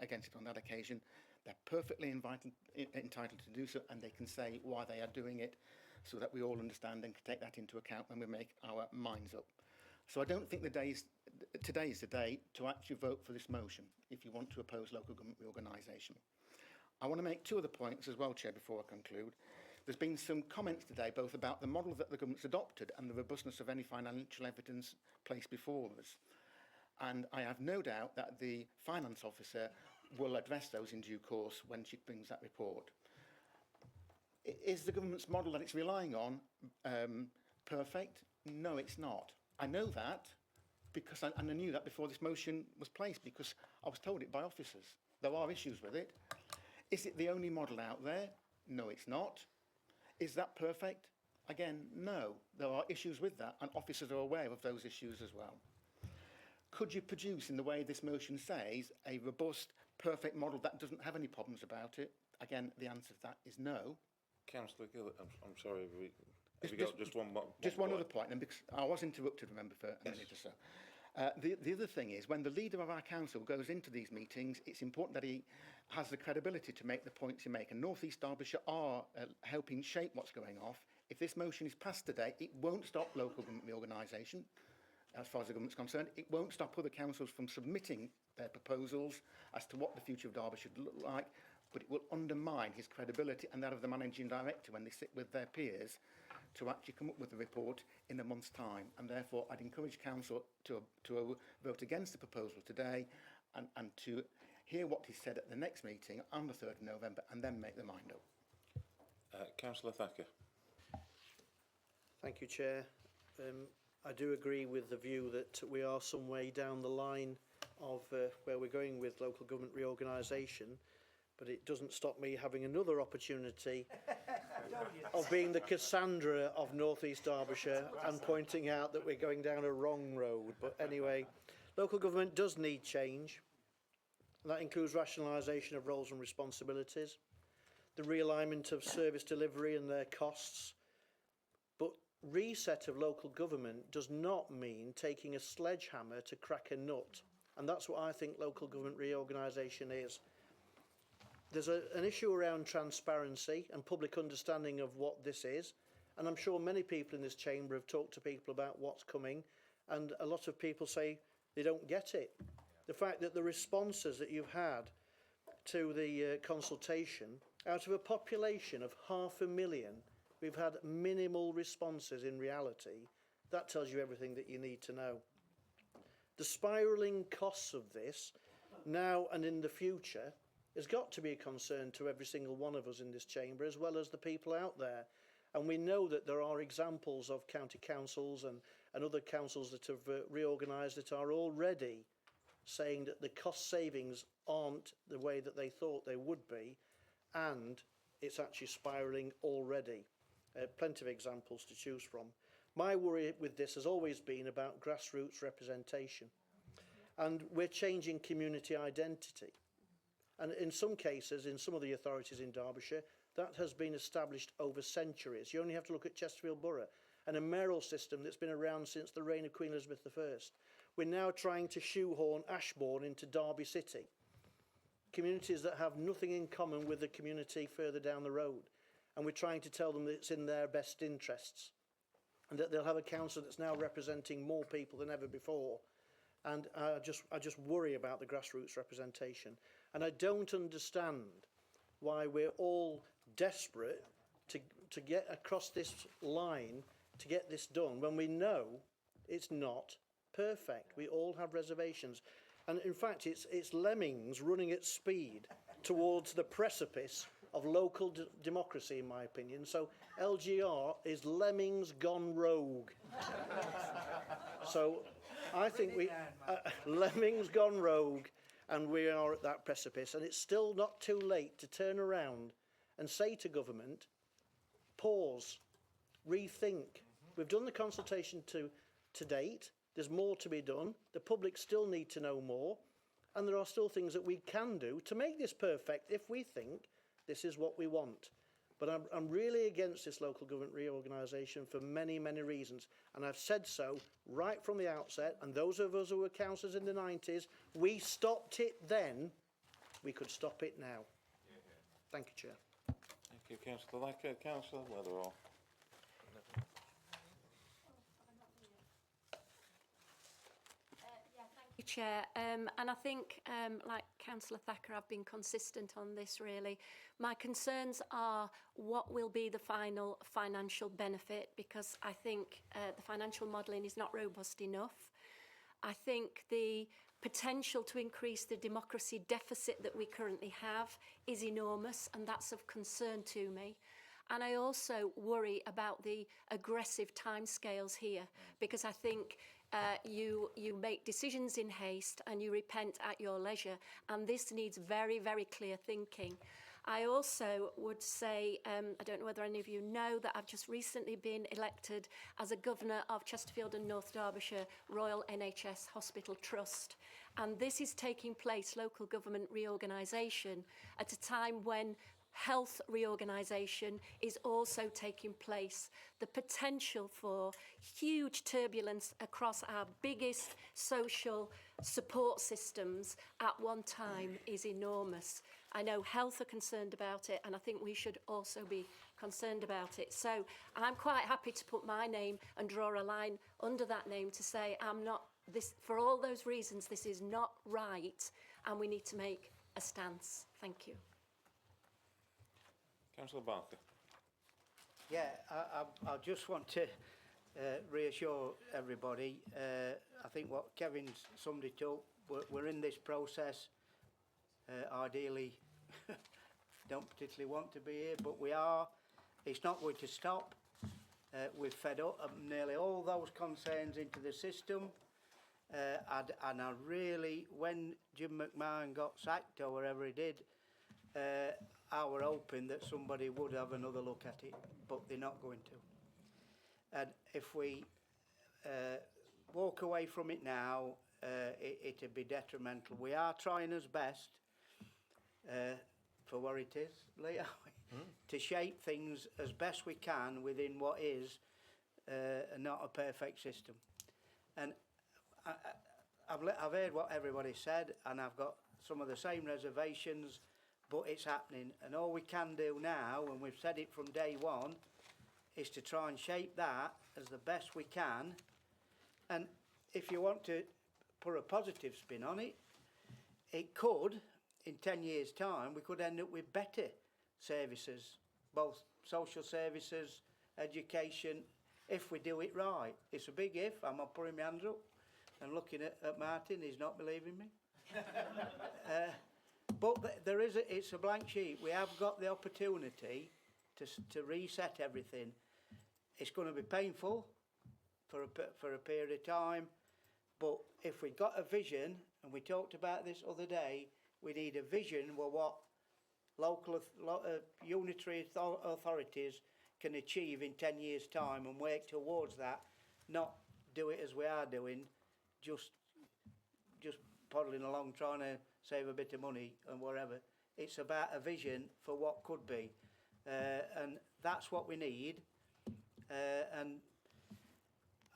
S16: against it on that occasion, they're perfectly entitled to do so, and they can say why they are doing it, so that we all understand and can take that into account when we make our minds up. So I don't think today is the day to actually vote for this motion if you want to oppose local government reorganisation. I want to make two other points as well, Chair, before I conclude. There's been some comments today both about the model that the government's adopted and the robustness of any financial evidence placed before us. And I have no doubt that the finance officer will address those in due course when she brings that report. Is the government's model that it's relying on perfect? No, it's not. I know that because I knew that before this motion was placed, because I was told it by officers. There are issues with it. Is it the only model out there? No, it's not. Is that perfect? Again, no. There are issues with that, and officers are aware of those issues as well. Could you produce, in the way this motion says, a robust, perfect model that doesn't have any problems about it? Again, the answer to that is no.
S1: Councillor Gill, I'm sorry, have you got just one more?
S16: Just one other point, and because I was interrupted, remember, for a minute or so. The other thing is, when the leader of our council goes into these meetings, it's important that he has the credibility to make the points he makes. And North East Derbyshire are helping shape what's going off. If this motion is passed today, it won't stop local government reorganisation, as far as the government's concerned. It won't stop other councils from submitting their proposals as to what the future of Derbyshire should look like, but it will undermine his credibility and that of the managing director when they sit with their peers to actually come up with a report in a month's time. And therefore, I'd encourage council to vote against the proposal today and to hear what he said at the next meeting on the 3rd of November and then make their mind up.
S1: Councillor Thacker.
S14: Thank you, Chair. I do agree with the view that we are some way down the line of where we're going with local government reorganisation, but it doesn't stop me having another opportunity of being the Cassandra of North East Derbyshire and pointing out that we're going down a wrong road. But anyway, local government does need change. That includes rationalisation of roles and responsibilities, the realignment of service delivery and their costs. But reset of local government does not mean taking a sledgehammer to crack a nut. And that's what I think local government reorganisation is. there's an issue around transparency and public understanding of what this is. And I'm sure many people in this chamber have talked to people about what's coming, and a lot of people say they don't get it. The fact that the responses that you've had to the consultation, out of a population of 500,000, we've had minimal responses in reality. That tells you everything that you need to know. The spiralling costs of this, now and in the future, has got to be a concern to every single one of us in this chamber, as well as the people out there. And we know that there are examples of county councils and other councils that have reorganised that are already saying that the cost savings aren't the way that they thought they would be, and it's actually spiralling already. Plenty of examples to choose from. My worry with this has always been about grassroots representation. And we're changing community identity. And in some cases, in some of the authorities in Derbyshire, that has been established over centuries. You only have to look at Chesterfield Borough, and a mayoral system that's been around since the reign of Queen Elizabeth I. We're now trying to shoehorn Ashbourne into Derby City. Communities that have nothing in common with the community further down the road. And we're trying to tell them that it's in their best interests. And that they'll have a council that's now representing more people than ever before. And I just worry about the grassroots representation. And I don't understand why we're all desperate to get across this line to get this done when we know it's not perfect. We all have reservations. And in fact, it's lemmings running at speed towards the precipice of local democracy, in my opinion. So LGR is lemmings gone rogue. So I think lemmings gone rogue, and we are at that precipice. And it's still not too late to turn around and say to government, pause, rethink. We've done the consultation to date. There's more to be done. The public still need to know more. And there are still things that we can do to make this perfect if we think this is what we want. But I'm really against this local government reorganisation for many, many reasons. And I've said so right from the outset. And those of us who were councillors in the 90s, we stopped it then. We could stop it now. Thank you, Chair.
S1: Thank you, Councillor Lacker. Councillor Weatherall.
S20: Chair, and I think, like Councillor Thacker, I've been consistent on this really. My concerns are what will be the final financial benefit, because I think the financial modelling is not robust enough. I think the potential to increase the democracy deficit that we currently have is enormous, and that's of concern to me. And I also worry about the aggressive timescales here, because I think you make decisions in haste and you repent at your leisure, and this needs very, very clear thinking. I also would say, I don't know whether any of you know, that I've just recently been elected as a governor of Chesterfield and North Derbyshire Royal NHS Hospital Trust. And this is taking place, local government reorganisation, at a time when health reorganisation is also taking place. The potential for huge turbulence across our biggest social support systems at one time is enormous. I know health are concerned about it, and I think we should also be concerned about it. So I'm quite happy to put my name and draw a line under that name to say I'm not this, for all those reasons, this is not right, and we need to make a stance. Thank you.
S1: Councillor Barker.
S7: Yeah, I just want to reassure everybody. I think what Kevin's summed it up, we're in this process. Ideally, don't particularly want to be here, but we are. It's not going to stop. We've fed up nearly all those concerns into the system. And I really, when Jim McMahon got sacked or whatever he did, I were hoping that somebody would have another look at it, but they're not going to. And if we walk away from it now, it'd be detrimental. We are trying as best for what it is, Lee, to shape things as best we can within what is not a perfect system. And I've heard what everybody said, and I've got some of the same reservations, but it's happening. And all we can do now, and we've said it from day one, is to try and shape that as the best we can. And if you want to put a positive spin on it, it could, in 10 years' time, we could end up with better services, both social services, education, if we do it right. It's a big if. I'm not putting my hands up and looking at Martin. He's not believing me. But there is it's a blank sheet. We have got the opportunity to reset everything. It's going to be painful for a period of time, but if we've got a vision, and we talked about this other day, we need a vision of what local unitary authorities can achieve in 10 years' time and work towards that, not do it as we are doing, just poddling along trying to save a bit of money and whatever. It's about a vision for what could be, and that's what we need. And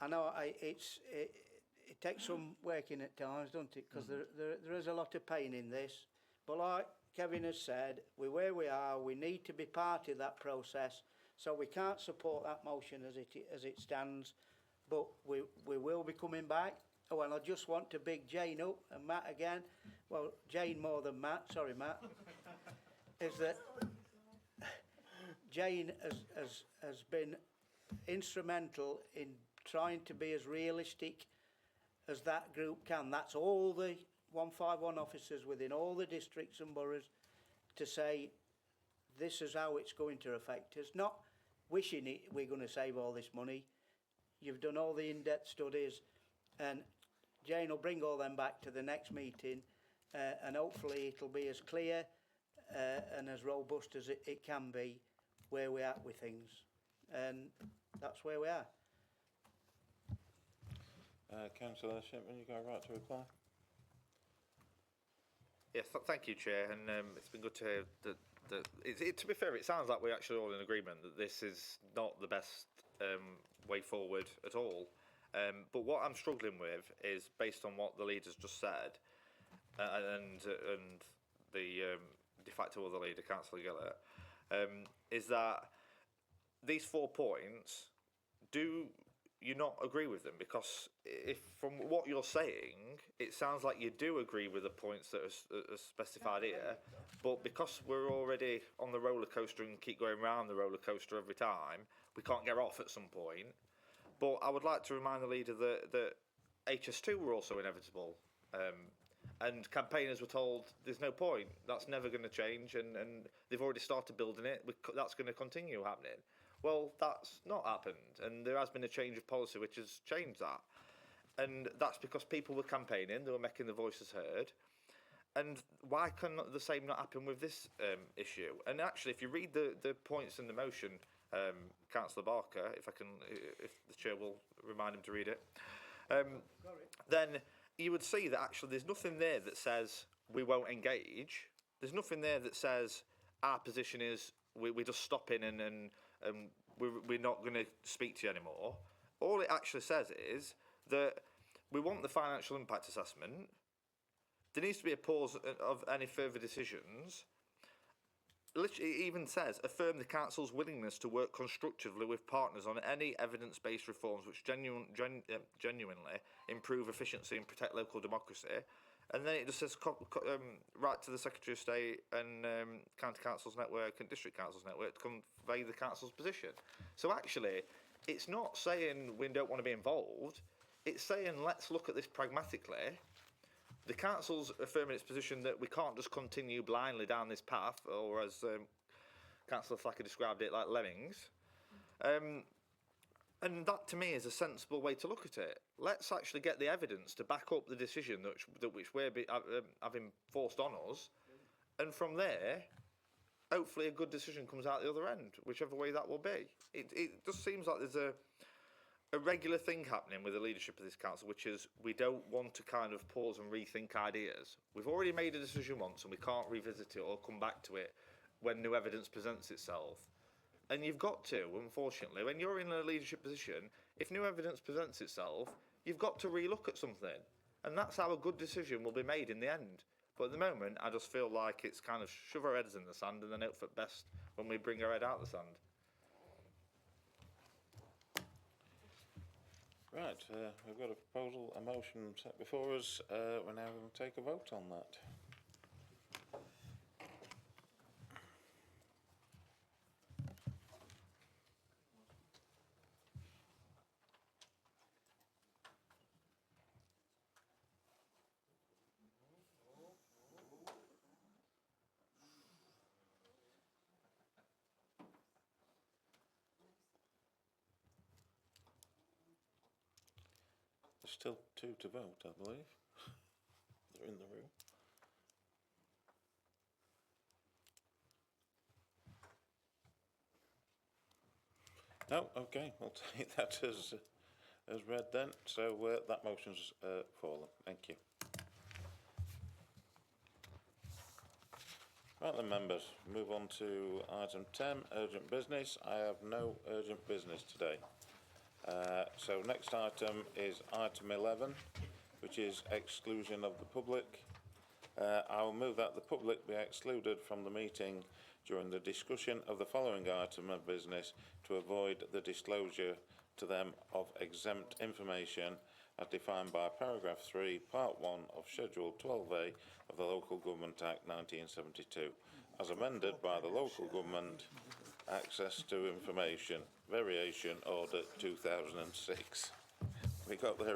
S7: I know it takes some working at times, doesn't it? Because there is a lot of pain in this. But like Kevin has said, we're where we are. We need to be part of that process. So we can't support that motion as it stands. But we will be coming back. Oh, and I just want to big Jane up and Matt again. Well, Jane more than Matt. Sorry, Matt. Is that Jane has been instrumental in trying to be as realistic as that group can. That's all the 151 officers within all the districts and boroughs to say this is how it's going to affect us. Not wishing we're going to save all this money. You've done all the in-depth studies, and Jane will bring all them back to the next meeting, and hopefully it'll be as clear and as robust as it can be where we're at with things. And that's where we are.
S1: Councillor Shipman, you got a right to reply.
S8: Yes, thank you, Chair, and it's been good to hear that. To be fair, it sounds like we're actually all in agreement that this is not the best way forward at all. But what I'm struggling with is, based on what the leaders just said, and the de facto other leader, Councillor Gillett, is that these 4 points, do you not agree with them? Because if from what you're saying, it sounds like you do agree with the points that are specified here, but because we're already on the roller coaster and keep going round the roller coaster every time, we can't get off at some point. But I would like to remind the leader that HS2 were also inevitable, and campaigners were told there's no point, that's never going to change, and they've already started building it, that's going to continue happening. Well, that's not happened, and there has been a change of policy which has changed that. And that's because people were campaigning, they were making their voices heard. And why can the same not happen with this issue? And actually, if you read the points in the motion, Councillor Barker, if the Chair will remind him to read it, then you would see that actually there's nothing there that says we won't engage. There's nothing there that says our position is we're just stopping and we're not going to speak to you anymore. All it actually says is that we want the financial impact assessment. There needs to be a pause of any further decisions. Literally, it even says, affirm the Council's willingness to work constructively with partners on any evidence-based reforms which genuinely improve efficiency and protect local democracy. And then it just says, write to the Secretary of State and County Councils Network and District Councils Network to convey the Council's position. So actually, it's not saying we don't want to be involved. It's saying, let's look at this pragmatically. The Council's affirming its position that we can't just continue blindly down this path, or as Councillor Thacker described it, like lemmings. And that, to me, is a sensible way to look at it. Let's actually get the evidence to back up the decision which we're having forced on us. And from there, hopefully a good decision comes out the other end, whichever way that will be. It just seems like there's a regular thing happening with the leadership of this council, which is we don't want to kind of pause and rethink ideas. We've already made a decision once and we can't revisit it or come back to it when new evidence presents itself. And you've got to, unfortunately, when you're in a leadership position, if new evidence presents itself, you've got to relook at something. And that's how a good decision will be made in the end. But at the moment, I just feel like it's kind of shove our heads in the sand and then hope for best when we bring our head out of the sand.
S1: Right, we've got a proposal, a motion set before us. We're now going to take a vote on that. There's still 2 to vote, I believe. They're in the room. No, okay, we'll take that as read then. So that motion's fallen. Thank you. Right then, members, move on to item 10, urgent business. I have no urgent business today. So next item is item 11, which is exclusion of the public. I will move that the public be excluded from the meeting during the discussion of the following item of business to avoid the disclosure to them of exempt information as defined by paragraph 3, part 1 of Schedule 12A of the Local Government Act 1972, as amended by the Local Government Access to Information Variation Order 2006. We got there